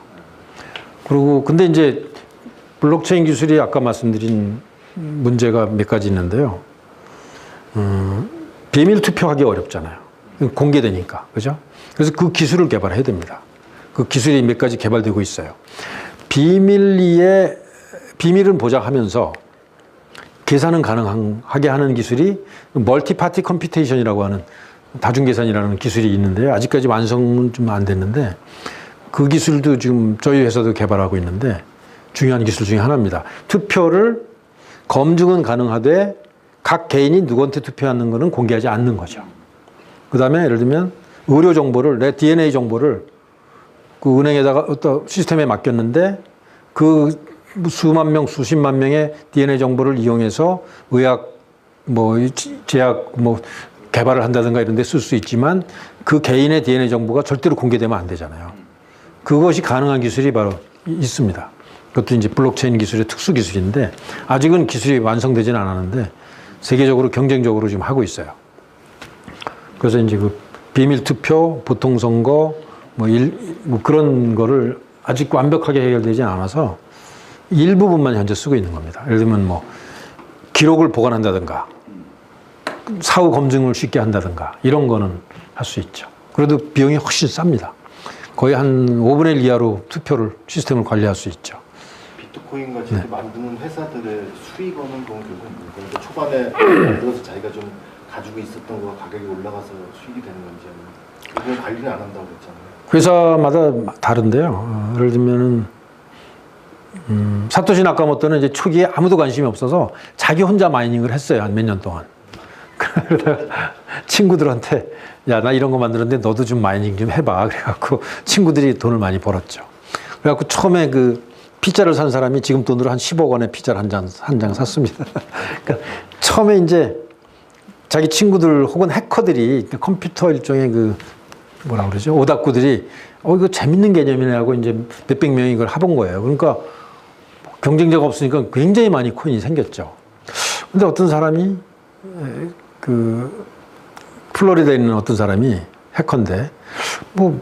그리고 근데 이제 블록체인 기술이 아까 말씀드린 문제가 몇 가지 있는데요. 비밀 투표하기 어렵잖아요. 공개되니까. 그죠? 그래서 그 기술을 개발해야 됩니다. 그 기술이 몇 가지 개발되고 있어요. 비밀은 보장하면서 계산은 가능하게 하는 기술이 멀티파티 컴퓨테이션이라고 하는 다중계산이라는 기술이 있는데요. 아직까지 완성은 좀 안 됐는데 그 기술도 지금 저희 회사도 개발하고 있는데 중요한 기술 중에 하나입니다. 투표를 검증은 가능하되 각 개인이 누구한테 투표하는 것은 공개하지 않는 거죠. 그 다음에 예를 들면 의료 정보를, 내 DNA 정보를 그 은행에다가 어떤 시스템에 맡겼는데 그 수만 명, 수십만 명의 DNA 정보를 이용해서 의학, 제약, 개발을 한다든가 이런 데 쓸 수 있지만 그 개인의 DNA 정보가 절대로 공개되면 안 되잖아요. 그것이 가능한 기술이 바로 있습니다. 그것도 이제 블록체인 기술의 특수 기술인데 아직은 기술이 완성되지는 않았는데 세계적으로 경쟁적으로 지금 하고 있어요. 그래서 이제 그 비밀 투표, 보통 선거, 그런 거를 아직 완벽하게 해결되지 않아서 일부분만 현재 쓰고 있는 겁니다. 예를 들면 기록을 보관한다든가 사후 검증을 쉽게 한다든가 이런 거는 할 수 있죠. 그래도 비용이 훨씬 쌉니다. 거의 한 5분의 1 이하로 투표를 시스템을 관리할 수 있죠. 비트코인 같이 만드는 회사들의 수익원은 그건 결국 그러니까 초반에 만들어서 자기가 좀 가지고 있었던 거 가격이 올라가서 수익이 되는 건지 아니면 이건 관리를 안 한다고 그랬잖아요. 회사마다 다른데요. 예를 들면은 사토시 나카모토는 이제 초기에 아무도 관심이 없어서 자기 혼자 마이닝을 했어요. 한 몇 년 동안. 그러다가 친구들한테 야, 나 이런 거 만들었는데 너도 좀 마이닝 좀 해봐. 그래갖고 친구들이 돈을 많이 벌었죠. 그래갖고 처음에 그 피자를 산 사람이 지금 돈으로 한 10억 원의 피자를 한 장 샀습니다. 그러니까 처음에 이제 자기 친구들 혹은 해커들이 컴퓨터 일종의 뭐라 그러죠? 오다쿠들이 이거 재밌는 개념이네 하고 이제 몇백 명이 이걸 해본 거예요. 그러니까 경쟁자가 없으니까 굉장히 많이 코인이 생겼죠. 근데 어떤 사람이 플로리다에 있는 어떤 사람이 해커인데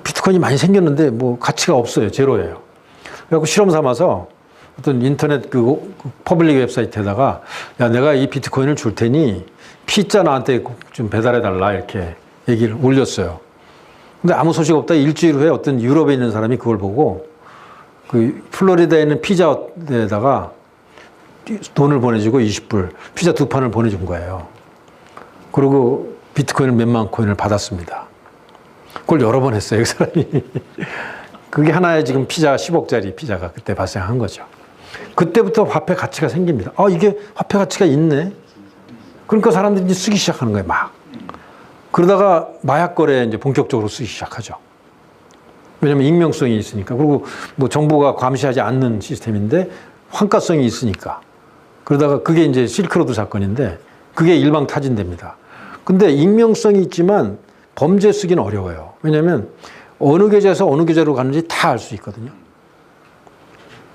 비트코인이 많이 생겼는데 가치가 없어요. 제로예요. 그래갖고 실험 삼아서 어떤 인터넷 퍼블릭 웹사이트에다가 야, 내가 이 비트코인을 줄 테니 피자 나한테 좀 배달해달라 이렇게 얘기를 올렸어요. 근데 아무 소식 없다 일주일 후에 어떤 유럽에 있는 사람이 그걸 보고 그 플로리다에 있는 피자에다가 돈을 보내주고 20불 피자 2판을 보내준 거예요. 그리고 비트코인을 몇만 코인을 받았습니다. 그걸 여러 번 했어요, 그 사람이. 그게 하나에 지금 피자 10억짜리 피자가 그때 발생한 거죠. 그때부터 화폐 가치가 생깁니다. 이게 화폐 가치가 있네. 그러니까 사람들이 이제 쓰기 시작하는 거예요, 막. 그러다가 마약 거래에 이제 본격적으로 쓰기 시작하죠. 왜냐면 익명성이 있으니까. 그리고 정부가 감시하지 않는 시스템인데 환가성이 있으니까. 그러다가 그게 이제 실크로드 사건인데 그게 일방타진됩니다. 근데 익명성이 있지만 범죄 쓰기는 어려워요. 왜냐면 어느 계좌에서 어느 계좌로 가는지 다 알 수 있거든요.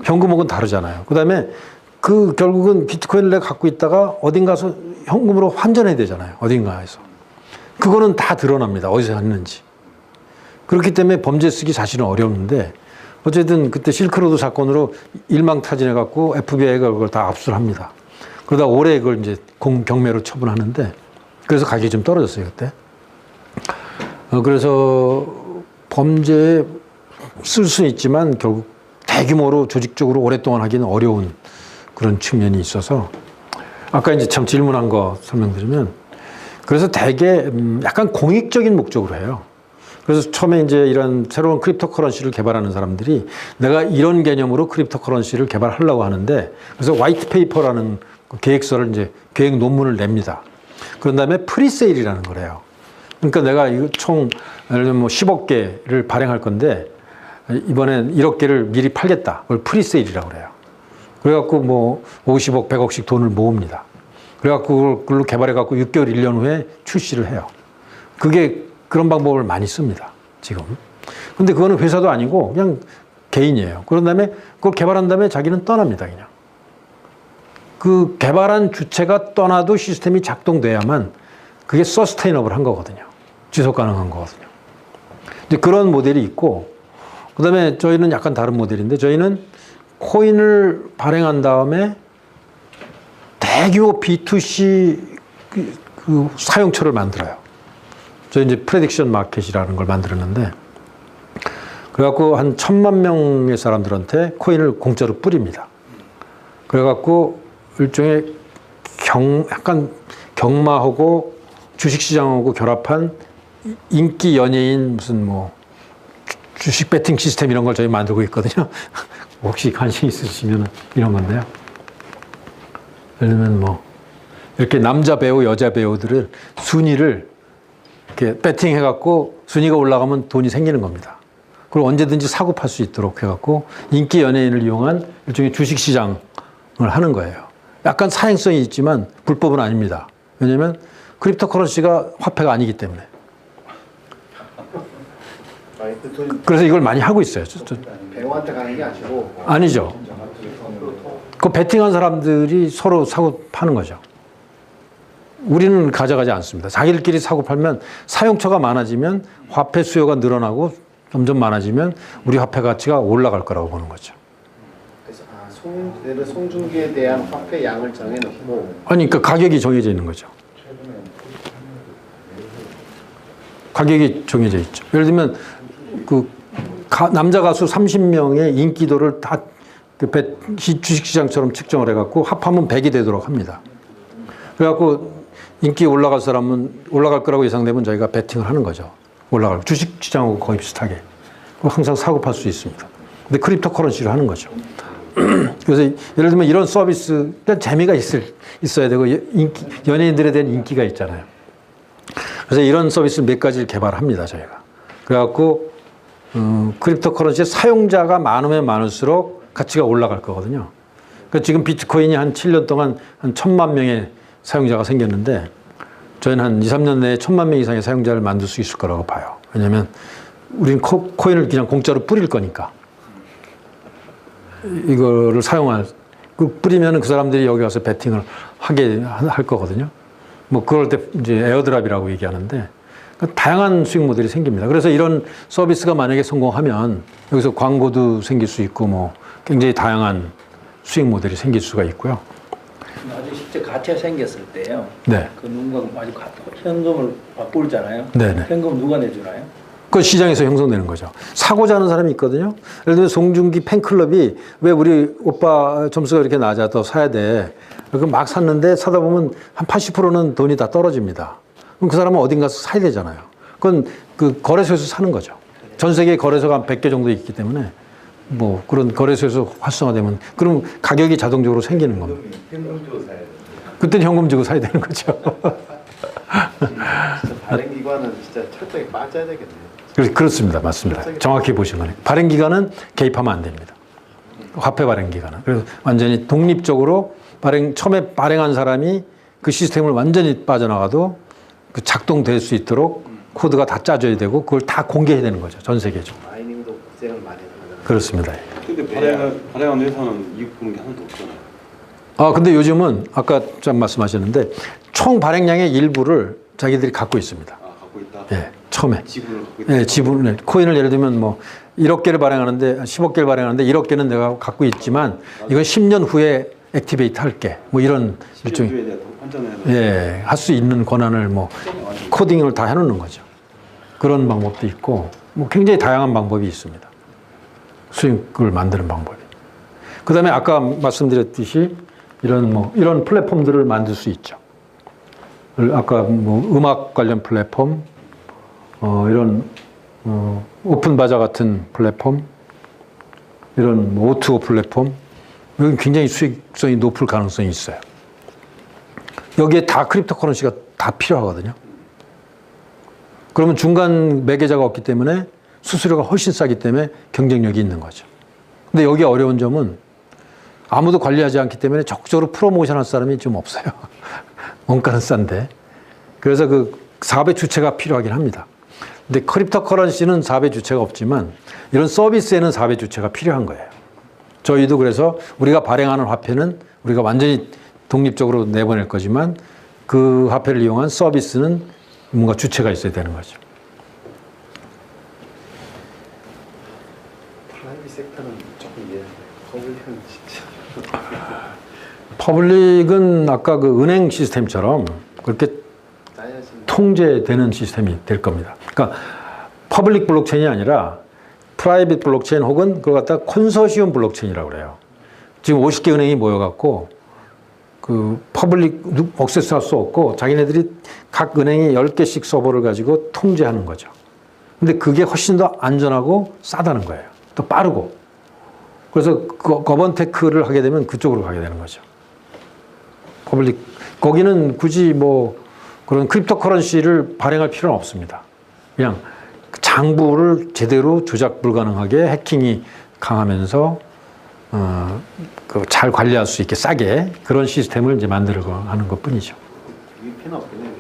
현금옥은 다르잖아요. 그 다음에 결국은 비트코인을 내가 갖고 있다가 어딘가서 현금으로 환전해야 되잖아요. 어딘가에서. 그거는 다 드러납니다. 어디서 했는지. 그렇기 때문에 범죄 쓰기 사실은 어려운데 어쨌든 그때 실크로드 사건으로 일망타진해갖고 FBI가 그걸 다 압수를 합니다. 그러다 올해 그걸 이제 경매로 처분하는데 그래서 가격이 좀 떨어졌어요, 그때. 그래서 범죄에 쓸 수는 있지만 결국 대규모로 조직적으로 오랫동안 하기는 어려운 그런 측면이 있어서 아까 이제 참 질문한 거 설명드리면 그래서 대개 약간 공익적인 목적으로 해요. 그래서 처음에 이제 이런 새로운 크립토 커런시를 개발하는 사람들이 내가 이런 개념으로 크립토 커런시를 개발하려고 하는데 그래서 화이트 페이퍼라는 계획서를 이제 계획 논문을 냅니다. 그런 다음에 프리세일이라는 거래요. 그러니까 내가 이거 총 예를 들면 10억 개를 발행할 건데 이번엔 1억 개를 미리 팔겠다. 그걸 프리세일이라고 그래요. 그래갖고 50억, 100억씩 돈을 모읍니다. 그래갖고 그걸로 개발해갖고 6개월, 1년 후에 출시를 해요. 그런 방법을 많이 씁니다. 지금. 근데 그거는 회사도 아니고 그냥 개인이에요. 그런 다음에 그걸 개발한 다음에 자기는 떠납니다. 그냥. 그 개발한 주체가 떠나도 시스템이 작동돼야만 그게 서스테이너블한 거거든요. 지속 가능한 거거든요. 이제 그런 모델이 있고, 그 다음에 저희는 약간 다른 모델인데, 저희는 코인을 발행한 다음에 대규모 B2C 그 사용처를 만들어요. 저희 이제 프레딕션 마켓이라는 걸 만들었는데, 그래갖고 한 1,000만 명의 사람들한테 코인을 공짜로 뿌립니다. 그래갖고 일종의 약간 경마하고 주식시장하고 결합한 인기 연예인 무슨 뭐 주식 배팅 시스템 이런 걸 저희 만들고 있거든요. 혹시 관심 있으시면 이런 건데요. 예를 들면 뭐 이렇게 남자 배우, 여자 배우들을 순위를 이렇게 배팅해갖고 순위가 올라가면 돈이 생기는 겁니다. 그리고 언제든지 사고 팔 수 있도록 해갖고 인기 연예인을 이용한 일종의 주식시장을 하는 거예요. 약간 사행성이 있지만 불법은 아닙니다. 왜냐하면 크립토커런시가 화폐가 아니기 때문에. 그래서 이걸 많이 하고 있어요. 배우한테 가는 게 아니고 아니죠. 그 베팅한 사람들이 서로 사고 파는 거죠. 우리는 가져가지 않습니다. 자기들끼리 사고 팔면 사용처가 많아지면 화폐 수요가 늘어나고 점점 많아지면 우리 화폐 가치가 올라갈 거라고 보는 거죠. 그래서 송중기에 대한 화폐 양을 정해놓고 아니, 그러니까 가격이 정해져 있는 거죠. 가격이 정해져 있죠. 예를 들면 남자 가수 30명의 인기도를 다 주식시장처럼 측정을 해갖고 합하면 100이 되도록 합니다. 그래갖고 인기 올라갈 사람은 올라갈 거라고 예상되면 저희가 배팅을 하는 거죠. 올라갈 주식시장하고 거의 비슷하게. 항상 사고 팔 수 있습니다. 근데 크립토커런시를 하는 거죠. 그래서 예를 들면 이런 서비스, 재미가 있어야 되고 연예인들에 대한 인기가 있잖아요. 그래서 이런 서비스를 몇 가지를 개발합니다, 저희가. 그래갖고 크립토커런시의 사용자가 많으면 많을수록 가치가 올라갈 거거든요. 그러니까 지금 비트코인이 한 7년 동안 한 1,000만 명의 사용자가 생겼는데 저희는 한 2, 3년 내에 1,000만 명 이상의 사용자를 만들 수 있을 거라고 봐요. 왜냐하면 우리는 코인을 그냥 공짜로 뿌릴 거니까. 이거를 뿌리면 그 사람들이 여기 와서 베팅을 하게 할 거거든요. 뭐 그럴 때 이제 에어드랍이라고 얘기하는데 다양한 수익 모델이 생깁니다. 그래서 이런 서비스가 만약에 성공하면 여기서 광고도 생길 수 있고 뭐 굉장히 다양한 수익 모델이 생길 수가 있고요. 아주 실제 가치가 생겼을 때요. 네. 그 누군가 아주 현금을 바꾸잖아요. 네네. 현금 누가 내주나요? 그 시장에서 형성되는 거죠. 사고자 하는 사람이 있거든요. 예를 들면 송중기 팬클럽이 왜 우리 오빠 점수가 이렇게 낮아 더 사야 돼. 그럼 막 샀는데 사다 보면 한 80%는 돈이 다 떨어집니다. 그럼 그 사람은 어딘가서 사야 되잖아요. 그건 그 거래소에서 사는 거죠. 전 세계에 거래소가 한 100개 정도 있기 때문에 뭐 그런 거래소에서 활성화되면 그럼 가격이 자동적으로 생기는 겁니다. 현금 주고 사야 돼. 그때는 현금 주고 사야 되는 거죠. 발행기관은 진짜 철저히 빠져야 되겠네요. 그렇습니다. 맞습니다. 정확히 보신 거네요. 발행기관은 개입하면 안 됩니다. 화폐 발행기관은. 그래서 완전히 독립적으로 처음에 발행한 사람이 그 시스템을 완전히 빠져나가도 그 작동될 수 있도록 코드가 다 짜져야 되고 그걸 다 공개해야 되는 거죠. 전 세계적으로. 마이닝도 고생을 많이 하잖아요. 그렇습니다. 근데 발행한 회사는 이익 보는 게 하나도 없잖아요. 근데 요즘은 아까 좀 말씀하셨는데 총 발행량의 일부를 자기들이 갖고 있습니다. 갖고 있다. 예, 처음에. 지분을 갖고 있다. 예, 지분을 코인을 예를 들면 뭐 1억 개를 발행하는데 10억 개를 발행하는데 1억 개는 내가 갖고 있지만 이건 10년 후에 액티베이트 할게. 뭐 이런 일종의 예, 할 수 있는 권한을 뭐 코딩을 다 해놓는 거죠. 그런 방법도 있고 뭐 굉장히 다양한 방법이 있습니다. 수익을 만드는 방법이. 그다음에 아까 말씀드렸듯이 이런 플랫폼들을 만들 수 있죠. 아까 뭐 음악 관련 플랫폼, 이런 오픈 바자 같은 플랫폼, 이런 뭐 O2O 플랫폼, 여기 굉장히 수익성이 높을 가능성이 있어요. 여기에 다 크립토커런시가 다 필요하거든요. 그러면 중간 매개자가 없기 때문에 수수료가 훨씬 싸기 때문에 경쟁력이 있는 거죠. 근데 여기 어려운 점은 아무도 관리하지 않기 때문에 적극적으로 프로모션 할 사람이 좀 없어요. 원가는 싼데. 그래서 그 사업의 주체가 필요하긴 합니다. 근데 크립토커런시는 사업의 주체가 없지만 이런 서비스에는 사업의 주체가 필요한 거예요. 저희도 그래서 우리가 발행하는 화폐는 우리가 완전히 독립적으로 내보낼 거지만 그 화폐를 이용한 서비스는 뭔가 주체가 있어야 되는 거죠. 프라이빗 섹터는 조금 이해해요. 퍼블릭은 진짜 퍼블릭은 아까 그 은행 시스템처럼 그렇게 통제되는 시스템이 될 겁니다. 그러니까 퍼블릭 블록체인이 아니라 프라이빗 블록체인 혹은 그걸 갖다 컨소시엄 블록체인이라고 그래요. 지금 50개 은행이 모여갖고 그 퍼블릭 액세스할 수 없고 자기네들이 각 은행이 10개씩 서버를 가지고 통제하는 거죠. 근데 그게 훨씬 더 안전하고 싸다는 거예요. 또 빠르고. 그래서 거번테크를 하게 되면 그쪽으로 가게 되는 거죠. 퍼블릭. 거기는 굳이 뭐 그런 크립토 커런시를 발행할 필요는 없습니다. 그냥 장부를 제대로 조작 불가능하게 해킹이 강하면서 잘 관리할 수 있게 싸게 그런 시스템을 이제 만들어 하는 것 뿐이죠. 위패는 없겠네요.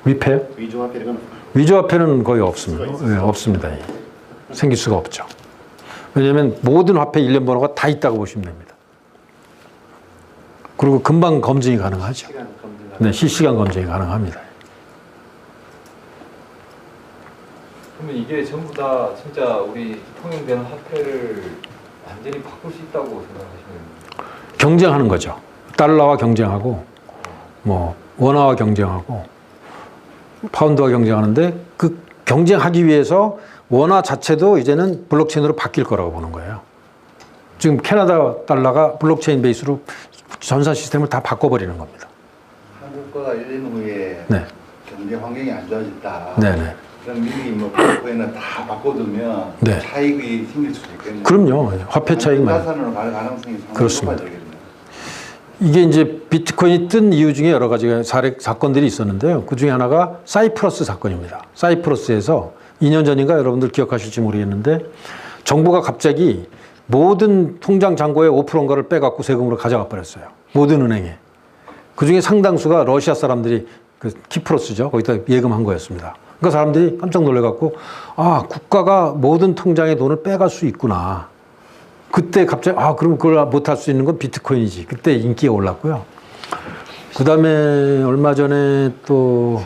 위패요? 위조화폐는 위조화폐는 거의 없습니다. 네, 없습니다. 예. 생길 수가 없죠. 왜냐하면 모든 화폐 일련 번호가 다 있다고 보시면 됩니다. 그리고 금방 검증이 가능하죠. 네, 실시간 검증이 가능합니다. 그러면 이게 전부 다 진짜 우리 통용되는 화폐를 완전히 바꿀 수 있다고 생각하시는 거예요? 경쟁하는 거죠. 달러와 경쟁하고, 뭐 원화와 경쟁하고, 파운드와 경쟁하는데 그 경쟁하기 위해서 원화 자체도 이제는 블록체인으로 바뀔 거라고 보는 거예요. 지금 캐나다 달러가 블록체인 베이스로 전산 시스템을 다 바꿔버리는 겁니다. 한국과가 1년 후에 네. 경제 환경이 안 좋아졌다. 네네. 그럼 미국이 뭐 비트코인을 다 바꿔두면 네. 차익이 생길 수도 있겠네요. 그럼요. 화폐 차익만. 자산으로 갈 가능성이 상당히 그렇습니다. 높아지겠네요. 이게 이제 비트코인이 뜬 이유 중에 여러 가지 사건들이 있었는데요. 그 중에 하나가 사이프러스 사건입니다. 사이프러스에서 2년 전인가 여러분들 기억하실지 모르겠는데 정부가 갑자기 모든 통장 잔고의 5%인가를 빼갖고 세금으로 가져가 버렸어요. 모든 은행에. 그 중에 상당수가 러시아 사람들이 그 키프로스죠. 거기다 예금한 거였습니다. 그러니까 사람들이 깜짝 놀래갖고 아, 국가가 모든 통장의 돈을 빼갈 수 있구나. 그때 갑자기 아, 그럼 그걸 못할 수 있는 건 비트코인이지. 그때 인기가 올랐고요. 그 다음에 얼마 전에 또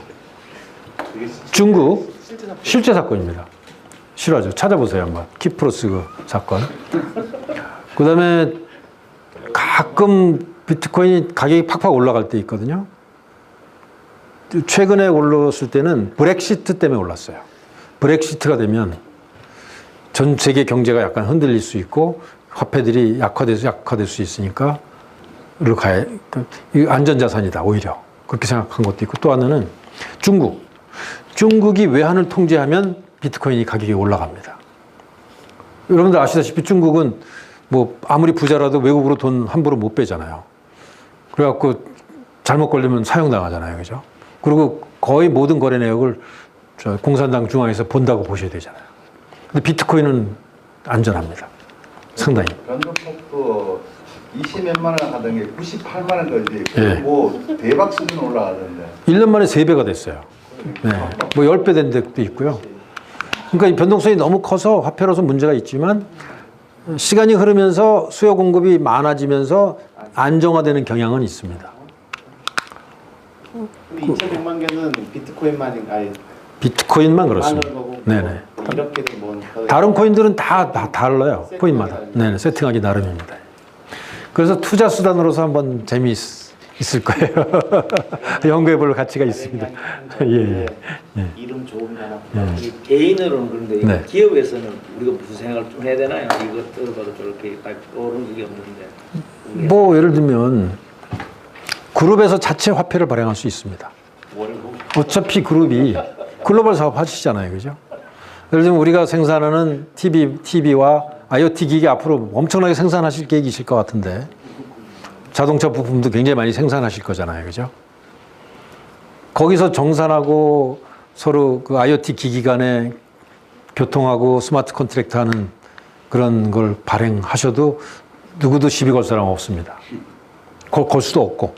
중국 실제 사건입니다. 실화죠. 찾아보세요 한번. 키프로스 그 사건. 그 다음에 가끔 비트코인이 가격이 팍팍 올라갈 때 있거든요. 최근에 올랐을 때는 브렉시트 때문에 올랐어요. 브렉시트가 되면 전 세계 경제가 약간 흔들릴 수 있고 화폐들이 약화될 수 있으니까 안전자산이다 오히려 그렇게 생각한 것도 있고 또 하나는 중국이 외환을 통제하면 비트코인이 가격이 올라갑니다. 여러분들 아시다시피 중국은 뭐 아무리 부자라도 외국으로 돈 함부로 못 빼잖아요. 그래갖고 잘못 걸리면 사형당하잖아요. 그죠? 그리고 거의 모든 거래 내역을 공산당 중앙에서 본다고 보셔야 되잖아요. 근데 비트코인은 안전합니다. 상당히. 변동폭도 20몇만 원 하던 게 98만 원까지 예. 뭐 대박 수준 올라가던데. 1년 만에 3배가 됐어요. 네. 뭐 10배 된 데도 있고요. 그러니까 이 변동성이 너무 커서 화폐로서 문제가 있지만 시간이 흐르면서 수요 공급이 많아지면서 안정화되는 경향은 있습니다. 2,100만 개는 비트코인만 아니 비트코인만 그렇습니다. 네네. 이렇게도 뭐 다른 코인들은 다 달라요. 코인마다. 네네. 세팅하기 나름입니다. 그래서 투자 수단으로서 한번 재미있을 거예요. 연구해볼 가치가 있습니다. 예. 이름 좋은 하나. 개인으로는 그런데 네. 기업에서는 우리가 무슨 생각을 좀 해야 되나요? 이거 뜯어봐도 저렇게 오르는 게 없는데. 뭐 예를 들면 그룹에서 자체 화폐를 발행할 수 있습니다. 어차피 그룹이 글로벌 사업 하시잖아요. 그죠? 예를 들면 우리가 생산하는 TV와 IoT 기기 앞으로 엄청나게 생산하실 계획이실 것 같은데 자동차 부품도 굉장히 많이 생산하실 거잖아요. 그죠? 거기서 정산하고 서로 그 IoT 기기 간에 교통하고 스마트 컨트랙트 하는 그런 걸 발행하셔도 누구도 시비 걸 사람 없습니다. 걸 수도 없고.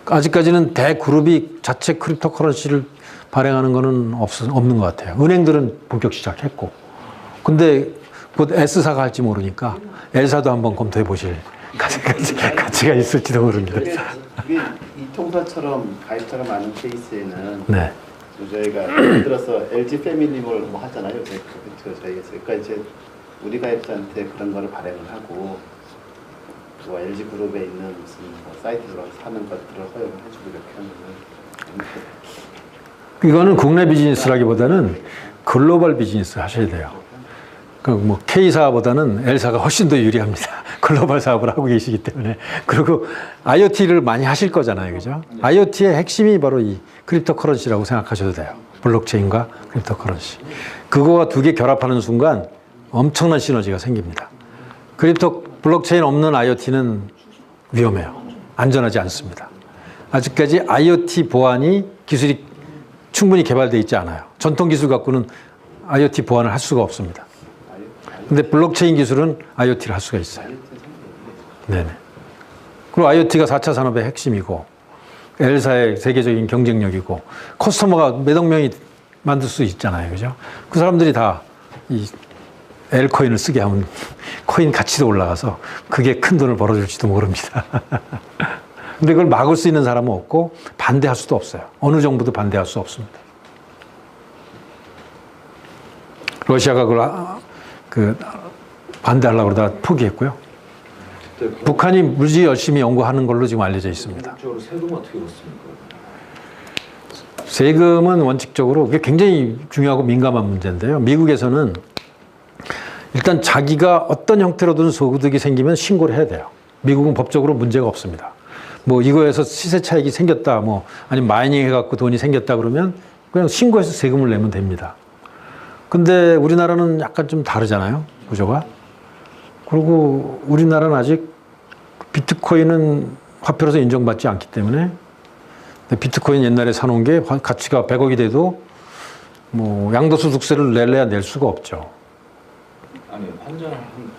아직까지는 대그룹이 자체 크립토 커런시를 발행하는 거는 없는 것 같아요. 은행들은 본격 시작했고. 근데 곧 S사가 할지 모르니까 L사도 한번 검토해 보실 가치가 있을지도 모릅니다. 이게 이통사처럼 가입자가 많은 케이스에는 네. 저희가 예를 들어서 LG 패밀리몰 뭐 하잖아요. 저희가 그러니까 이제 우리 가입자한테 그런 거를 발행을 하고 뭐 LG 그룹에 있는 무슨 뭐 사이트로 사는 것들을 허용을 해주고 이렇게 하면은 이거는 국내 비즈니스라기보다는 글로벌 비즈니스 하셔야 돼요. 그 뭐 K사보다는 L사가 훨씬 더 유리합니다. 글로벌 사업을 하고 계시기 때문에. 그리고 IoT를 많이 하실 거잖아요. 그죠? IoT의 핵심이 바로 이 크립토 커런시라고 생각하셔도 돼요. 블록체인과 크립토 커런시. 그거와 두 개 결합하는 순간 엄청난 시너지가 생깁니다. 블록체인 없는 IoT는 위험해요. 안전하지 않습니다. 아직까지 IoT 보안이 기술이 충분히 개발되어 있지 않아요. 전통 기술 갖고는 IoT 보안을 할 수가 없습니다. 근데 블록체인 기술은 IoT를 할 수가 있어요. 네네. 그리고 IoT가 4차 산업의 핵심이고, L사의 세계적인 경쟁력이고, 커스터머가 몇억 명이 만들 수 있잖아요. 그죠? 그 사람들이 다 이 L코인을 쓰게 하면 코인 가치도 올라가서 그게 큰 돈을 벌어줄지도 모릅니다. 근데 그걸 막을 수 있는 사람은 없고, 반대할 수도 없어요. 어느 정부도 반대할 수 없습니다. 러시아가 그걸 반대하려고 그러다가 포기했고요. 북한이 무지 열심히 연구하는 걸로 지금 알려져 있습니다. 원칙적으로 세금은 어떻게 그렇습니까? 세금은 원칙적으로 그게 굉장히 중요하고 민감한 문제인데요. 미국에서는 일단 자기가 어떤 형태로든 소득이 생기면 신고를 해야 돼요. 미국은 법적으로 문제가 없습니다. 뭐 이거에서 시세 차익이 생겼다, 뭐 아니면 마이닝 해갖고 돈이 생겼다 그러면 그냥 신고해서 세금을 내면 됩니다. 근데 우리나라는 약간 좀 다르잖아요, 구조가. 그리고 우리나라는 아직 비트코인은 화폐로서 인정받지 않기 때문에 비트코인 옛날에 사놓은 게 가치가 100억이 돼도 뭐 양도소득세를 낼래야 낼 수가 없죠. 아니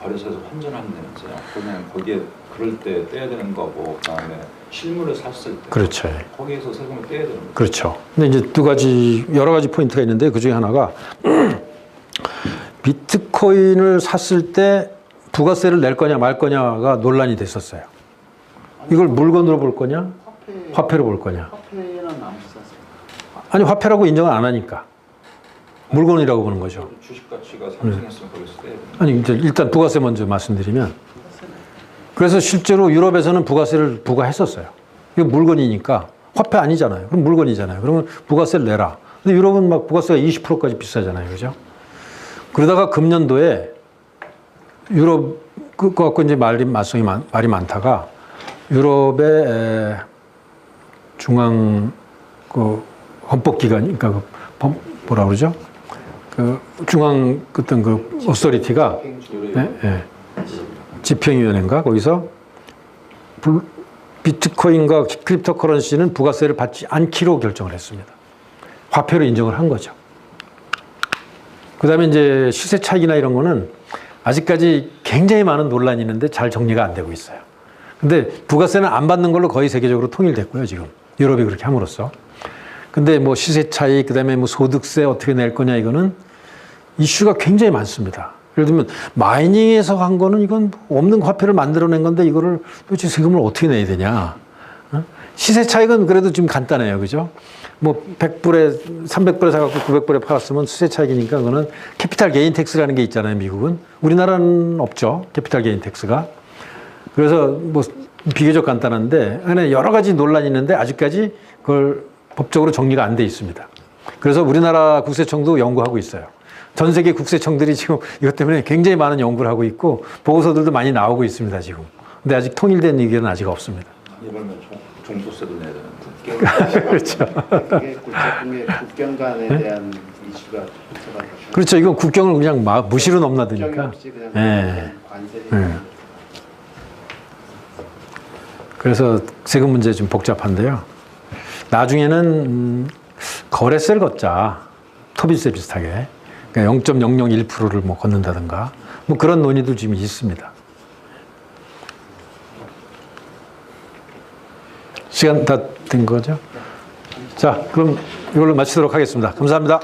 거래소에서 환전하면 되는지 그냥 거기에 그럴 때 떼야 되는 거고 그다음에 실물을 샀을 때 그렇죠. 거기에서 세금을 떼야 되는 거죠. 그렇죠. 근데 이제 여러 가지 포인트가 있는데 그 중에 하나가 비트코인을 샀을 때 부가세를 낼 거냐 말 거냐가 논란이 됐었어요. 이걸 물건으로 볼 거냐, 화폐로 볼 거냐. 화폐는 안 비쌌어요. 아니 화폐라고 인정을 안 하니까 물건이라고 보는 거죠. 주식 가치가 상승했으면 거기서 떼야 되는 거죠. 아니 이제 일단 부가세 먼저 말씀드리면, 그래서 실제로 유럽에서는 부가세를 부과했었어요. 이거 물건이니까 화폐 아니잖아요. 그럼 물건이잖아요. 그러면 부가세를 내라. 근데 유럽은 막 부가세가 20%까지 비싸잖아요, 그죠? 그러다가 금년도에 유럽 그거 갖고 이제 말이 많다가 유럽의 중앙 그 헌법기관, 그러니까 뭐라 그러죠? 그 중앙 어떤 그 어소리티가 집행위원회인가 거기서 비트코인과 크립토 커런시는 부가세를 받지 않기로 결정을 했습니다. 화폐로 인정을 한 거죠. 그 다음에 이제 시세 차익이나 이런 거는 아직까지 굉장히 많은 논란이 있는데 잘 정리가 안 되고 있어요. 근데 부가세는 안 받는 걸로 거의 세계적으로 통일됐고요, 지금. 유럽이 그렇게 함으로써. 근데 뭐 시세 차익, 그 다음에 뭐 소득세 어떻게 낼 거냐, 이거는 이슈가 굉장히 많습니다. 예를 들면 마이닝에서 한 거는 이건 없는 화폐를 만들어낸 건데 이거를 도대체 세금을 어떻게 내야 되냐. 시세 차익은 그래도 좀 간단해요, 그죠? 뭐 100불에 300불에 사갖고 900불에 팔았으면 시세 차익이니까 그거는 캐피탈 게인 텍스라는 게 있잖아요, 미국은. 우리나라는 없죠, 캐피탈 게인 텍스가. 그래서 뭐 비교적 간단한데 안에 여러 가지 논란이 있는데 아직까지 그걸 법적으로 정리가 안 돼 있습니다. 그래서 우리나라 국세청도 연구하고 있어요. 전 세계 국세청들이 지금 이것 때문에 굉장히 많은 연구를 하고 있고 보고서들도 많이 나오고 있습니다, 지금. 근데 아직 통일된 의견은 아직 없습니다. 이러면 종부세도 내야 되는 그렇죠. 그게 국경 간에 대한 이슈가 복잡하죠. 그렇죠. 이건 국경을 그냥 무시로 넘나드니까. 국경이 없이 그냥 예. 관세. 그래서 세금 문제 좀 복잡한데요. 나중에는 거래세를 걷자. 토비세 비슷하게. 그러니까 0.001%를 뭐 걷는다든가. 뭐 그런 논의도 지금 있습니다. 시간 다 된 거죠? 자, 그럼 이걸로 마치도록 하겠습니다. 감사합니다.